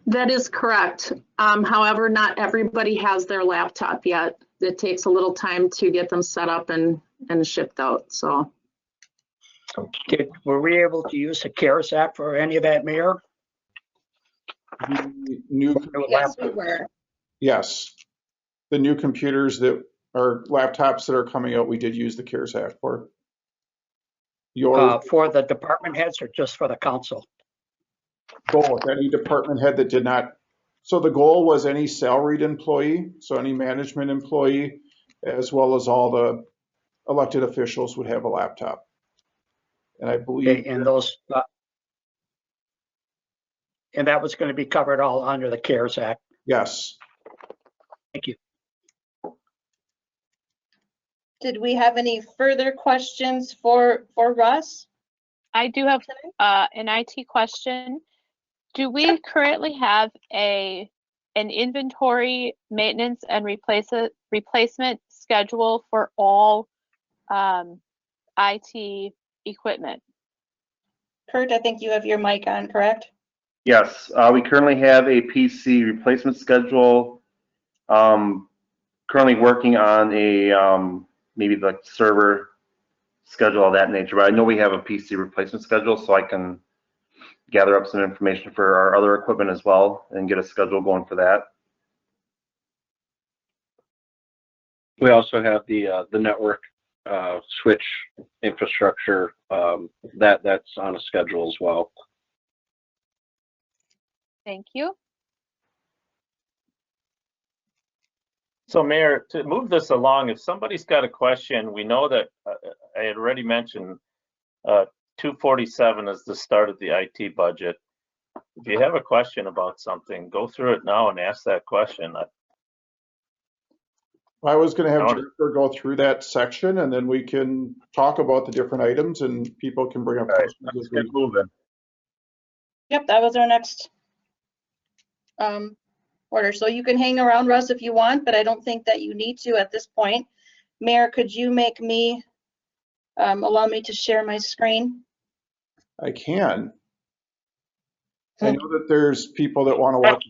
That is correct. However, not everybody has their laptop yet. It takes a little time to get them set up and shipped out. So, were we able to use the CARES Act for any of that, Mayor? The new Yes, we were. Yes, the new computers that are laptops that are coming out, we did use the CARES Act for. For the department heads or just for the council? Both. Any department head that did not. So the goal was any salaried employee, so any management employee, as well as all the elected officials would have a laptop. And I believe. Okay, and those. And that was going to be covered all under the CARES Act. Yes. Thank you. Did we have any further questions for Russ? I do have an IT question. Do we currently have an inventory, maintenance, and replacement schedule for all IT equipment? Kurt, I think you have your mic on, correct? Yes, we currently have a PC replacement schedule. Currently working on a maybe the server schedule of that nature, but I know we have a PC replacement schedule, so I can gather up some information for our other equipment as well and get a schedule going for that. We also have the network switch infrastructure that's on a schedule as well. Thank you. So Mayor, to move this along, if somebody's got a question, we know that I had already mentioned 247 is the start of the IT budget. If you have a question about something, go through it now and ask that question. I was going to have Jennifer go through that section, and then we can talk about the different items, and people can bring up questions as we move in. Yep, that was our next order. So you can hang around, Russ, if you want, but I don't think that you need to at this point. Mayor, could you make me, allow me to share my screen? I can. I know that there's people that want to watch.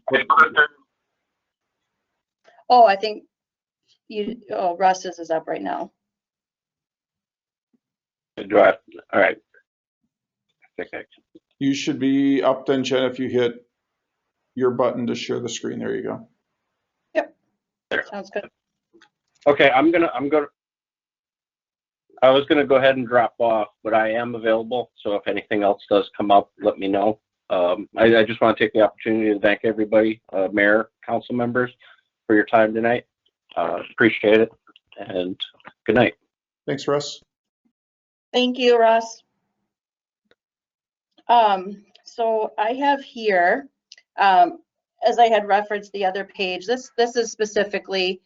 Oh, I think Russ's is up right now. All right. You should be up then, Jen, if you hit your button to share the screen. There you go. Yep. Sounds good. Okay, I was gonna go ahead and drop off, but I am available. So if anything else does come up, let me know. I just want to take the opportunity to thank everybody, Mayor, council members, for your time tonight. Appreciate it, and good night. Thanks, Russ. Thank you, Russ. So I have here, as I had referenced the other page, this is specifically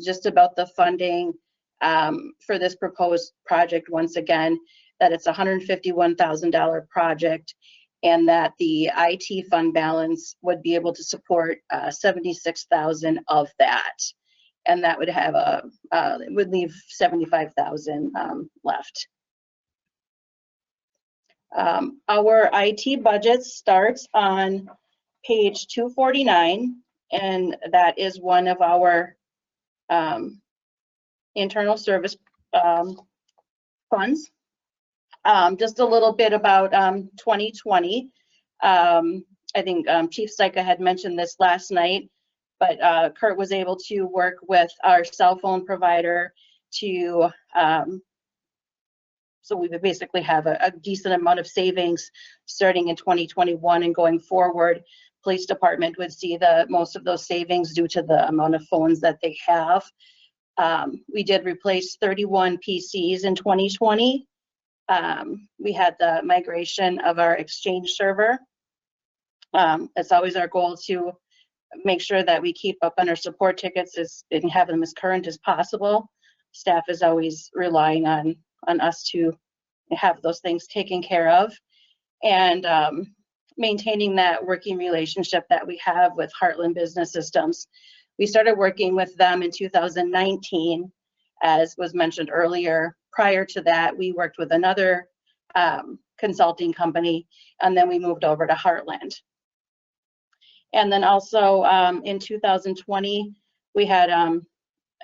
just about the funding for this proposed project. Once again, that it's a $151,000 project, and that the IT fund balance would be able to support 76,000 of that. And that would have it would leave 75,000 left. Our IT budget starts on page 249, and that is one of our internal service funds. Just a little bit about 2020. I think Chief Styka had mentioned this last night, but Kurt was able to work with our cell phone provider to, so we would basically have a decent amount of savings starting in 2021 and going forward. Police department would see the most of those savings due to the amount of phones that they have. We did replace 31 PCs in 2020. We had the migration of our Exchange server. It's always our goal to make sure that we keep up on our support tickets and have them as current as possible. Staff is always relying on us to have those things taken care of, and maintaining that working relationship that we have with Heartland Business Systems. We started working with them in 2019, as was mentioned earlier. Prior to that, we worked with another consulting company, and then we moved over to Heartland. And then also in 2020, we had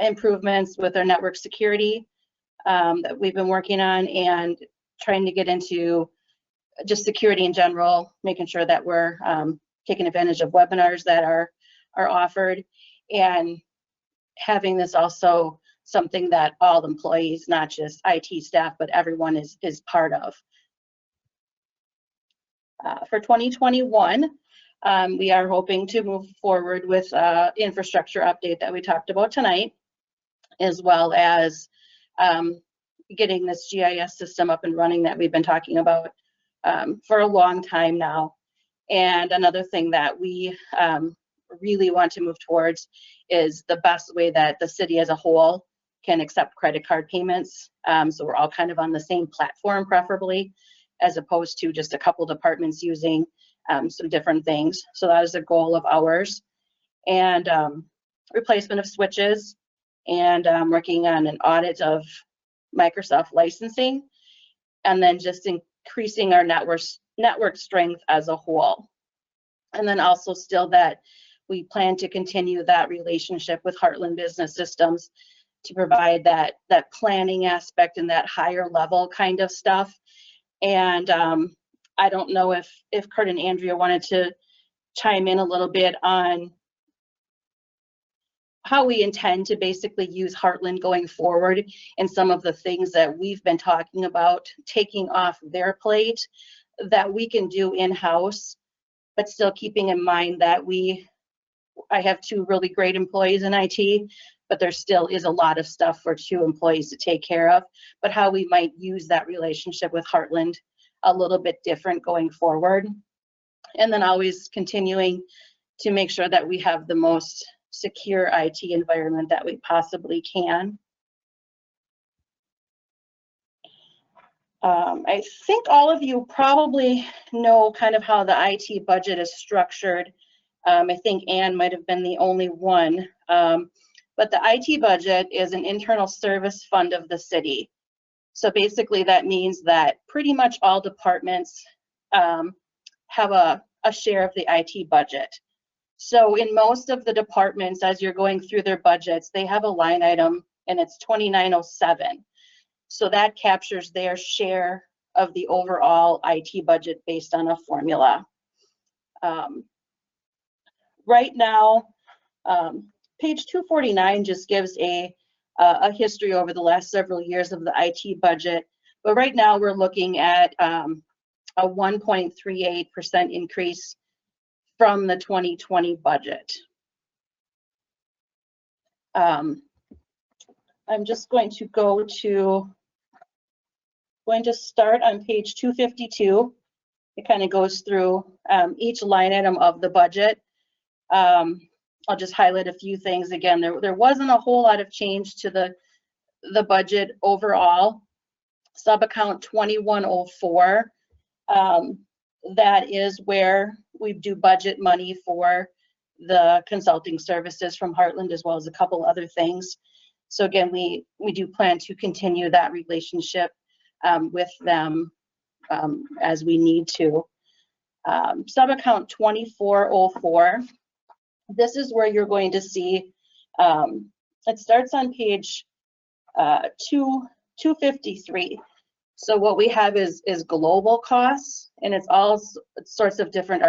improvements with our network security that we've been working on, and trying to get into just security in general, making sure that we're taking advantage of webinars that are offered, and having this also something that all employees, not just IT staff, but everyone is part of. For 2021, we are hoping to move forward with infrastructure update that we talked about tonight, as well as getting this GIS system up and running that we've been talking about for a long time now. And another thing that we really want to move towards is the best way that the city as a whole can accept credit card payments. So we're all kind of on the same platform, preferably, as opposed to just a couple departments using some different things. So that is a goal of ours. And replacement of switches, and working on an audit of Microsoft licensing, and then just increasing our network strength as a whole. And then also still that we plan to continue that relationship with Heartland Business Systems to provide that planning aspect and that higher level kind of stuff. And I don't know if Kurt and Andrea wanted to chime in a little bit on how we intend to basically use Heartland going forward, and some of the things that we've been talking about taking off their plate that we can do in-house, but still keeping in mind that I have 2 really great employees in IT, but there still is a lot of stuff for 2 employees to take care of, but how we might use that relationship with Heartland a little bit different going forward. And then always continuing to make sure that we have the most secure IT environment that we possibly can. I think all of you probably know kind of how the IT budget is structured. I think Ann might have been the only one, but the IT budget is an internal service fund of the city. So basically that means that pretty much all departments have a share of the IT budget. So in most of the departments, as you're going through their budgets, they have a line item, and it's 2907. So that captures their share of the overall IT budget based on a formula. Right now, page 249 just gives a history over the last several years of the IT budget. But right now we're looking at a 1.38% increase from the 2020 budget. I'm just going to start on page 252. It kind of goes through each line item of the budget. I'll just highlight a few things. Again, there wasn't a whole lot of change to the budget overall. Sub account 2104. that is where we do budget money for the consulting services from Heartland, as well as a couple other things. So again, we do plan to continue that relationship with them as we need to. Sub-account 2404, this is where you're going to see, it starts on page 253. So what we have is global costs, and it's all sorts of different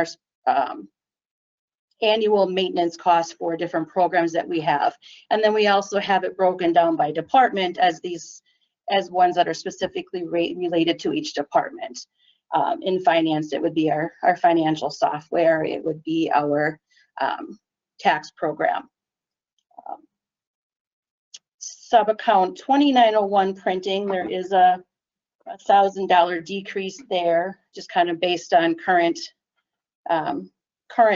annual maintenance costs for different programs that we have. And then we also have it broken down by department as ones that are specifically related to each department. In finance, it would be our financial software. It would be our tax program. Sub-account 2901 printing, there is a $1,000 decrease there, just kind of based on current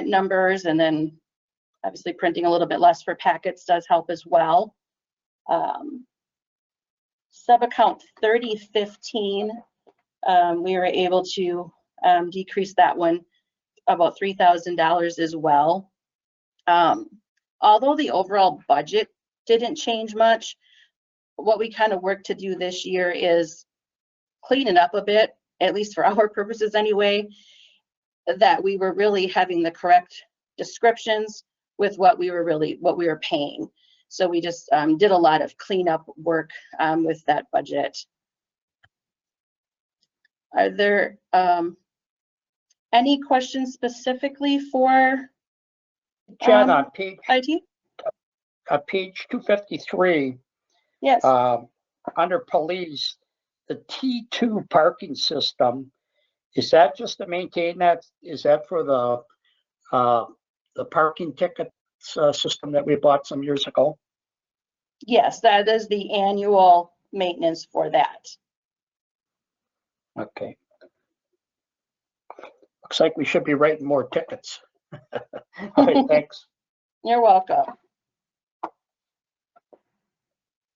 numbers, and then obviously printing a little bit less for packets does help as well. Sub-account 3015, we were able to decrease that one about $3,000 as well. Although the overall budget didn't change much, what we kind of worked to do this year is clean it up a bit, at least for our purposes anyway, that we were really having the correct descriptions with what we were paying. So we just did a lot of cleanup work with that budget. Are there any questions specifically for Jen, on page IT? Page 253, Yes. under police, the T2 parking system, is that just to maintain that? Is that for the parking ticket system that we bought some years ago? Yes, that is the annual maintenance for that. Okay. Looks like we should be writing more tickets. All right, thanks. You're welcome.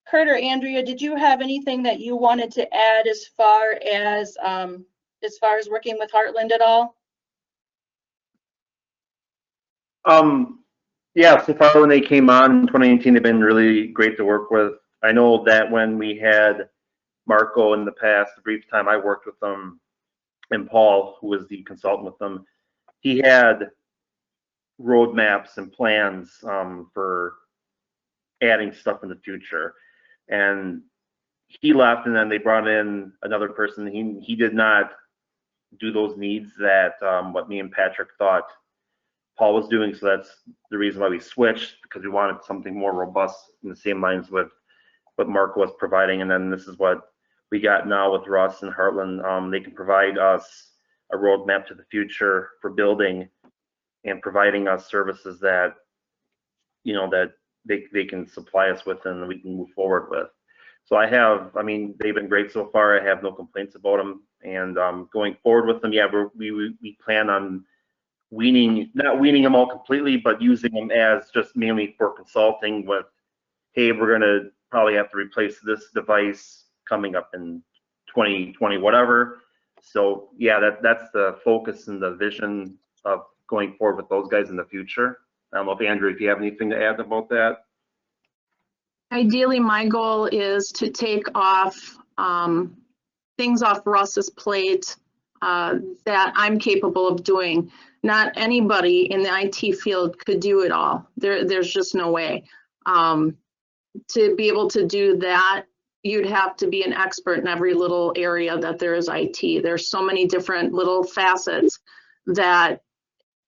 Kurt or Andrea, did you have anything that you wanted to add as far as working with Heartland at all? Yeah, so far when they came on in 2018, they've been really great to work with. I know that when we had Marco in the past, the brief time I worked with them, and Paul, who was the consultant with them, he had roadmaps and plans for adding stuff in the future. And he left, and then they brought in another person. He did not do those needs that what me and Patrick thought Paul was doing. So that's the reason why we switched, because we wanted something more robust in the same lines with what Marco was providing. And then this is what we got now with Russ and Heartland. They can provide us a roadmap to the future for building and providing us services that, you know, that they can supply us with and we can move forward with. So I mean, they've been great so far. I have no complaints about them. And going forward with them, yeah, we plan on not weaning them all completely, but using them as just mainly for consulting with, hey, we're going to probably have to replace this device coming up in 2020, whatever. So yeah, that's the focus and the vision of going forward with those guys in the future. I don't know if Andrew, if you have anything to add about that. Ideally, my goal is to take off things off Russ's plate that I'm capable of doing. Not anybody in the IT field could do it all. There's just no way. To be able to do that, you'd have to be an expert in every little area that there is IT. There's so many different little facets that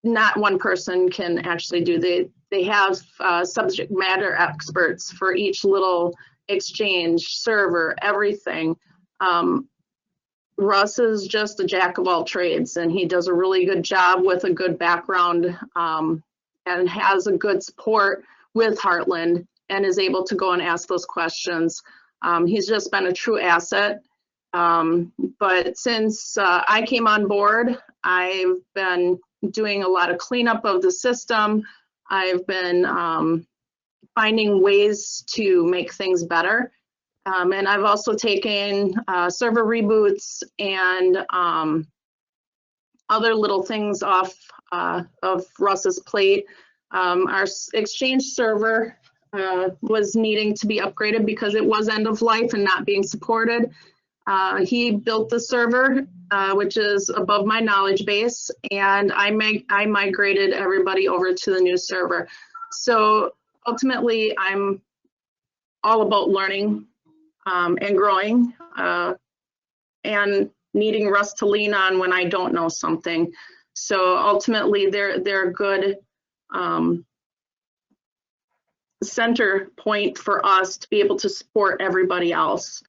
not one person can actually do. They have subject matter experts for each little exchange, server, everything. Russ is just a jack of all trades, and he does a really good job with a good background and has a good support with Heartland and is able to go and ask those questions. He's just been a true asset. But since I came on board, I've been doing a lot of cleanup of the system. I've been finding ways to make things better. And I've also taken server reboots and other little things off of Russ's plate. Our Exchange server was needing to be upgraded because it was end of life and not being supported. He built the server, which is above my knowledge base, and I migrated everybody over to the new server. So ultimately, I'm all about learning and growing and needing Russ to lean on when I don't know something. So ultimately, they're a good center point for us to be able to support everybody else.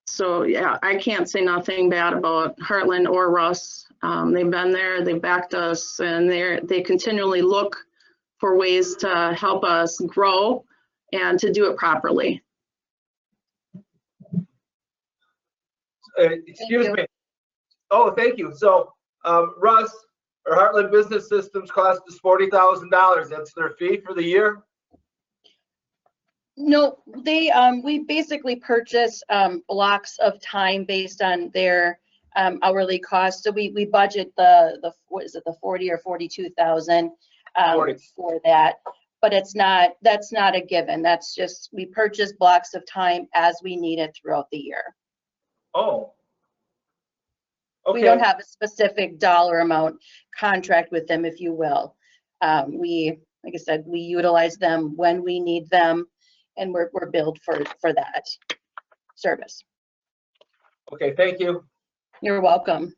So yeah, I can't say nothing bad about Heartland or Russ. They've been there, they've backed us, and they continually look for ways to help us grow and to do it properly. Excuse me. Oh, thank you. So Russ, or Heartland Business Systems cost us $40,000. That's their fee for the year? No, they we basically purchase blocks of time based on their hourly cost. So we budget the what is it, the 40 or 42,000 for that. But that's not a given. That's just, we purchase blocks of time as we need it throughout the year. Oh. Okay. We don't have a specific dollar amount contract with them, if you will. Like I said, we utilize them when we need them, and we're billed for that service. Okay, thank you. You're welcome.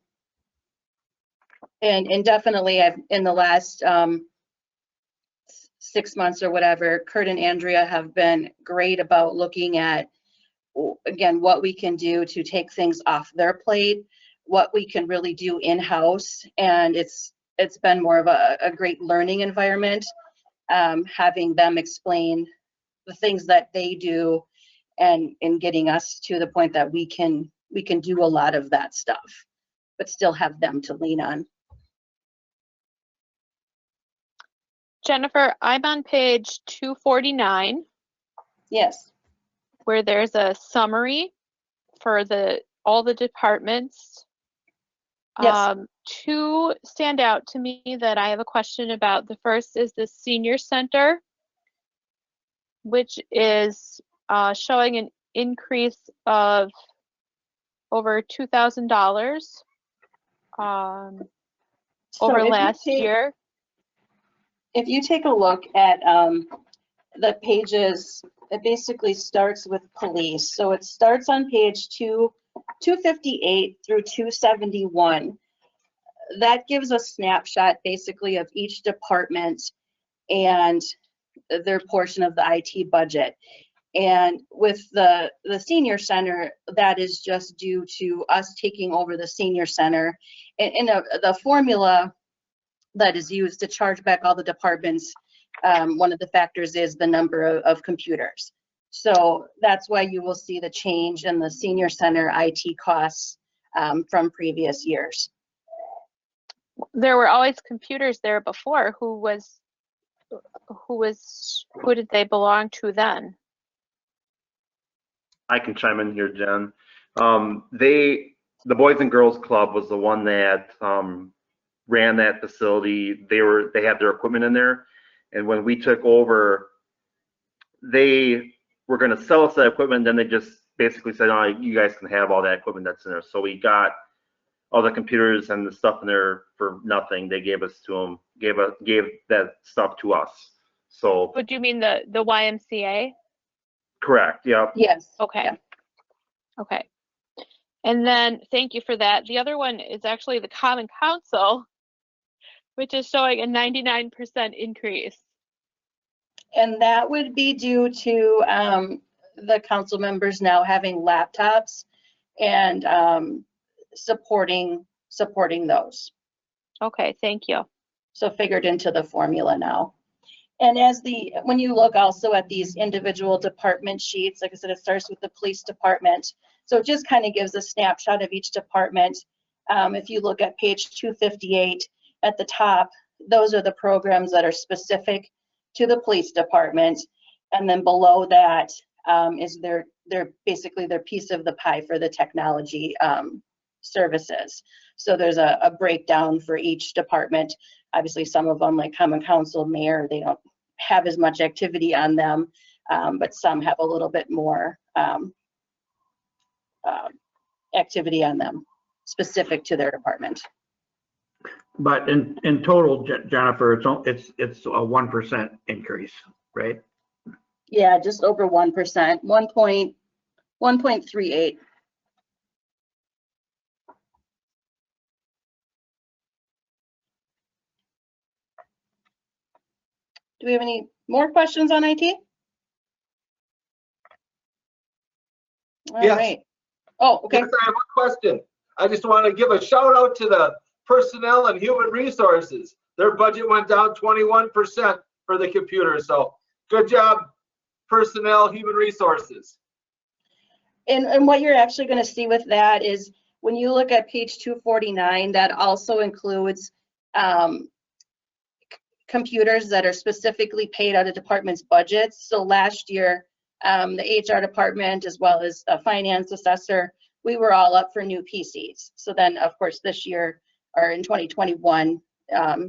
And definitely, in the last 6 months or whatever, Kurt and Andrea have been great about looking at, again, what we can do to take things off their plate, what we can really do in-house, and it's been more of a great learning environment, having them explain the things that they do, and getting us to the point that we can do a lot of that stuff, but still have them to lean on. Jennifer, I'm on page 249. Yes. Where there's a summary for all the departments. Yes. Two stand out to me that I have a question about. The first is the senior center, which is showing an increase of over $2,000 over last year. If you take a look at the pages, it basically starts with police. So it starts on page 258 through 271. That gives a snapshot basically of each department and their portion of the IT budget. And with the senior center, that is just due to us taking over the senior center. And the formula that is used to charge back all the departments, one of the factors is the number of computers. So that's why you will see the change in the senior center IT costs from previous years. There were always computers there before. Who did they belong to then? I can chime in here, Jen. The Boys and Girls Club was the one that ran that facility. They had their equipment in there, and when we took over, they were going to sell us that equipment. Then they just basically said, "Oh, you guys can have all that equipment that's in there." So we got all the computers and the stuff in there for nothing. They gave us to them, gave that stuff to us. So. What do you mean, the YMCA? Correct. Yeah. Yes. Okay. Yeah. Okay. And then, thank you for that. The other one is actually the Common Council, which is showing a 99% increase. And that would be due to the council members now having laptops and supporting those. Okay, thank you. So figured into the formula now. And when you look also at these individual department sheets, like I said, it starts with the police department. So it just kind of gives a snapshot of each department. If you look at page 258 at the top, those are the programs that are specific to the police department. And then below that is basically their piece of the pie for the technology services. So there's a breakdown for each department. Obviously, some of them, like Common Council, Mayor, they don't have as much activity on them, but some have a little bit more activity on them specific to their department. But in total, Jennifer, it's a 1% increase, right? Yeah, just over 1%, 1.38. Do we have any more questions on IT? All Yes. right. Oh, okay. Yes, I have a question. I just want to give a shout out to the personnel and human resources. Their budget went down 21% for the computer. So good job, personnel, human resources. And what you're actually going to see with that is when you look at page 249, that also includes computers that are specifically paid out of department's budgets. So last year, the HR department, as well as a finance assessor, we were all up for new PCs. So then, of course, this year, or in 2021,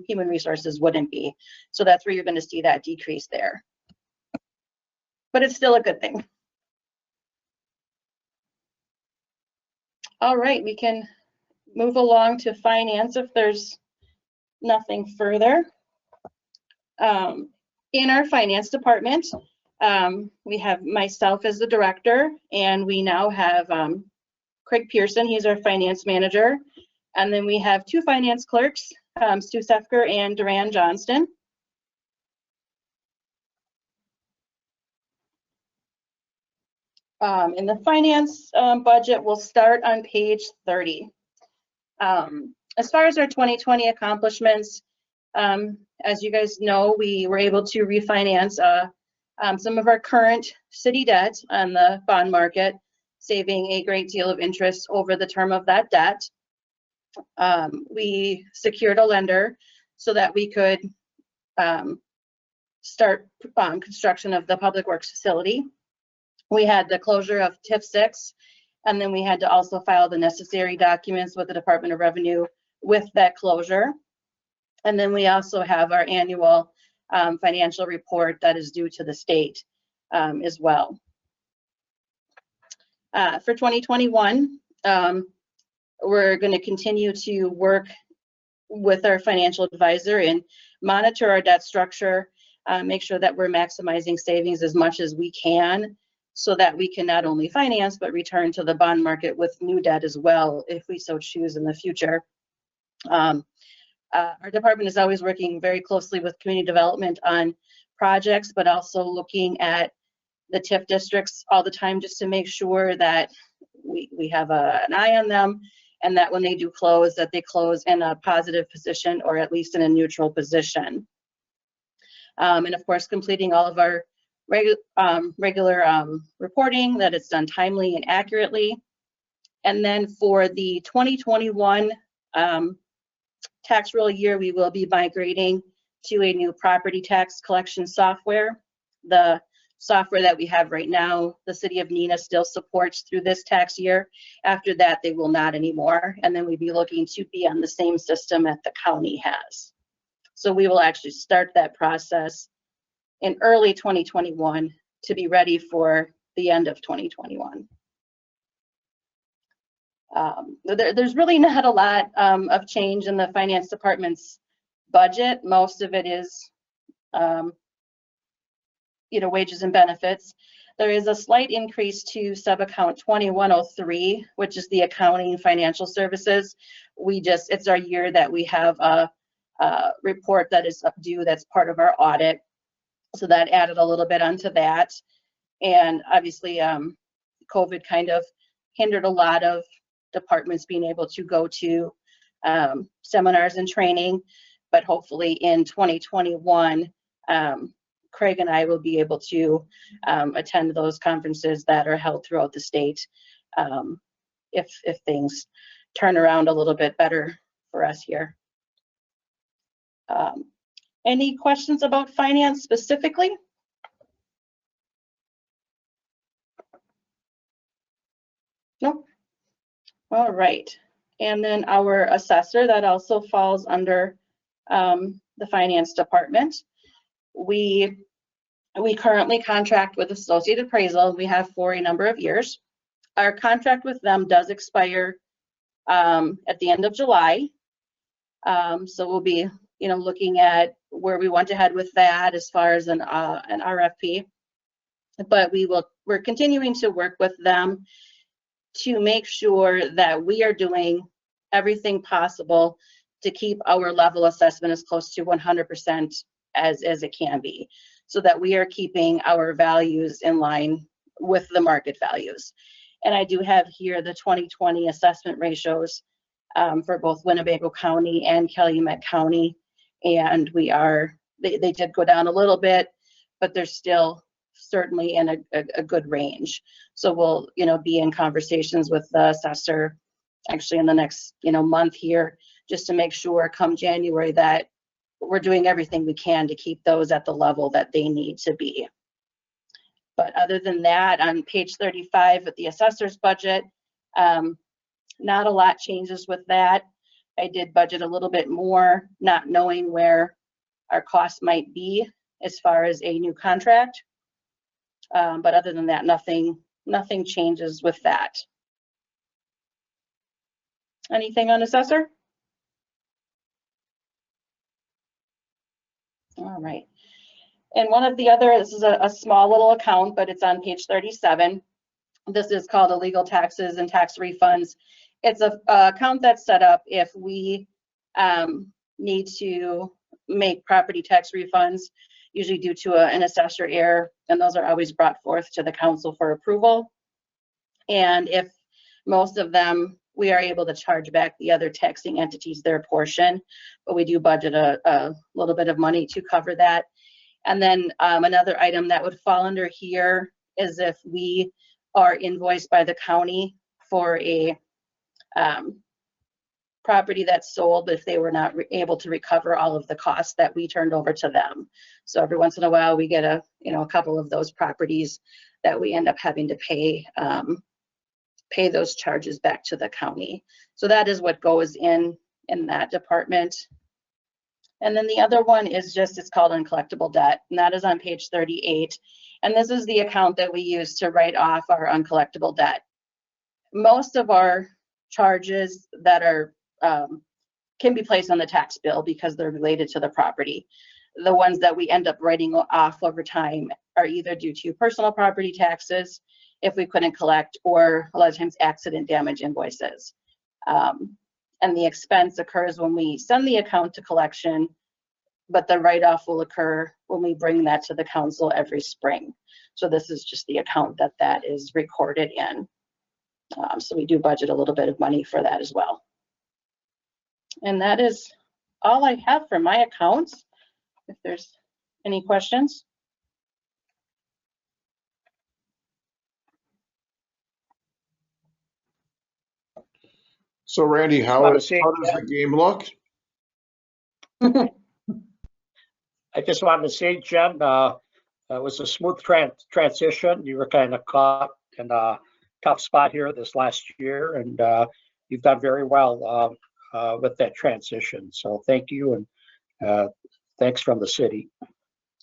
human resources wouldn't be. So that's where you're going to see that decrease there. But it's still a good thing. All right, we can move along to finance if there's nothing further. In our finance department, we have myself as the director, and we now have Craig Pearson, he's our finance manager. And then we have two finance clerks, Stu Sefker and Duran Johnston. In the finance budget, we'll start on page 30. As far as our 2020 accomplishments, as you guys know, we were able to refinance some of our current city debt on the bond market, saving a great deal of interest over the term of that debt. We secured a lender so that we could start construction of the Public Works facility. We had the closure of TIF 6, and then we had to also file the necessary documents with the Department of Revenue with that closure. And then we also have our annual financial report that is due to the state as well. For 2021, we're going to continue to work with our financial advisor and monitor our debt structure, make sure that we're maximizing savings as much as we can, so that we can not only finance but return to the bond market with new debt as well if we so choose in the future. Our department is always working very closely with community development on projects, but also looking at the TIF districts all the time just to make sure that we have an eye on them, and that when they do close, that they close in a positive position or at least in a neutral position. And of course, completing all of our regular reporting, that it's done timely and accurately. And then for the 2021 tax roll year, we will be migrating to a new property tax collection software. The software that we have right now, the city of Neenah still supports through this tax year. After that, they will not anymore. And then we'd be looking to be on the same system that the county has. So we will actually start that process in early 2021 to be ready for the end of 2021. There's really not a lot of change in the finance department's budget. Most of it is, wages and benefits. There is a slight increase to sub-account 2103, which is the accounting financial services. It's our year that we have a report that is due that's part of our audit. So that added a little bit onto that. And obviously, COVID kind of hindered a lot of departments being able to go to seminars and training, but hopefully in 2021, Craig and I will be able to attend those conferences that are held throughout the state if things turn around a little bit better for us here. Any questions about finance specifically? Nope. All right. And then our assessor, that also falls under the finance department. We currently contract with Associated Appraisal. We have for a number of years. Our contract with them does expire at the end of July. So we'll be, looking at where we want to head with that as far as an RFP. But we're continuing to work with them to make sure that we are doing everything possible to keep our level assessment as close to 100% as it can be, so that we are keeping our values in line with the market values. And I do have here the 2020 assessment ratios for both Winnebago County and Calumet County. And they did go down a little bit, but they're still certainly in a good range. So we'll, be in conversations with the assessor actually in the next, month here, just to make sure come January that we're doing everything we can to keep those at the level that they need to be. But other than that, on page 35 of the assessor's budget, not a lot changes with that. I did budget a little bit more, not knowing where our costs might be as far as a new contract. But other than that, nothing changes with that. Anything on assessor? All right. And one of the other, this is a small little account, but it's on page 37. This is called illegal taxes and tax refunds. It's a account that's set up if we need to make property tax refunds, usually due to an assessor error, and those are always brought forth to the council for approval. And if most of them, we are able to charge back the other taxing entities their portion, but we do budget a little bit of money to cover that. And then another item that would fall under here is if we are invoiced by the county for a property that's sold, but if they were not able to recover all of the costs that we turned over to them. So every once in a while we get a couple of those properties that we end up having to pay those charges back to the county. So that is what goes in that department. And then the other one is it's called uncollectible debt, and that is on page 38. And this is the account that we use to write off our uncollectible debt. Most of our charges that are can be placed on the tax bill because they're related to the property. The ones that we end up writing off over time are either due to personal property taxes, if we couldn't collect, or a lot of times accident damage invoices. And the expense occurs when we send the account to collection, but the write-off will occur when we bring that to the council every spring. So this is just the account that is recorded in. So we do budget a little bit of money for that as well. And that is all I have for my accounts. If there's any questions. So Randy, how does the game look? I just wanted to say, Jen, it was a smooth transition. You were kind of caught in a tough spot here this last year, and you've done very well with that transition. So thank you, and thanks from the city.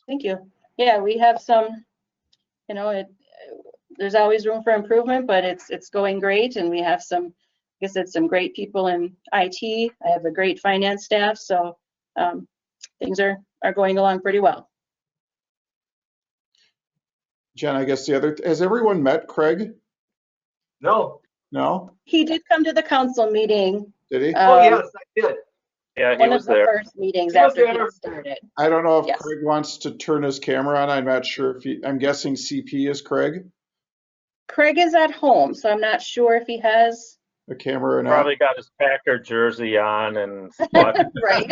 Thank you. Yeah, we have some, there's always room for improvement, but it's going great, and we have some, like I said, some great people in IT. I have a great finance staff, so things are going along pretty well. Jen, I guess has everyone met Craig? No. No? He did come to the council meeting. Did he? Oh, yes, I did. Yeah, he One was of the there. first meetings after he started. I don't know if Yes. Craig wants to turn his camera on. I'm not sure if I'm guessing CP is Craig. Craig is at home, so I'm not sure if he has a camera or not. Probably got his Packer jersey on and right.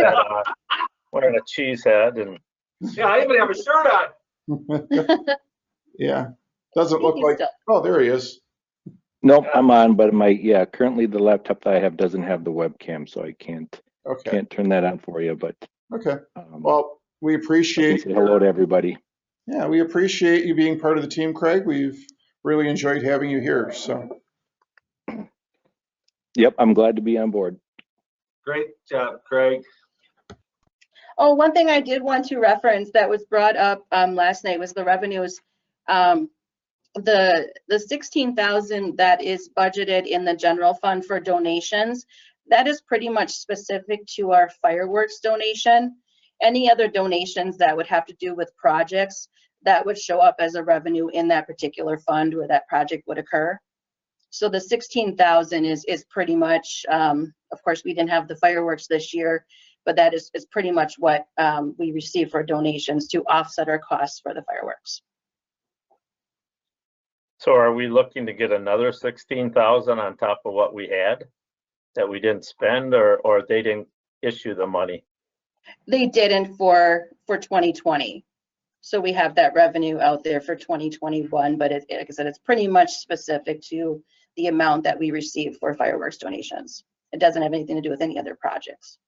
Wearing a cheese head and. Yeah, I even have a shirt on. Yeah, doesn't look like. Oh, there he is. Nope, I'm on, but currently the laptop that I have doesn't have the webcam, so I can't turn that on for you. But okay, well, we appreciate. Say hello to everybody. Yeah, we appreciate you being part of the team, Craig. We've really enjoyed having you here. So. Yep, I'm glad to be on board. Great job, Craig. Oh, one thing I did want to reference that was brought up last night was the revenues. The 16,000 that is budgeted in the general fund for donations, that is pretty much specific to our fireworks donation. Any other donations that would have to do with projects, that would show up as a revenue in that particular fund where that project would occur. So the 16,000 is pretty much, of course, we didn't have the fireworks this year, but that is pretty much what we receive for donations to offset our costs for the fireworks. So are we looking to get another 16,000 on top of what we had that we didn't spend, or they didn't issue the money? They didn't for 2020. So we have that revenue out there for 2021, but like I said, it's pretty much specific to the amount that we receive for fireworks donations. It doesn't have anything to do with any other projects.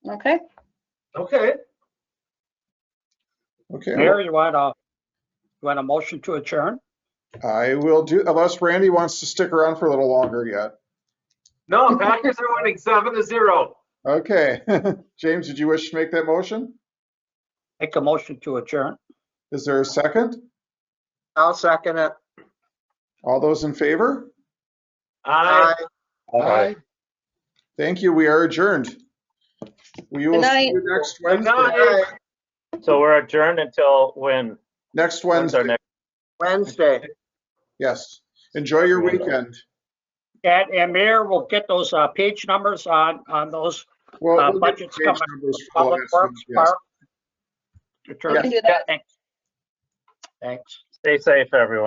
Okay. Okay. Okay. Mayor, you want a motion to adjourn? I will do, unless Randy wants to stick around for a little longer yet. No, Packers are winning 7-0. Okay. James, did you wish to make that motion? Make a motion to adjourn. Is there a second? I'll second it. All those in favor? Aye. Aye. Thank you. We are adjourned. We will see you next Wednesday. So we're adjourned until when? Next Wednesday. Wednesday. Yes. Enjoy your weekend. And Mayor, we'll get those page numbers on those Well, we'll budgets get the page coming. numbers for the Public last Works one, yes. Park. We can do that. Thanks. Stay safe, everyone.